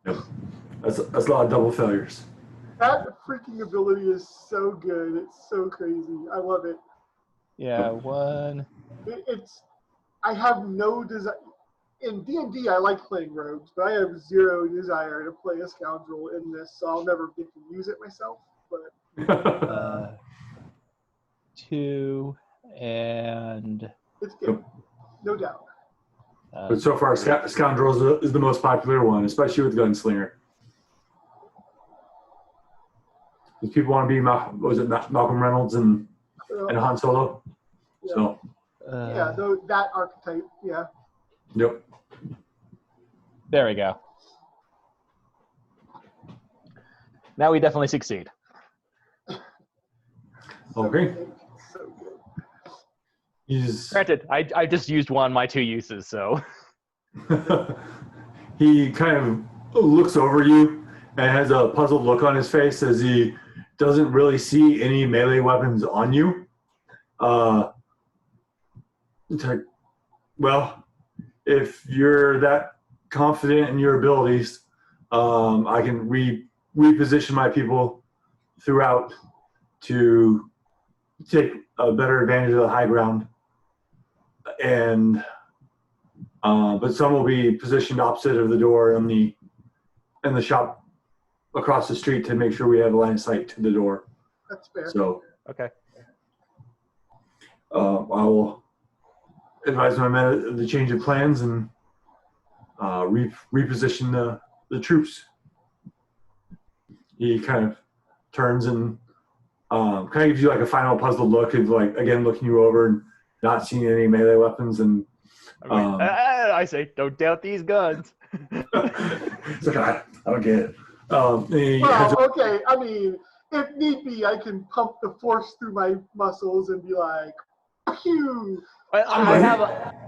Yep. That's a lot of double failures. That freaking ability is so good. It's so crazy. I love it. Yeah, one. I have no desire. In D&D, I like playing rogues, but I have zero desire to play a scoundrel in this, so I'll never get to use it myself. But 2 and it's good, no doubt. But so far, Scoundrels is the most popular one, especially with Gunslinger. Because people want to be, Malcolm Reynolds and Han Solo? Yeah. So. That archetype, yeah. Yep. There we go. Now we definitely succeed. Okay. So good. Granted, I just used my 2 uses, so. He kind of looks over you and has a puzzled look on his face as he doesn't really see any melee weapons on you. It's like, well, if you're that confident in your abilities, I can reposition my people throughout to take a better advantage of the high ground. And but some will be positioned opposite of the door in the shop across the street to make sure we have a line of sight to the door. That's fair. So okay. I will advise my men of the change of plans and reposition the troops. He kind of turns and kind of gives you like a final puzzled look of like, again, looking you over and not seeing any melee weapons. And I say, don't doubt these guns. it's like, I don't get it. Okay. I mean, if need be, I can pump the force through my muscles and be like, phew. I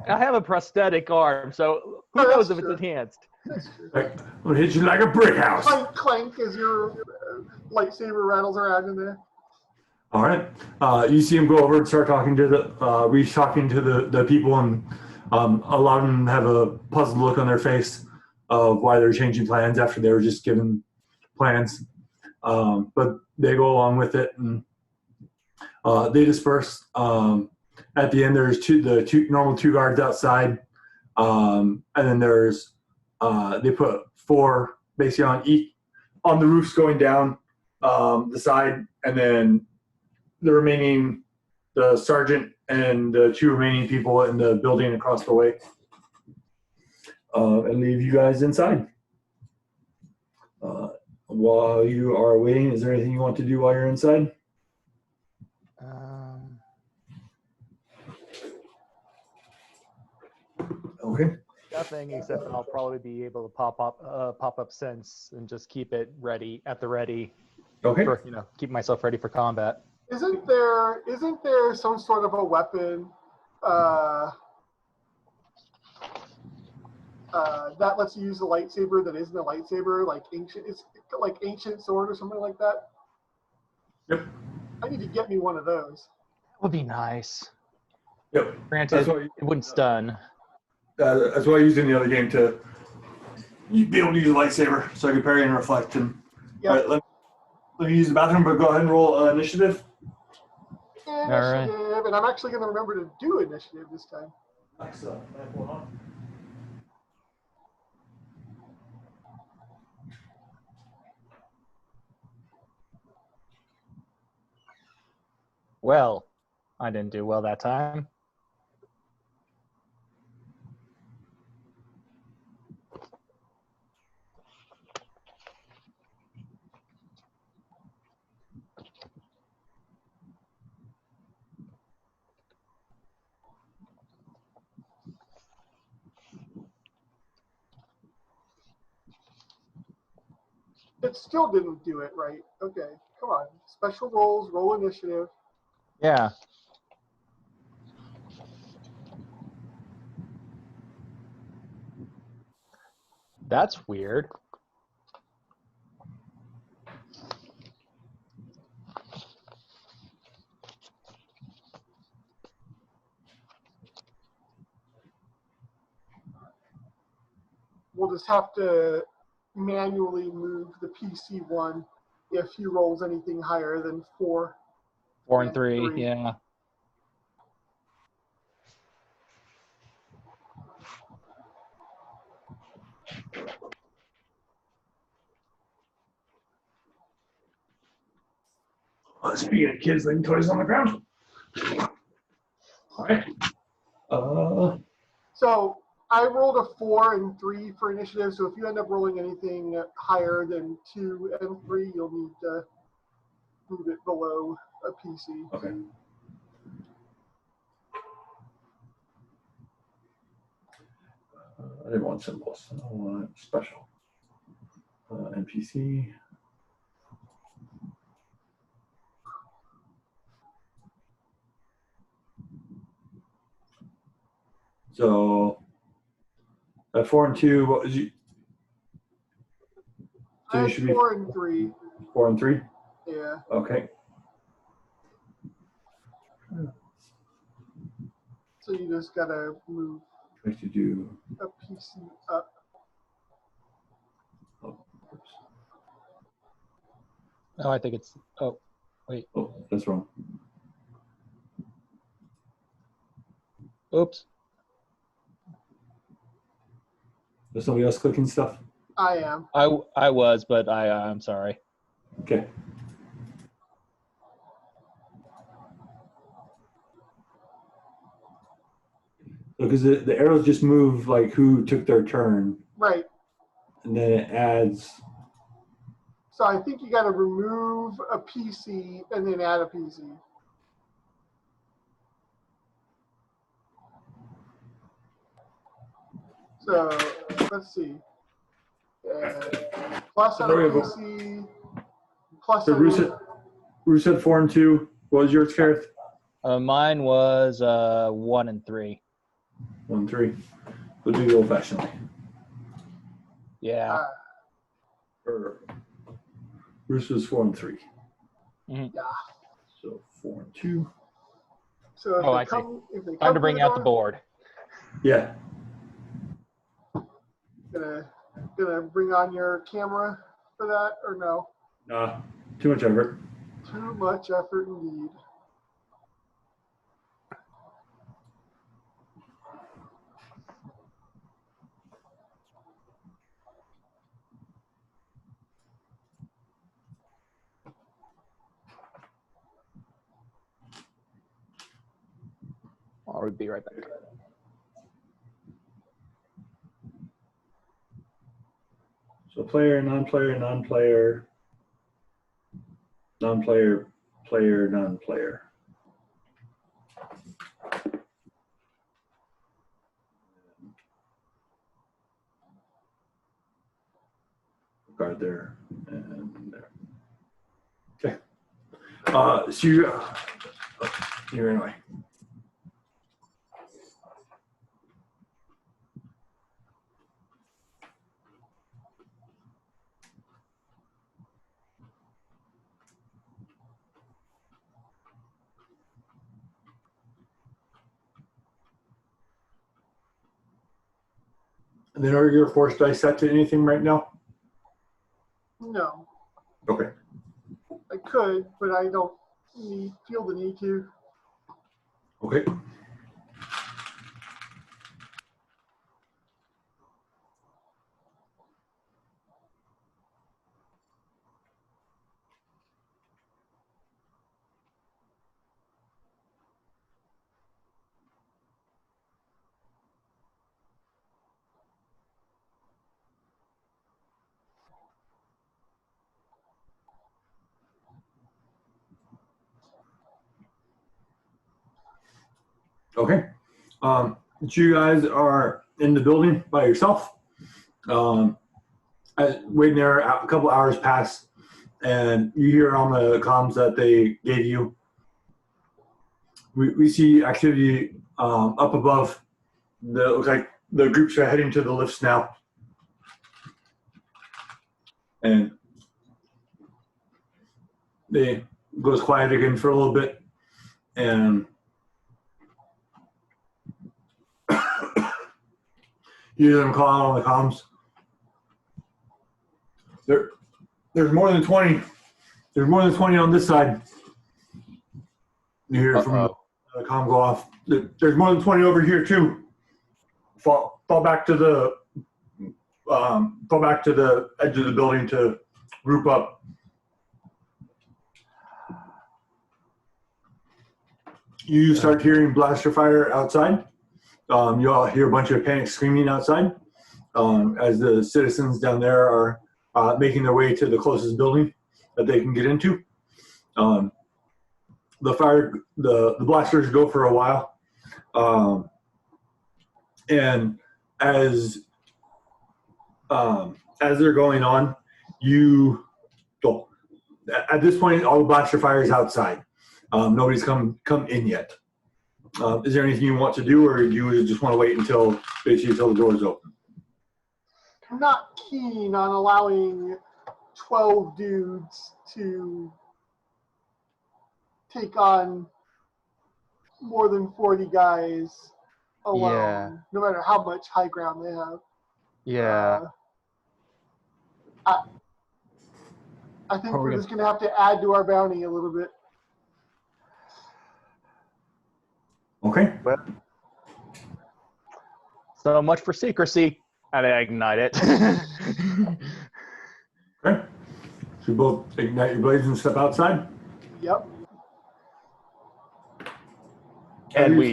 have a prosthetic arm, so who knows if it's enhanced. Like, I'll hit you like a brick house. Clank, clank as your lightsaber rattles around in there. All right. You see him go over and start talking to the people, and a lot of them have a puzzled look on their face of why they're changing plans after they were just given plans. But they go along with it, and they disperse. At the end, there's the normal 2 guards outside, and then there's they put 4 basically on the roofs going down the side, and then the sergeant and the 2 remaining people in the building across the way, and leave you guys inside. While you are waiting, is there anything you want to do while you're inside? Okay. Nothing, except I'll probably be able to pop up sense and just keep it ready at the ready. Okay. For, keep myself ready for combat. Isn't there some sort of a weapon that lets you use a lightsaber that isn't a lightsaber, like ancient sword or something like that? Yep. I need to get me one of those. That would be nice. Yep. Granted, it wouldn't stun. That's why I used in the other game to be able to use a lightsaber, so I could parry and reflect. And Yep. all right, let me use the bathroom, but go ahead and roll initiative. Initiative, right. And I'm actually going to remember to do initiative this time. Excellent. Well, I didn't do well that time. It still didn't do it right. Okay, come on. Special rolls, roll initiative. Yeah. That's weird. We'll just have to manually move the PC one if he rolls anything higher than 4. 4 and 3, yeah. Speaking of kids leaving toys on the ground. All right. So I rolled a 4 and 3 for initiative. So if you end up rolling anything higher than 2 and 3, you'll need to move it below a PC. Okay. I didn't want symbols. I want special. NPC. So at 4 and 2, what was you? So I you had should be 4 and 3. 4 and 3. Yeah. Okay. So you just gotta move Try to do. a PC up. Oh, oops. Oh, I think it's. Oh, wait. Oh, that's wrong. Oops. Is somebody else clicking stuff? I am. I was, but I'm sorry. Okay. Because the arrows just move like who took their turn, Right. and then it adds. So I think you gotta remove a PC and then add a PC. So let's see. Plus on a PC. Plus So Bruce said 4 and 2. What was yours, Gareth? Mine was 1 and 3. 1 and 3. We'll do the old-fashioned way. Yeah. Bruce was 4 and 3. Mm-hmm. Yeah. So 4 and 2. So if Oh, they I see. come, if they Time come to bring the out the door, board. Yeah. gonna bring on your camera for that or no? Nah. Too much effort. Too much effort indeed. I'll be right back. So player, non-player, non-player, non-player, player, non-player. Guard there and there. Okay. So you're anyway. And then are your force dice set to anything right now? No, Okay. I could, but I don't feel the need to. Okay. Okay. You guys are in the building by yourself. Waiting there, a couple hours pass, and you hear on the comms that they gave you we see activity up above. Looks like the groups are heading to the lifts now. And it goes quiet again for a little bit. And you hear them call out on the comms. There's more than 20. There's more than 20 on this side. You hear from the comm go off. There's more than 20 over here too. Fall back to the edge of the building to group up. You start hearing blaster fire outside. You all hear a bunch of panic screaming outside as the citizens down there are making their way to the closest building that they can get into. The blasters go for a while, and as they're going on, at this point all the blaster fire is outside. Nobody's come in yet. Is there anything you want to do, or do you just want to wait until the doors open? I'm not keen on allowing 12 dudes to take on more than 40 guys alone, no matter how much high ground they have. Yeah. I think we're just going to have to add to our bounty a little bit. Okay. Well, so much for secrecy. And I ignite it. Okay. So you both ignite your blades and step outside? Yep. As you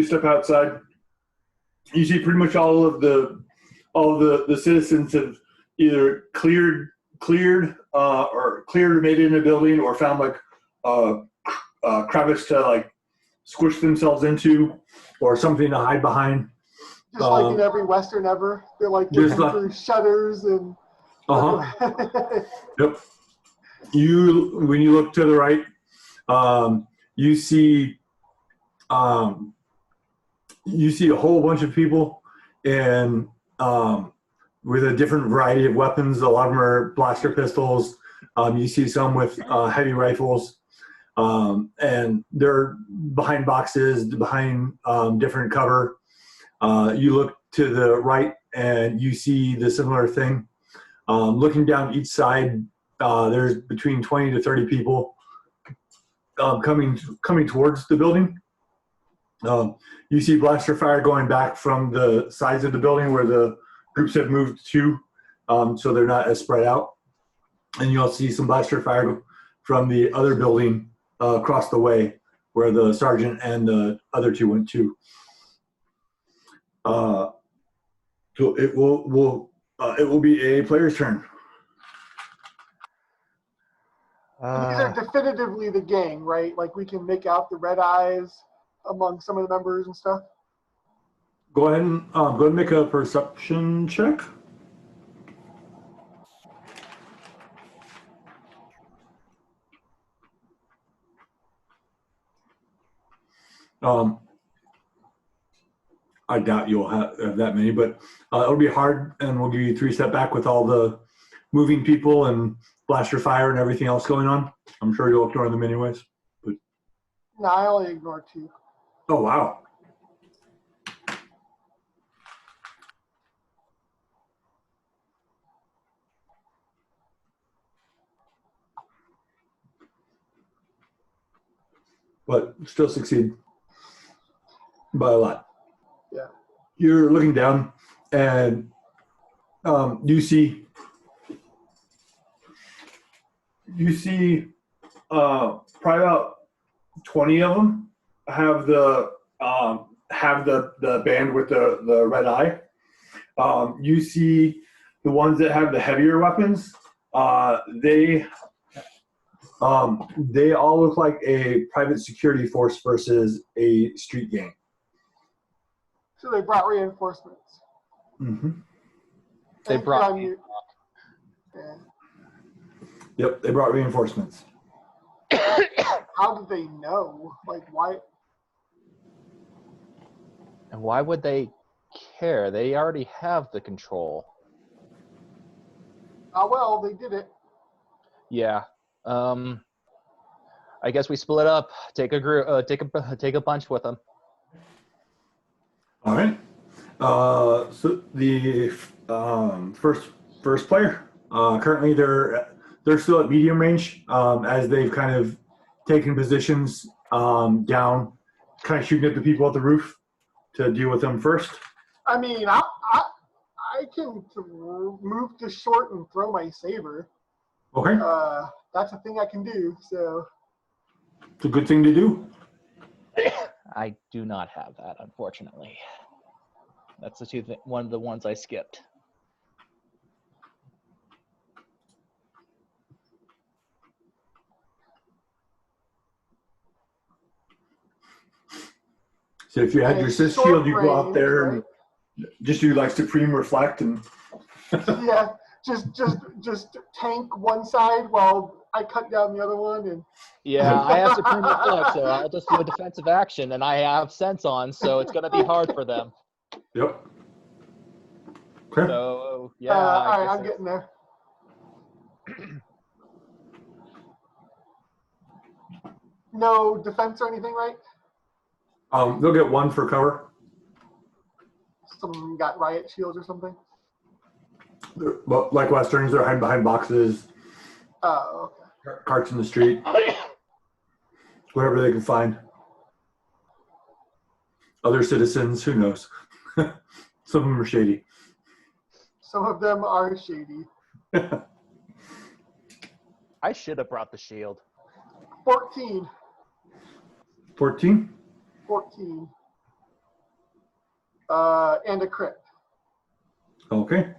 step outside, you see pretty much all of the citizens have either cleared or made it in a building, or found like a crevice to like squish themselves into, or something to hide behind. Just like in every Western ever, they're like looking for shutters and. Yep. When you look to the right, you see a whole bunch of people, and with a different variety of weapons. A lot of them are blaster pistols. You see some with heavy rifles, and they're behind boxes, behind different cover. You look to the right and you see the similar thing. Looking down each side, there's between 20 to 30 people coming towards the building. You see blaster fire going back from the sides of the building where the groups have moved to, so they're not as spread out. And you'll see some blaster fire from the other building across the way where the sergeant and the other two went to. So it will be a player's turn. These are definitively the gang, right? Like we can make out the red eyes among some of the members and stuff. Go ahead and make a perception check. I doubt you'll have that many, but it'll be hard, and we'll give you 3 step back with all the moving people and blaster fire and everything else going on. I'm sure you'll ignore them anyways. But no, I only ignore 2. Oh, wow. But still succeed by a lot. Yeah. You're looking down, and you see probably about 20 of them have the band with the red eye. You see the ones that have the heavier weapons. They all look like a private security force versus a street gang. So they brought reinforcements. Mm-hmm. They brought. Yeah. Yep, they brought reinforcements. how do they know? Like, why? And why would they care? They already have the control. Oh, well, they did it. Yeah. I guess we split up. Take a group. Take a bunch with them. All right. So the first player. Currently, they're still at medium range as they've kind of taken positions down, kind of shooting at the people at the roof to deal with them first. I mean, I can move to short and throw my saber. Okay. That's a thing I can do. So It's a good thing to do. I do not have that, unfortunately. That's one of the ones I skipped. So if you had your Sith short shield, you go out range, there right? and just do like Supreme Reflect and Yeah, just tank one side while I cut down the other one. And Yeah, I have Supreme Reflex, so I'll just do a defensive action, and I have Sense on, so it's going to be hard for them. Yep. Okay. So, yeah. all right, I'm getting there. No defense or anything, right? They'll get one for cover. Some of them got riot shields or something. But like Westerns, they're hiding behind boxes, Oh, okay. carts in the street, whatever they can find. Other citizens, who knows? Some of them are shady. Some of them are shady. I should have brought the shield. 14. 14? 14. And a crit. Okay.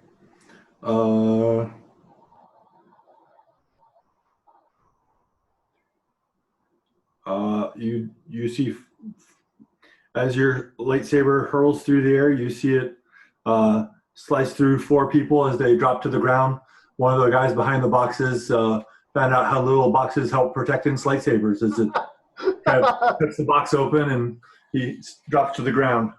You see as your lightsaber hurls through the air, you see it slice through 4 people as they drop to the ground. One of the guys behind the boxes found out how little boxes help protect his lightsabers as it kind of cuts the box open and he drops to the ground.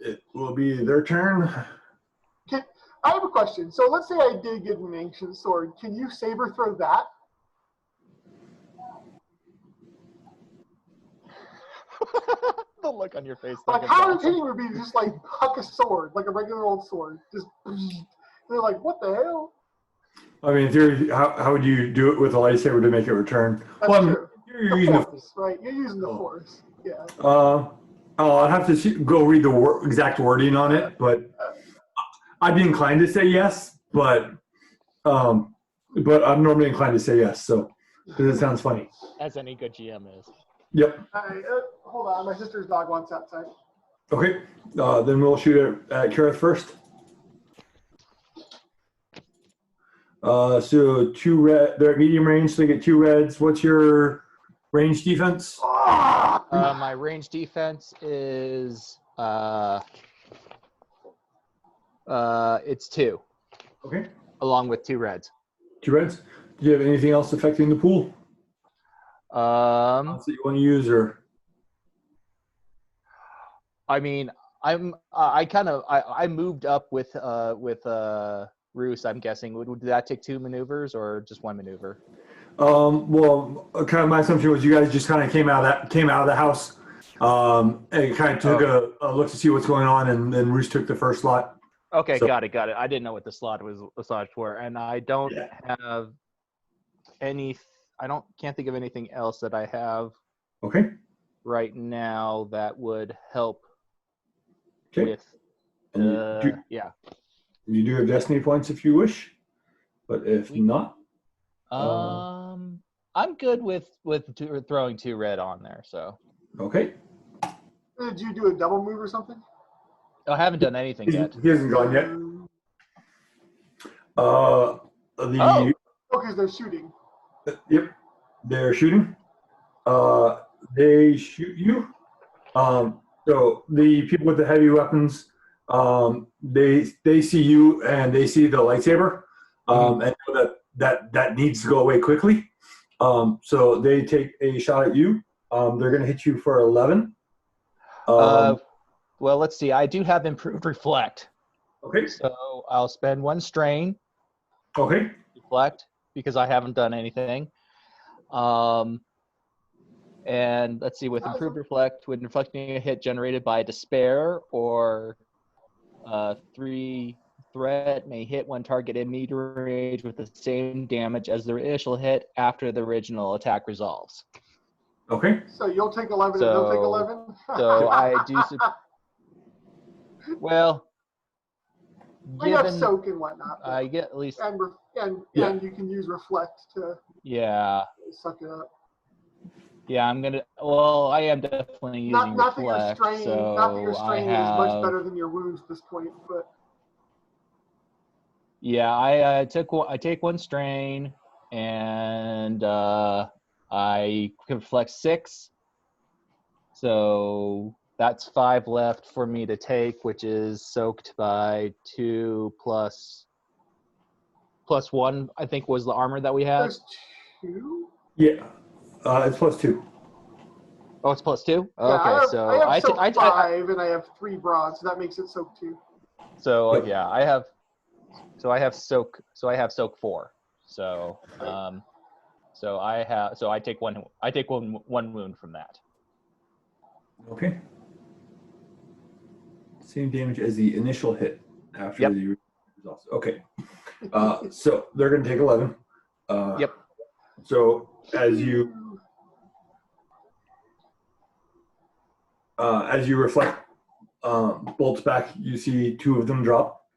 It will be their turn. I have a question. So let's say I did get an ancient sword. Can you saber throw that? The look on your face. Like, how irritating would it be to just like huck a sword, like a regular old sword? Just, and they're like, what the hell? I mean, in theory, how would you do it with a lightsaber to make it return? That's true. You're using the Force, right? You're using the Force. Yeah. I'll have to go read the exact wording on it, but I'd be inclined to say yes, but I'm normally inclined to say yes, so because it sounds funny. As any good GM is. Yep. All right, hold on. My sister's dog wants outside. Okay. Then we'll shoot at Kareth first. So 2 red. They're at medium range, so they get 2 reds. What's your range defense? My range defense is it's 2. Okay. Along with 2 reds. 2 reds. Do you have anything else affecting the pool? That you want to use, or? I mean, I moved up with Roos. I'm guessing would that take 2 maneuvers or just 1 maneuver? Well, kind of my assumption was you guys just kind of came out of the house, and kind of took a look to see what's going on, and then Roos took the first slot. Okay, so, got it. I didn't know what the slot was for, and I don't have any. Can't think of anything else that I have. Okay. Right now that would help. Okay. With. You do have destiny points if you wish, but if not. I'm good with throwing 2 red on there. So. Okay. Did you do a double move or something? I haven't done anything yet. He hasn't gone yet. Because they're shooting. Yep, they're shooting. They shoot you. So the people with the heavy weapons, they see you and they see the lightsaber, and know that that needs to go away quickly. So they take a shot at you. They're going to hit you for 11. Well, let's see. I do have improved reflect, Okay. so I'll spend 1 strain. Okay. Reflect because I haven't done anything. And let's see, with improved reflect, when reflecting a hit generated by despair or 3 threat may hit one target in medium range with the same damage as their initial hit after the original attack resolves. Okay. So you'll take 11 and they'll take 11? So I do. Well, We have given soak and whatnot. I get at least. And Yeah. and you can use reflect to Yeah. suck it up. Yeah, I'm gonna. Well, I am definitely using Not that your reflect. strain, So not that your I strain have. is much better than your wounds at this point, but Yeah, I take 1 strain, and I can reflect 6. So that's 5 left for me to take, which is soaked by 2 plus 1. I think was the armor that we had. there's 2. Yeah. It's +2. Oh, it's +2. Yeah, Okay, so I have soak 5 and I have 3 broad, so that makes it soak 2. So Yep. yeah, I have soak. So I have soak 4. So I take one wound from that. Okay. Same damage as the initial hit after Yep. the results. Okay. So they're going to take 11. Yep. So as you reflect bolts back, you see 2 of them drop.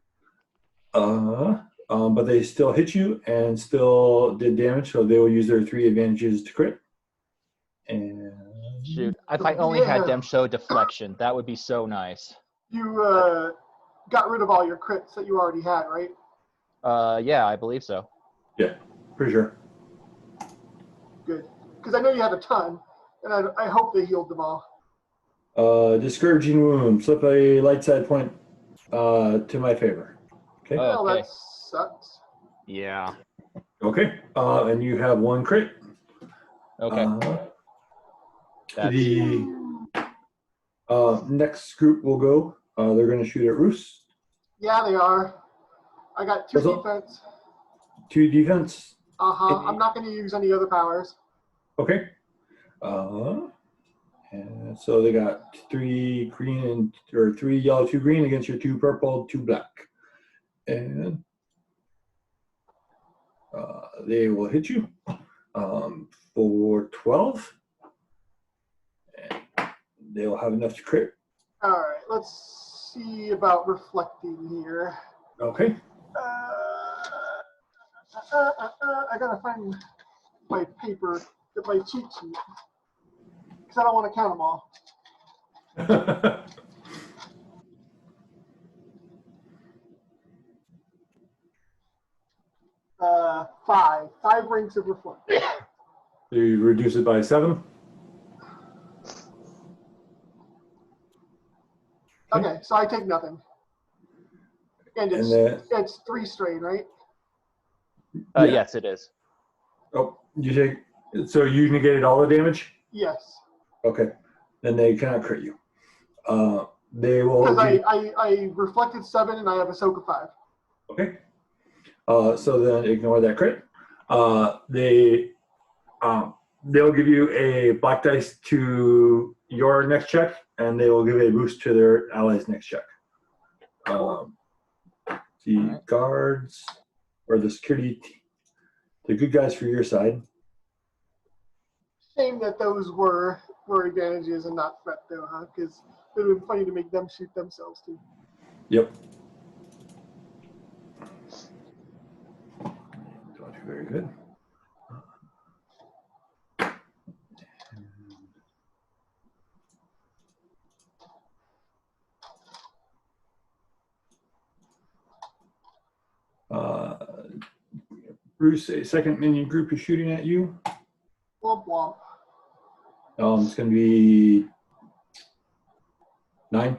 But they still hit you and still did damage, so they will use their 3 advantages to crit. And Shoot, if I only had them show deflection, that would be so nice. You got rid of all your crits that you already had, right? Yeah, I believe so. yeah, pretty sure. Good. Because I know you had a ton, and I hope they healed them all. Discouraging wound. Flip a light side point to my favor. Okay. Well, Okay. that sucks. Yeah. Okay. And you have 1 crit. Okay. That's The next group will go. They're going to shoot at Roos. Yeah, they are. I got 2 What's up? defense. 2 defense. I'm not going to use any other powers. Okay. And so they got 3 green or 3 yellow, 2 green against your 2 purple, 2 black. And they will hit you for 12. And they will have enough to crit. All right, let's see about reflecting here. Okay. I gotta find my paper, get my cheat sheet, because I don't want to count them all. 5 rings of reflect. So you reduce it by 7. Okay, so I take nothing. And it's 3 strain, right? Yeah. Yes, it is. Oh, you take. So you negated all the damage. Yes. Okay, then they cannot crit you. They will. Because I reflected 7 and I have a soak of 5. Okay. So then ignore that crit. They'll give you a black dice to your next check, and they will give a boost to their allies' next check. The guards or the security, the good guys for your side. Shame that those were advantages and not threat, though, huh? Because it would have been funny to make them shoot themselves, too. Yep. Very good. Bruce, a second minion group is shooting at you. Womp womp. It's going to be 9.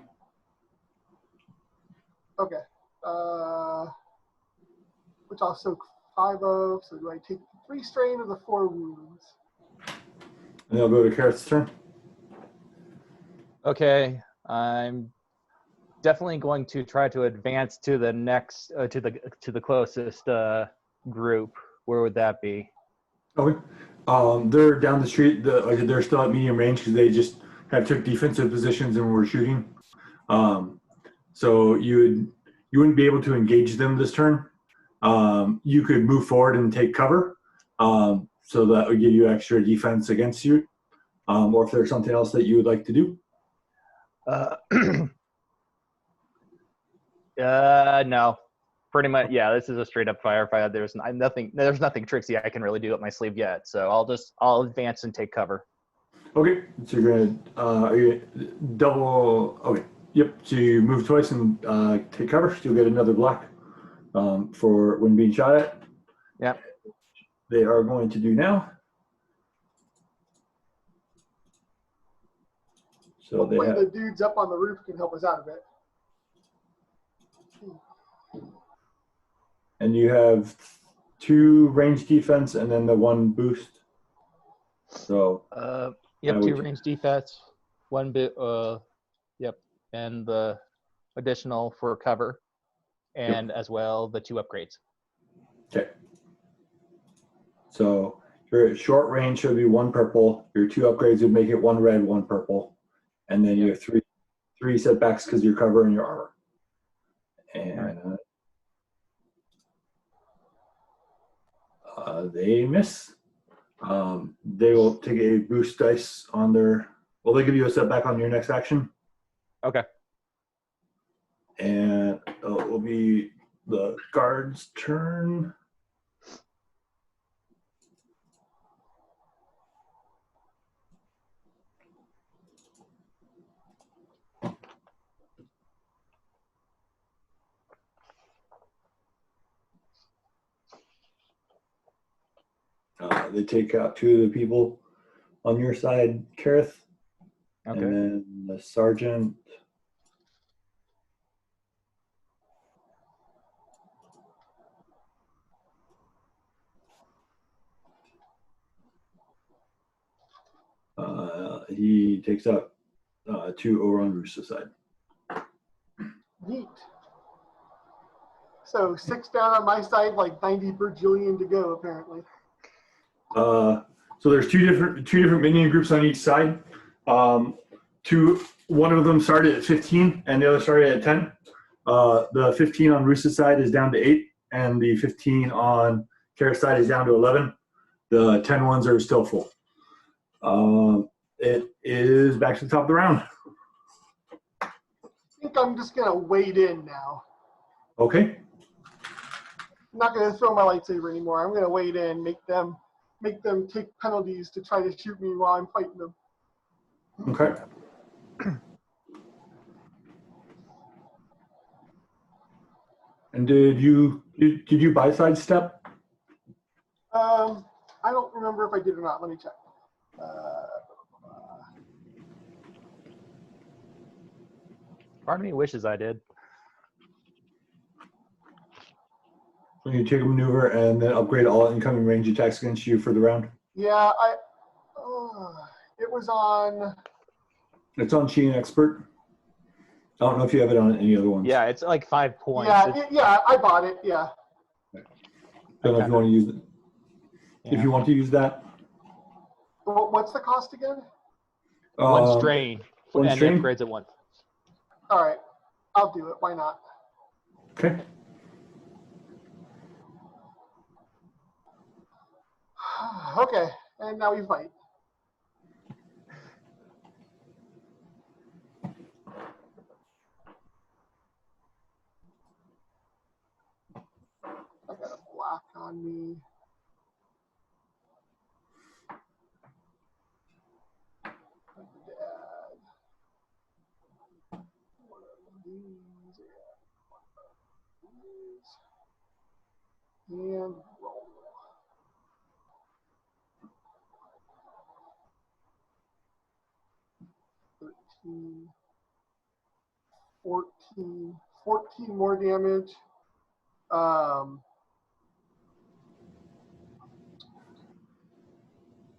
Okay. Which I'll soak 5 of, so do I take 3 strain of the 4 wounds? And they'll go to Kareth's turn. Okay, I'm definitely going to try to advance to the next, to the closest group. Where would that be? Okay. They're down the street. They're still at medium range because they just have took defensive positions and were shooting. So you wouldn't be able to engage them this turn. You could move forward and take cover. So that would give you extra defense against you. Or if there's something else that you would like to do. No. Pretty much, yeah. This is a straight up firefight. There's nothing tricksy I can really do up my sleeve yet. So I'll advance and take cover. Okay, so you're gonna double. Okay, yep. So you move twice and take cover. So you'll get another block for when being shot at. Yep. They are going to do now. So Hopefully they have, the dudes up on the roof can help us out a bit. and you have 2 range defense and then the 1 boost. So You have I 2 would- range defense, 1 bit. Yep, and the additional for cover, and as well the 2 upgrades. okay. So your short range should be 1 purple. Your 2 upgrades would make it 1 red, 1 purple, and then you have 3 setbacks because you're covering your armor. And they miss. They will take a boost dice on their. Well, they give you a setback on your next action, Okay. and it will be the guard's turn. They take out 2 of the people on your side, Kareth, Okay. and then the sergeant. He takes out 2 over on Rooster's side. Neat. So 6 down on my side, like 90 bajillion to go, apparently. So there's two different minion groups on each side. One of them started at 15 and the other started at 10. The 15 on Rooster's side is down to 8, and the 15 on Kara's side is down to 11. The 10 ones are still full. It is back to the top of the round. I think I'm just gonna wade in now. Okay. I'm not gonna throw my lightsaber anymore. I'm gonna wade in, make them take penalties to try to shoot me while I'm fighting them. Okay. And did you buy sidestep? I don't remember if I did or not. Let me check. Part of me wishes I did. So you take a maneuver and then upgrade all incoming range attacks against you for the round. Yeah, it was on. It's on Chi and Expert. I don't know if you have it on any other ones. Yeah, it's like 5 points. Yeah, I bought it. Yeah. Don't know if you want to use it. Yeah. If you want to use that. What's the cost again? 1 strain. 1 and strain? upgrades at 1. All right, I'll do it. Why not? Okay. Okay, and now we fight. I got a block on me. Dad. One of these, and roll. $13, 14 more damage.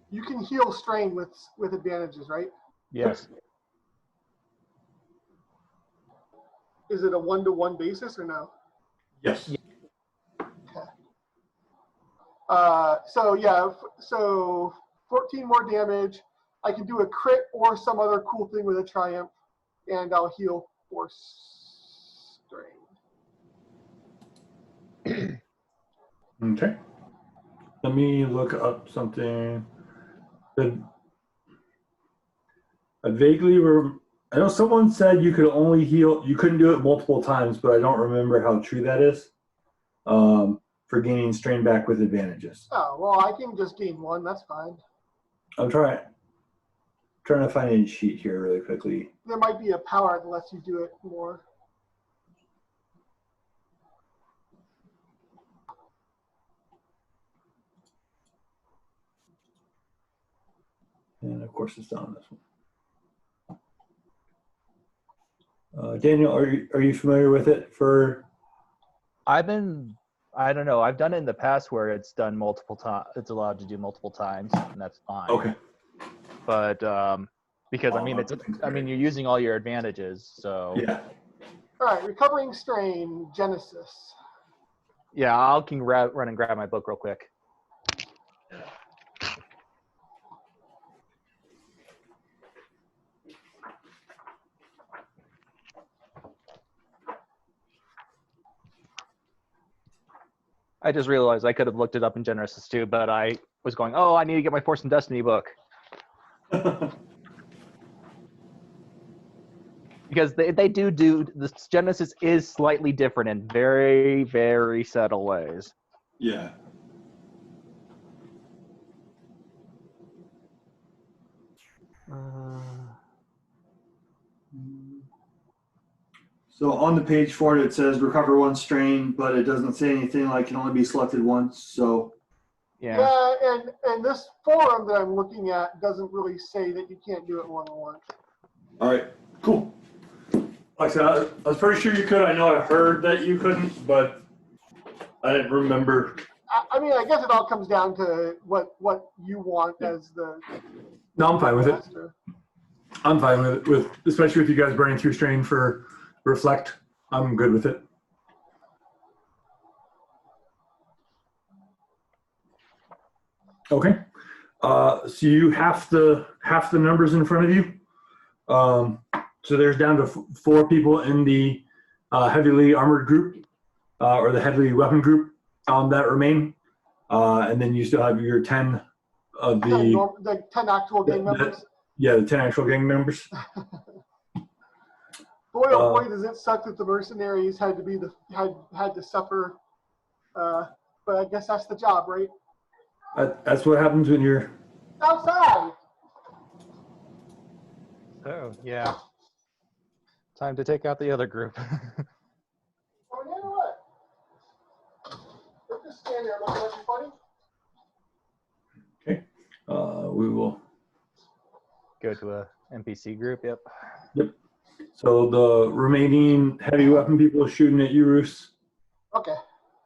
You can heal strain with advantages, right? Yes. Is it a 1-to-1 basis or no? Yes. So yeah, so 14 more damage. I can do a crit or some other cool thing with a triumph, and I'll heal force strain. Okay. Let me look up something. I vaguely I know someone said you could only heal, you couldn't do it multiple times, but I don't remember how true that is. For gaining strain back with advantages. Oh, well, I can just gain 1. That's fine. I'm trying to find a sheet here really quickly. There might be a power that lets you do it more. And of course it's down on this one. Daniel, are you familiar with it for? I don't know. I've done it in the past where it's done multiple times. It's allowed to do multiple times, and that's fine. Okay. But because you're using all your advantages, so Yeah. All right, recovering strain, Genesis. yeah. I'll can run and grab my book real quick. I just realized I could have looked it up in Genesis too, but I was going, oh, I need to get my Force and Destiny book. Because they do the Genesis is slightly different in very, very subtle ways. Yeah. So on the page for it says recover 1 strain, but it doesn't say anything like can only be selected once. So Yeah. And this forum that I'm looking at doesn't really say that you can't do it more than once. all right, cool. Like I said, I was pretty sure you could. I know I heard that you couldn't, but I didn't remember. I mean, I guess it all comes down to what you want as the. No, I'm fine with it. master. I'm fine with it. With especially with you guys burning through strain for reflect. I'm good with it. Okay. So you have the numbers in front of you. So there's down to 4 people in the heavily armored group or the heavily weapon group that remain, and then you still have your 10 of the 10 actual gang members. The 10 actual gang members. Boy, oh boy, does it suck that the mercenaries had to be had to suffer. But I guess that's the job, right? That's what happens when you're outside. Oh yeah. Time to take out the other group. Oh, you know what? Let's just stand there looking at you funny. okay. We will Go to a NPC group. Yep. Yep. So the remaining heavy weapon people are shooting at you, Roos. Okay.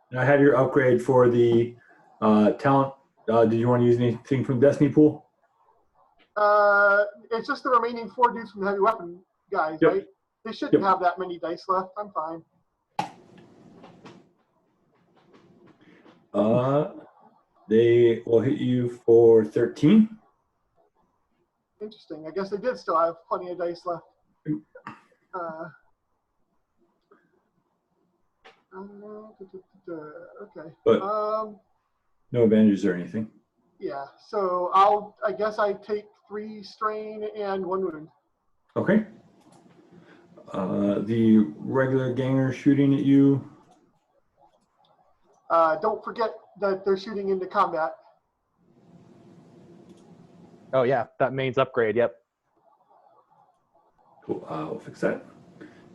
And I have your upgrade for the talent. Did you want to use anything from Destiny Pool? It's just the remaining 4 dudes from the heavy weapon guys, Yep. right? They shouldn't have that many dice left. I'm fine. They will hit you for 13. Interesting. I guess they did still have plenty of dice left. Okay. But no advantages or anything. Yeah. So I guess I take 3 strain and 1 wound. Okay. The regular ganger shooting at you. Don't forget that they're shooting into combat. Oh yeah, that means upgrade. Yep. Cool. I'll fix that.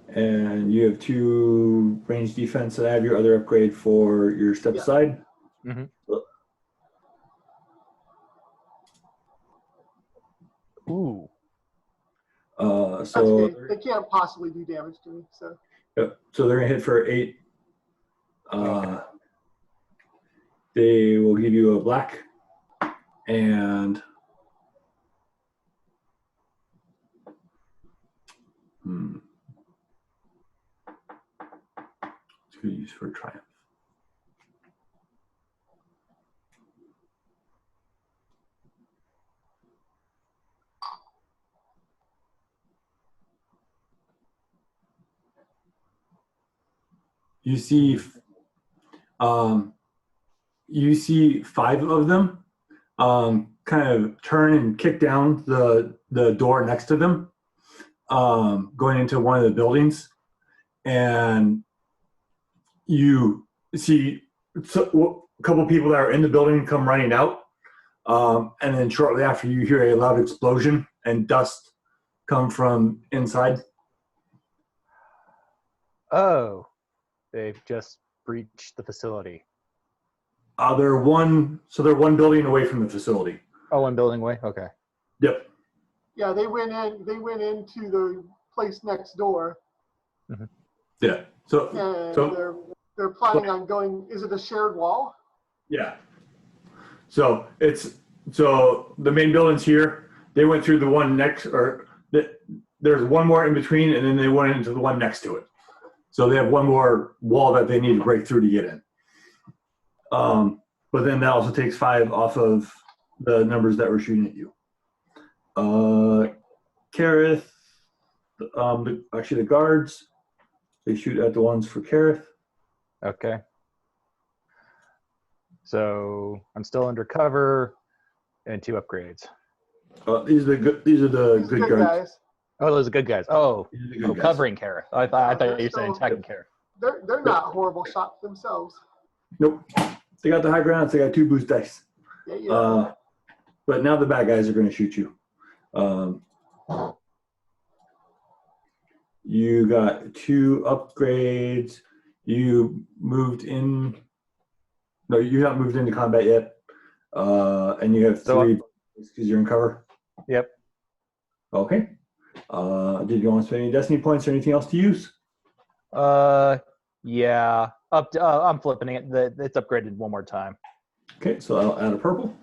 And you have 2 range defense, and I have your other upgrade for your step aside. Mm-hmm. Ooh. So okay. They can't possibly do damage to me. So. Yep. So they're gonna hit for 8. They will give you a black, and to use for triumph. You see, five of them kind of turn and kick down the door next to them, going into one of the buildings, and you see a couple people that are in the building come running out, and then shortly after you hear a loud explosion and dust come from inside. Oh, they've just breached the facility. They're one building away from the facility. Oh, one building away? Okay. Yep. Yeah, they went into the place next door. Mm-hmm. Yeah. So they're planning on going. Is it a shared wall? Yeah. So the main building's here. They went through the one next, there's one more in between, and then they went into the one next to it. So they have one more wall that they need to break through to get in. But then that also takes 5 off of the numbers that were shooting at you. Kareth, actually the guards, they shoot at the ones for Kareth. Okay. So I'm still undercover and 2 upgrades. These are the good guards. Oh, those are good guys. Oh, Guys. covering Kareth. I thought you were saying attacking Kareth. They're not horrible shots themselves. Nope. They got the high ground, so they got 2 boost dice. Yeah. But now the bad guys are going to shoot you. You got 2 upgrades. You moved in. No, you're not moved into combat yet. And you have 3 because you're in cover. Yep. Okay. Did you want to spend any destiny points or anything else to use? Yeah. I'm flipping it. It's upgraded one more time. Okay, so I'll add a purple.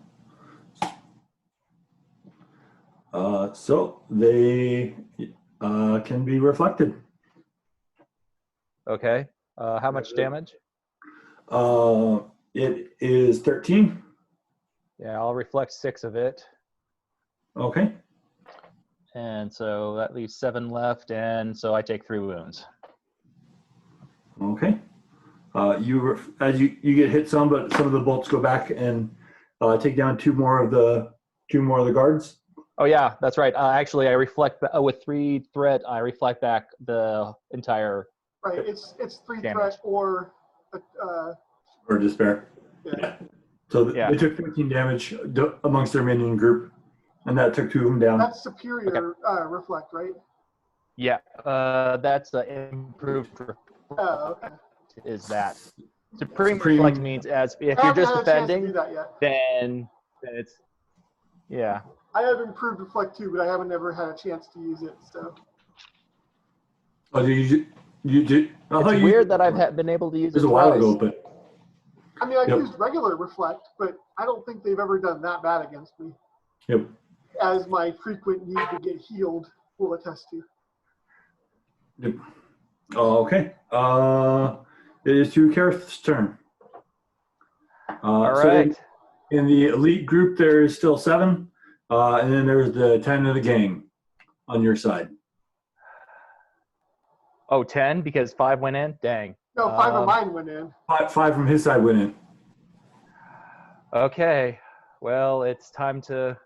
So they can be reflected. Okay. How much damage? It is 13. Yeah, I'll reflect 6 of it. Okay. And so that leaves 7 left, and so I take 3 wounds. Okay. As you get hit some, but some of the bolts go back and take down 2 more of the guards. Oh yeah, that's right. Actually, I reflect with 3 threat. I reflect back the entire. Right. It's 3 damage. threat or despair. Yeah. So they took 13 damage amongst their minion group, and that took 2 of them down. That's superior reflect, right? Yeah, that's improved. Oh, okay. Is that supreme reflect means if you're just defending, then it's I have improved reflect too, but I haven't ever had a chance to use it. So. Oh, you did? It's weird that I've been able to use it a while ago, but I mean, I've used regular reflect, but I don't think they've ever done that bad against me. Yep. As my frequent need to get healed will attest to. Yep. Okay. It is to Kareth's turn. All right. So in the elite group, there is still 7, and then there's the 10 of the gang on your side. Oh, 10 because 5 went in. Dang. No, 5 of mine went in. 5 from his side went in. Okay. Well, it's time to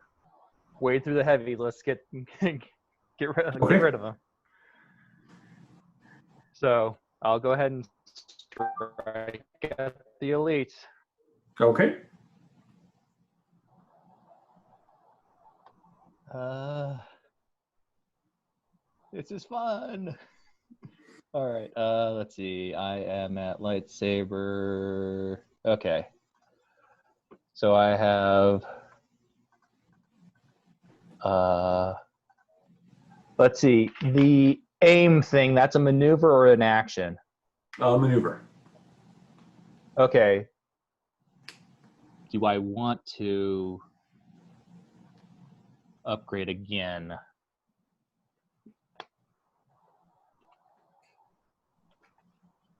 wade through the heavy. Let's get rid of them. So I'll go ahead and strike at the elite. Okay. This is fun. All right. Let's see. I am at lightsaber. Okay. So I have. Let's see. The aim thing. That's a maneuver or an action? Maneuver. Okay. Do I want to upgrade again?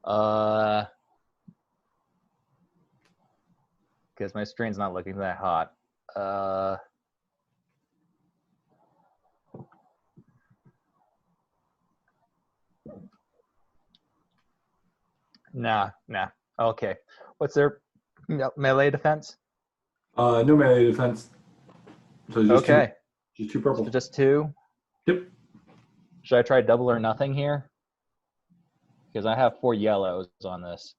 Because my screen's not looking that hot. Nah. Okay. What's their melee defense? No melee defense. So just Okay. just 2 purple. So just 2. Yep. Should I try double or nothing here? Because I have 4 yellows on this.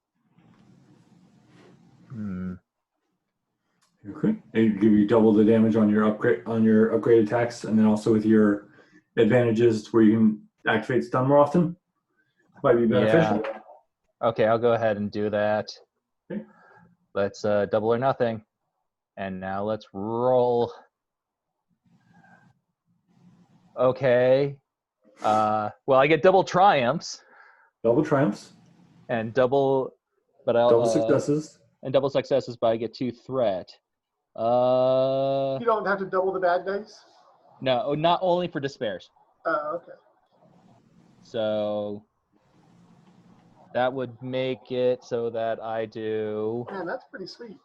Okay. It give you double the damage on your upgrade attacks, and then also with your advantages where you can activate stun more often. Might be beneficial. Yeah. Okay, I'll go ahead and do that. Okay. Let's double or nothing. And now let's roll. Okay. Well, I get double triumphs. Double triumphs. And double Successes. And double successes, but I get 2 threat. You don't have to double the bad dice? No, not only for despairs. Oh, okay. So that would make it so that I do. Man, that's pretty sweet.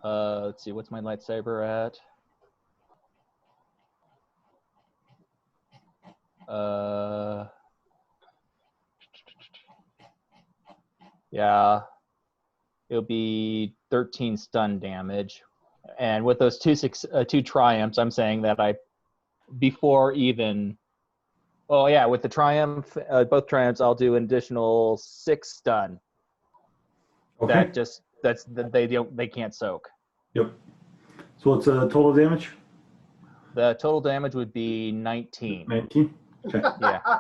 Let's see, what's my lightsaber at? Yeah, it'll be 13 stun damage. And with those 2 triumphs, I'm saying that before even, oh yeah, with the triumph, both triumphs, I'll do an additional 6 stun. Okay. They can't soak. Yep. So what's the total damage? The total damage would be 19. 19. Okay. Yeah.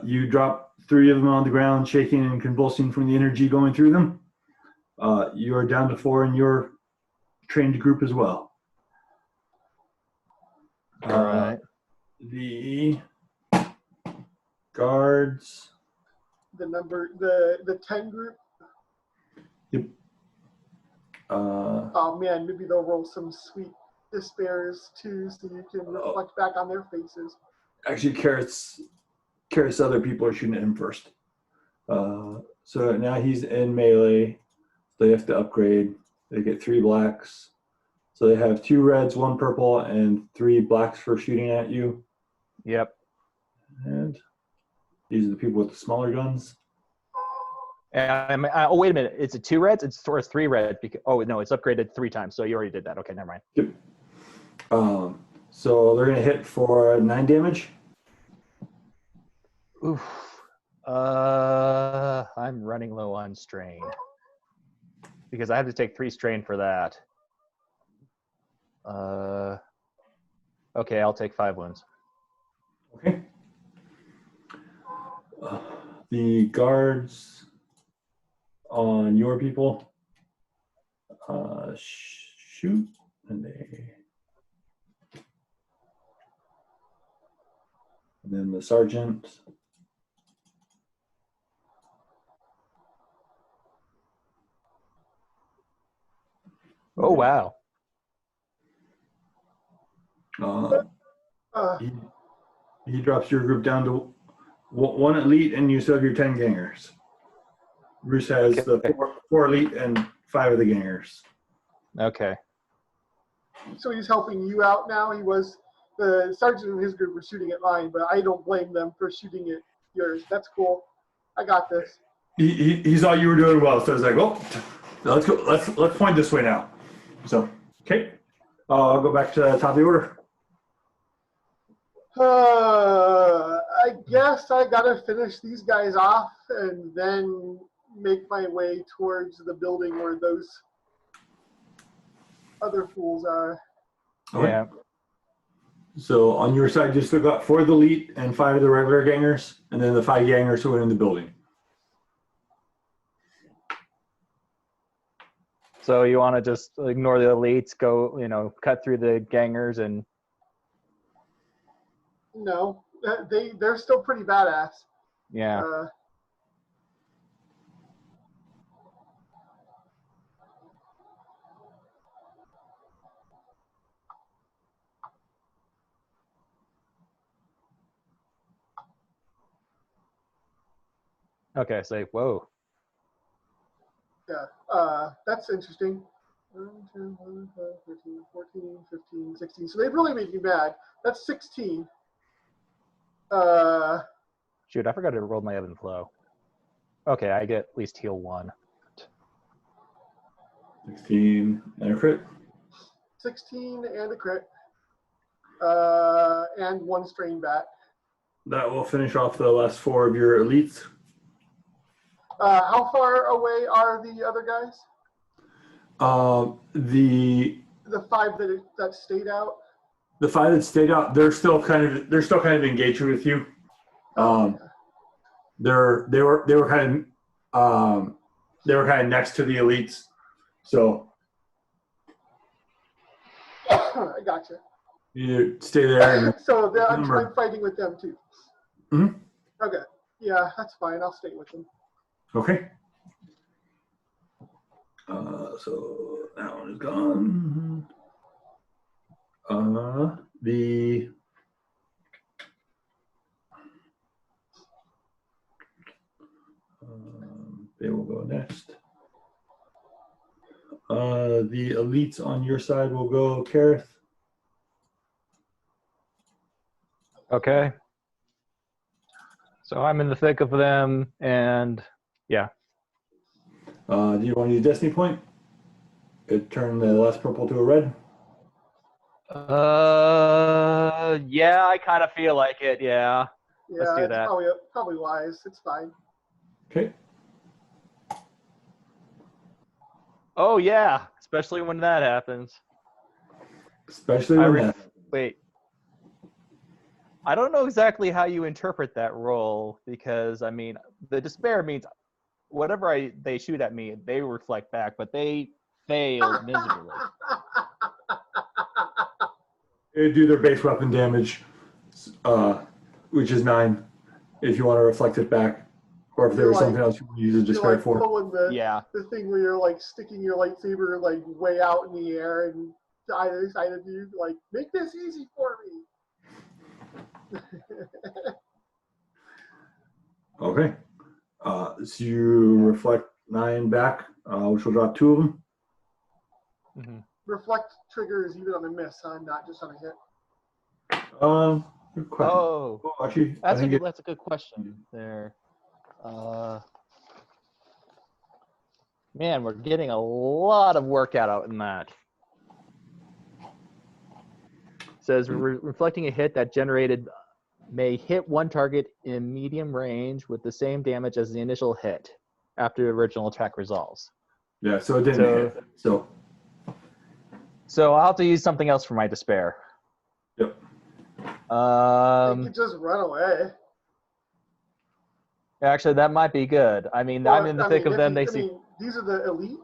You drop 3 of them on the ground, shaking and convulsing from the energy going through them. You are down to 4 in your trained group as well. All right. The guards. The 10 group. Yep. Oh man, maybe they'll roll some sweet despairs too, so you can reflect back on their faces. Actually, Carrot's other people are shooting at him first. So now he's in melee. They have to upgrade. They get 3 blacks. So they have 2 reds, 1 purple, and 3 blacks for shooting at you. Yep. And these are the people with the smaller guns. Oh, wait a minute. It's 2 reds? It's 3 reds. Oh, no, it's upgraded 3 times. So you already did that. Okay, never mind. Yep. So they're going to hit for 9 damage. Oof. I'm running low on strain. Because I have to take 3 strain for that. Okay, I'll take 5 wounds. Okay. The guards on your people shoot, and then the sergeant. Oh, wow. He drops your group down to 1 elite, and you still have your 10 gangers. Bruce has the 4 elite and 5 of the gangers. Okay. So he's helping you out now. The sergeant in his group was shooting at mine, but I don't blame them for shooting at yours. That's cool. I got this. He saw you were doing well, so I was like, "Oh, let's go. Let's point this way now." So, okay, I'll go back to the top of the order. I guess I gotta finish these guys off and then make my way towards the building where those other fools are. Okay. Yeah. So on your side, you still got 4 of the elite and 5 of the regular gangers, and then the 5 gangers who went in the building. So you want to just ignore the elites, go, cut through the gangers and... No, they're still pretty badass. Yeah. Okay, say, whoa. Yeah, that's interesting. 1, 2, 1, 5, 13, 14, 15, 16. So they really made you mad. That's 16. Shoot, I forgot to roll my ebb and flow. Okay, I get at least heal 1. 16 and a crit. 16 and a crit. And 1 strain back. That will finish off the last 4 of your elites. How far away are the other guys? The 5 that stayed out. The 5 that stayed out, they're still kind of engaged with you. They were kind of next to the elites, so I gotcha. you stay there. And so I'm fighting with them too. Mm-hmm. Okay, yeah, that's fine. I'll stay with them. Okay. So that one is gone. They will go next. The elites on your side will go Kareth. Okay. So I'm in the thick of them, and yeah. Do you want to use Destiny Point? It turned the last purple to a red. Yeah, I kind of feel like it. Yeah. Yeah, Let's do it's that. probably wise. It's fine. Okay. Oh yeah, especially when that happens. Especially when that. Wait. I don't know exactly how you interpret that roll, because I mean, the despair means whatever they shoot at me, they reflect back, but they fail miserably. They do their base weapon damage, which is 9, if you want to reflect it back, or if there was something else you would use a despair for. Pulling the thing where you're like sticking your lightsaber like way out in the air and to either side of you, like, make this easy for me. Okay. So you reflect 9 back, which will drop 2 of them. Mm-hmm. Reflect triggers even on a miss, not just on a hit. Good question. Oh, actually, that's a good question there. Man, we're getting a lot of workout out in that. It says reflecting a hit that generated may hit one target in medium range with the same damage as the initial hit after the original attack resolves. Yeah, so it didn't hit. So I'll have to use something else for my despair. Yep. You could just run away. Actually, that might be good. I mean, I'm in the thick of them. These are the elites.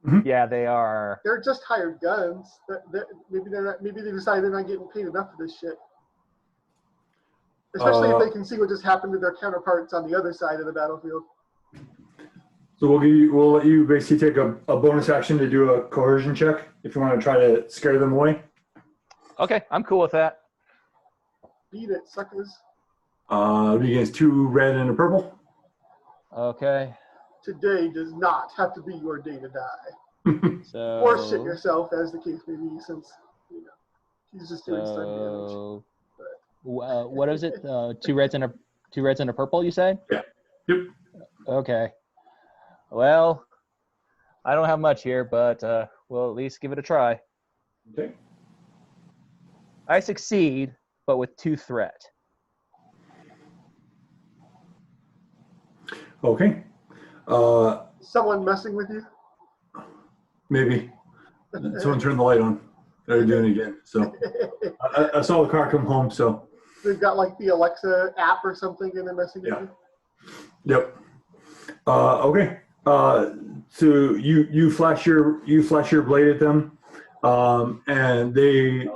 Mm-hmm. Yeah, they are. They're just hired guns. Maybe they decide they're not getting paid enough for this shit. Especially if they can see what just happened to their counterparts on the other side of the battlefield. So we'll let you basically take a bonus action to do a coercion check if you want to try to scare them away. Okay, I'm cool with that. Beat it, suckers. Against 2 red and a purple. Okay. Today does not have to be your day to die. Or shit yourself, as the case may be, since he's just doing stun damage. What is it? 2 reds and a purple, you say? Yeah. Yep. Okay. Well, I don't have much here, but we'll at least give it a try. Okay. I succeed, but with 2 threat. Okay. Someone messing with you? Maybe. Someone turned the light on. They're doing it again. So I saw the car come home. So they've got like the Alexa app or something, and they're messing with you. Yep. Okay. So you flash your blade at them, and they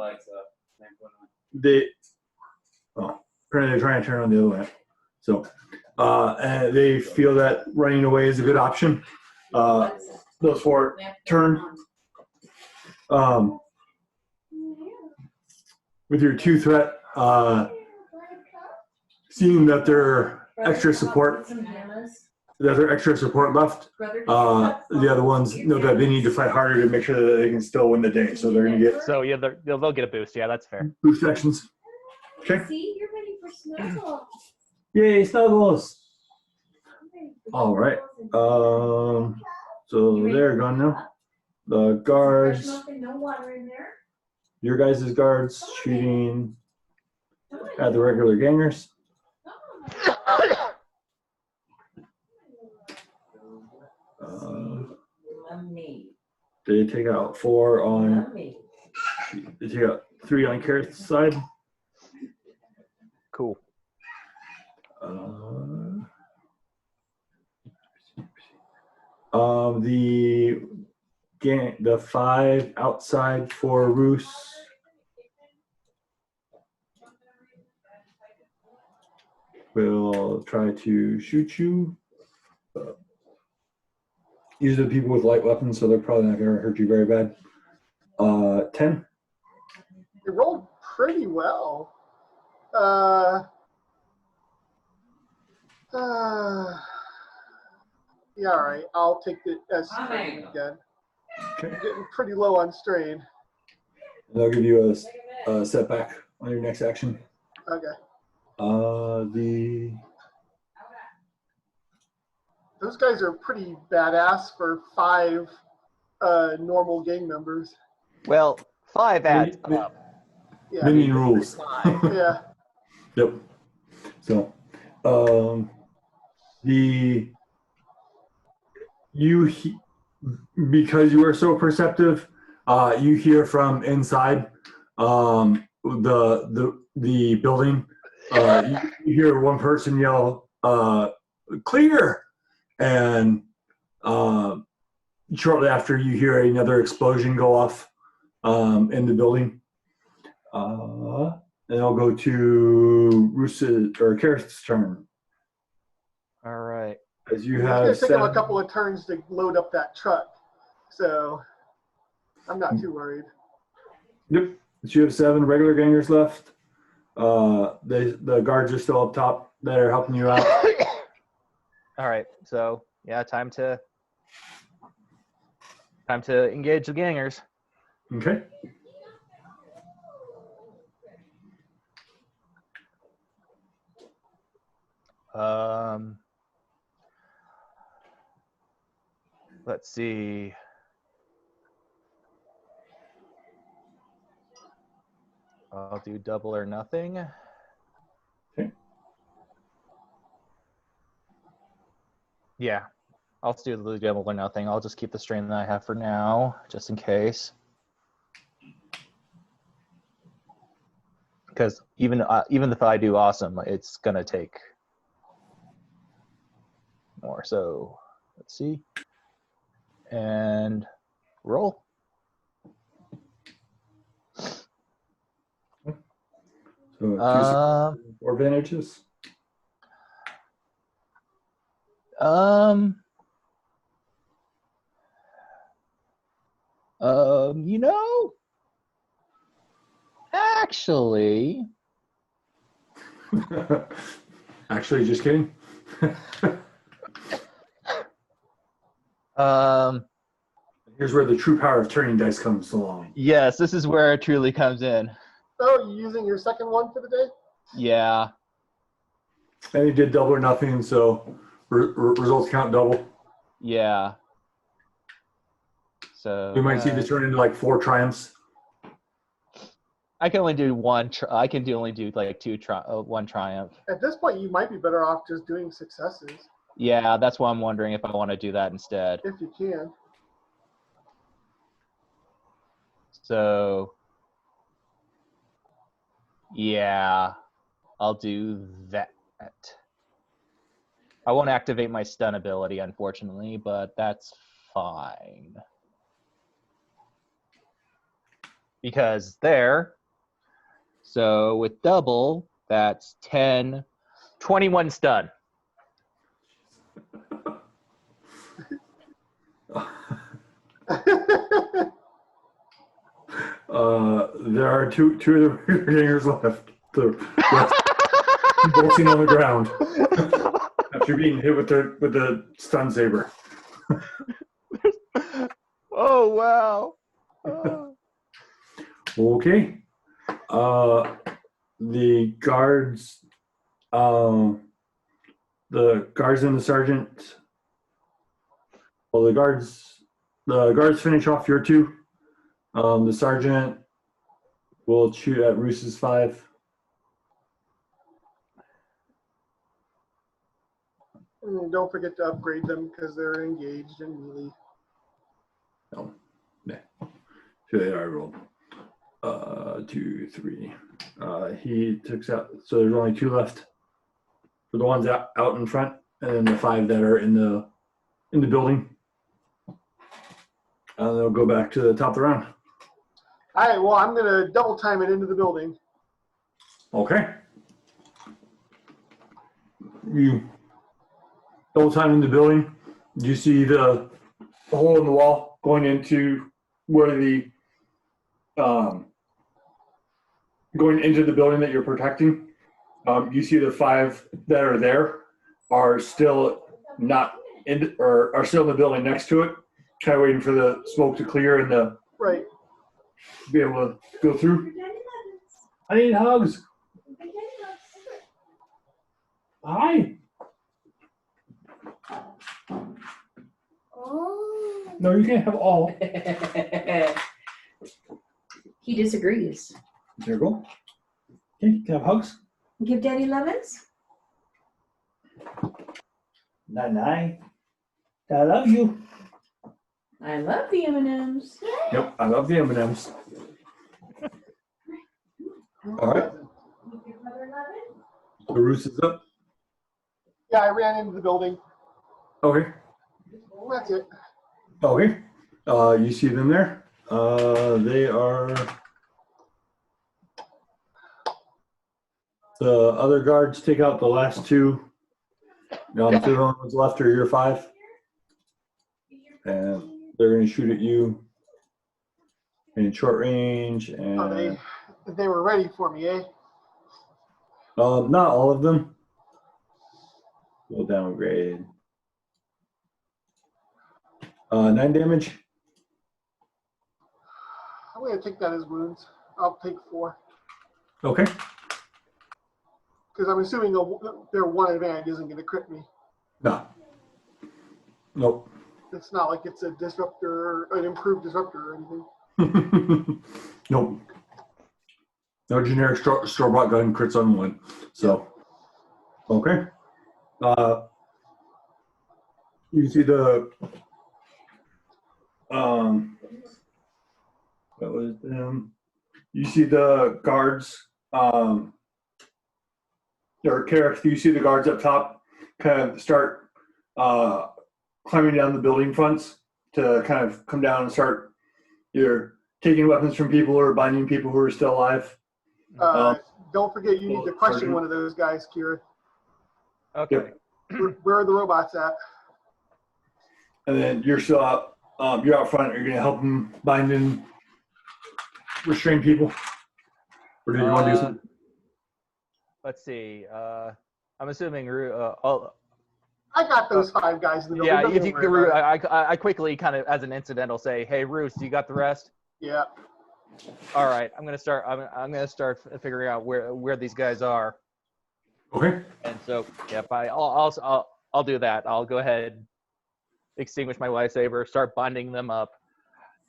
apparently they're trying to turn on the other lamp. So and they feel that running away is a good option. Those 4 turn. With your 2 threat, seeing that they're extra support. The other extra support left. The other ones know that they need to fight harder to make sure that they can still win the day. So they're going to get. So yeah, they'll get a boost. Yeah, that's fair. Boost actions. Okay. See, you're ready for Snuggles. Yay, Snuggles! All right. So they're gone now. The guards. No water in there. Your guys' guards shooting at the regular gangers. They take out 4 on. They take out 3 on Carrot's side. Cool. The 5 outside for Roos. Will try to shoot you. These are the people with light weapons, so they're probably not going to hurt you very bad. 10. You rolled pretty well. Yeah, all right. I'll take the S03 again. Okay. I'm getting pretty low on strain. And I'll give you a setback on your next action. Okay. Those guys are pretty badass for 5 normal gang members. Well, 5 adds up. Yeah. Minion rules. Yeah. Yep. So, because you are so perceptive, you hear from inside the building. You hear one person yell, "Clear!" And shortly after, you hear another explosion go off in the building. And I'll go to Kareth's turn. All right. As you It's have going to take them a 7. couple of turns to load up that truck, so I'm not too worried. Yep. So you have 7 regular gangers left. The guards are still up top that are helping you out. All right. So yeah, time to engage the gangers. Okay. Let's see. I'll do double or nothing. Okay. Yeah, I'll do the double or nothing. I'll just keep the strain that I have for now, just in case. Because even if I do awesome, it's gonna take more. So let's see, and roll. So 2 advantages. You know, actually, Actually, just kidding. Here's where the true power of turning dice comes along. yes, this is where it truly comes in. Oh, you using your second one for the day? Yeah. And he did double or nothing, so results count double. Yeah. So We might see this turn into like 4 triumphs. I can only do one. I can only do like 1 triumph. At this point, you might be better off just doing successes, Yeah, that's why I'm wondering if I want to do that instead. if you can. So, yeah, I'll do that. I won't activate my stun ability, unfortunately, but that's fine. Because there, so with double, that's 10, 21 stun. There are two of the gangers left. convulsing on the ground after being hit with the stun saber. Oh wow. Oh. Okay. The guards and the sergeant. Well, the guards finish off your two. The sergeant will shoot at Roos's 5. Don't forget to upgrade them because they're engaged in melee. No. Yeah. So they are rolled. 2, 3. He took out. So there's only 2 left for the ones out in front, and then the 5 that are in the building. They'll go back to the top of the round. All right, well, I'm going to double time it into the building. Okay. You double time in the building. You see the hole in the wall going into where the going into the building that you're protecting. You see the 5 that are there are still not in, or are still in the building next to it, kind of waiting for the smoke to clear and the Right. be able to go through. I need hugs. Hi. Oh. No, you can't have all. He disagrees. There you go. Okay, you can have hugs. Give Daddy lemons? Night. I love you. I love the M&Ms. Yep, I love the M&Ms. All right. Give your mother lemon? The roost is up. Yeah, I ran into the building. Okay. That's it. Okay. You see them there. They are the other guards take out the last 2. The only ones left are your 5. And they're going to shoot at you in short range. And Oh, they were ready for me, eh? not all of them. We'll downgrade. 9 damage. I'm going to take that as wounds. I'll take 4. Okay. Because I'm assuming their 1 advantage isn't going to crit me. No. Nope. It's not like it's a disruptor, an improved disruptor or anything. Nope. No generic store-bought gun crits on 1. So, okay. You see the that was them. You see the guards. Or Carrick, you see the guards up top kind of start climbing down the building fronts to kind of come down and start either taking weapons from people or binding people who are still alive. Don't forget, you need to question one of those guys, Kira. Okay. Yep. Where are the robots at? And then you're still out. You're out front. You're going to help them bind and restrain people, or do you want to do something? Let's see. I'm assuming I got those 5 guys in the building. yeah, Don't if you worry could, about it. I quickly kind of as an incidental say, "Hey, Roos, you got the rest?" Yeah. All right, I'm gonna start. I'm gonna start figuring out where these guys are. Okay. And so, yeah, I'll do that. I'll go ahead, extinguish my lightsaber, start binding them up,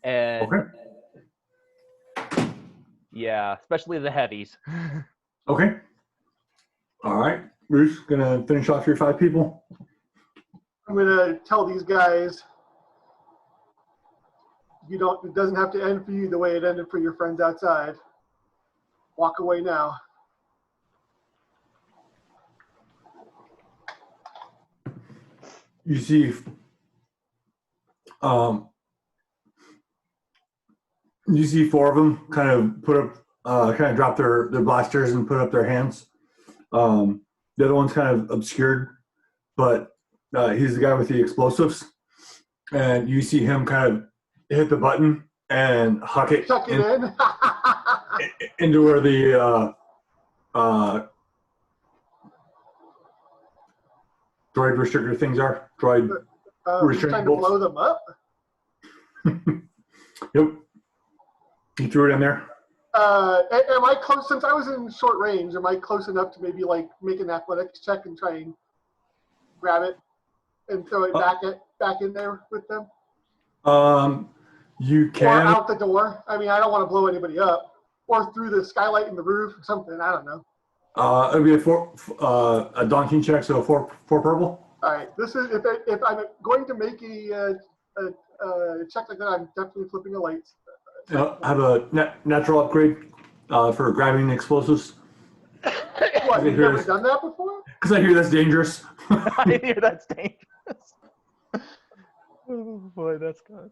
and yeah, especially the heavies. Okay. All right. Bruce, gonna finish off your 5 people. I'm gonna tell these guys, it doesn't have to end for you the way it ended for your friends outside. Walk away now. You see, you see 4 of them kind of put up, kind of drop their blasters and put up their hands. The other one's kind of obscured, but he's the guy with the explosives, and you see him kind of hit the button and huck it, Tuck it in. into where the droid restrictor things are. Droid. You're trying to blow them up? Yep. You threw it in there. Am I close? Since I was in short range, am I close enough to maybe like make an athletics check and try and grab it and throw it back in there with them? You can. Or out the door. I mean, I don't want to blow anybody up. Or through the skylight in the roof or something. I don't know. It'll be a daunting check, so four purple. All right. This is if I'm going to make a check like that, I'm definitely flipping a light. Have a natural upgrade for grabbing explosives. What? You've never done that before? Because I hear that's dangerous. I hear that's dangerous. Oh boy, that's good.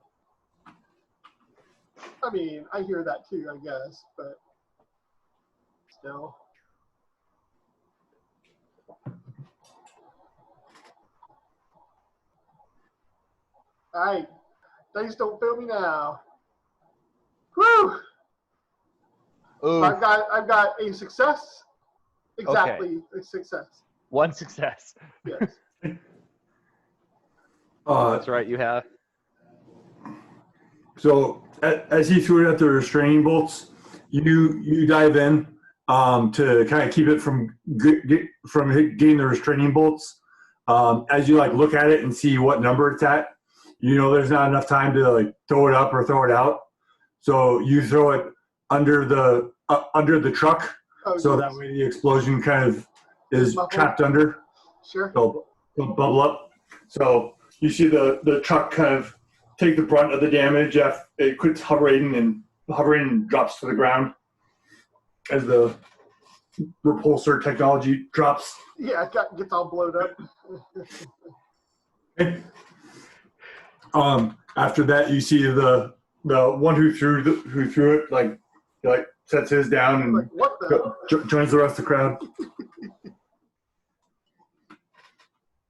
I mean, I hear that too, I guess, but still. All right. Dice don't fail me now. Whew! Ooh, I've got a success. Exactly, a success. one success. Yes. That's right, you have. So as he threw it at the restraining bolts, you dive in to kind of keep it from getting the restraining bolts. As you like look at it and see what number it's at, you know there's not enough time to like throw it up or throw it out. So you throw it under the truck, so that way the explosion kind of is trapped under. Sure. So it'll bubble up. So you see the truck kind of take the brunt of the damage after it quits hovering and drops to the ground as the repulsor technology drops. Yeah, it gets all blown up. Okay. After that, you see the one who threw it like sets his down and Like, what the? joins the rest of the crowd.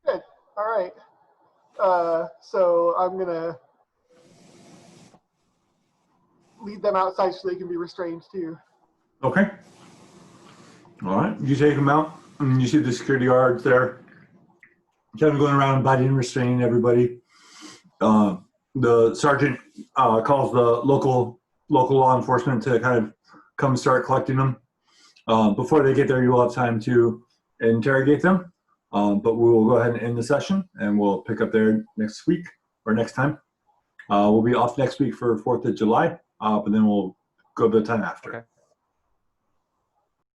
Good. All right. So I'm gonna lead them outside so they can be restrained too. Okay. All right. You take them out, and you see the security guards there, kind of going around biting and restraining everybody. The sergeant calls the local law enforcement to kind of come start collecting them. Before they get there, you will have time to interrogate them. But we will go ahead and end the session, and we'll pick up there next week or next time. We'll be off next week for 4th of July, but then we'll go the time after. Okay.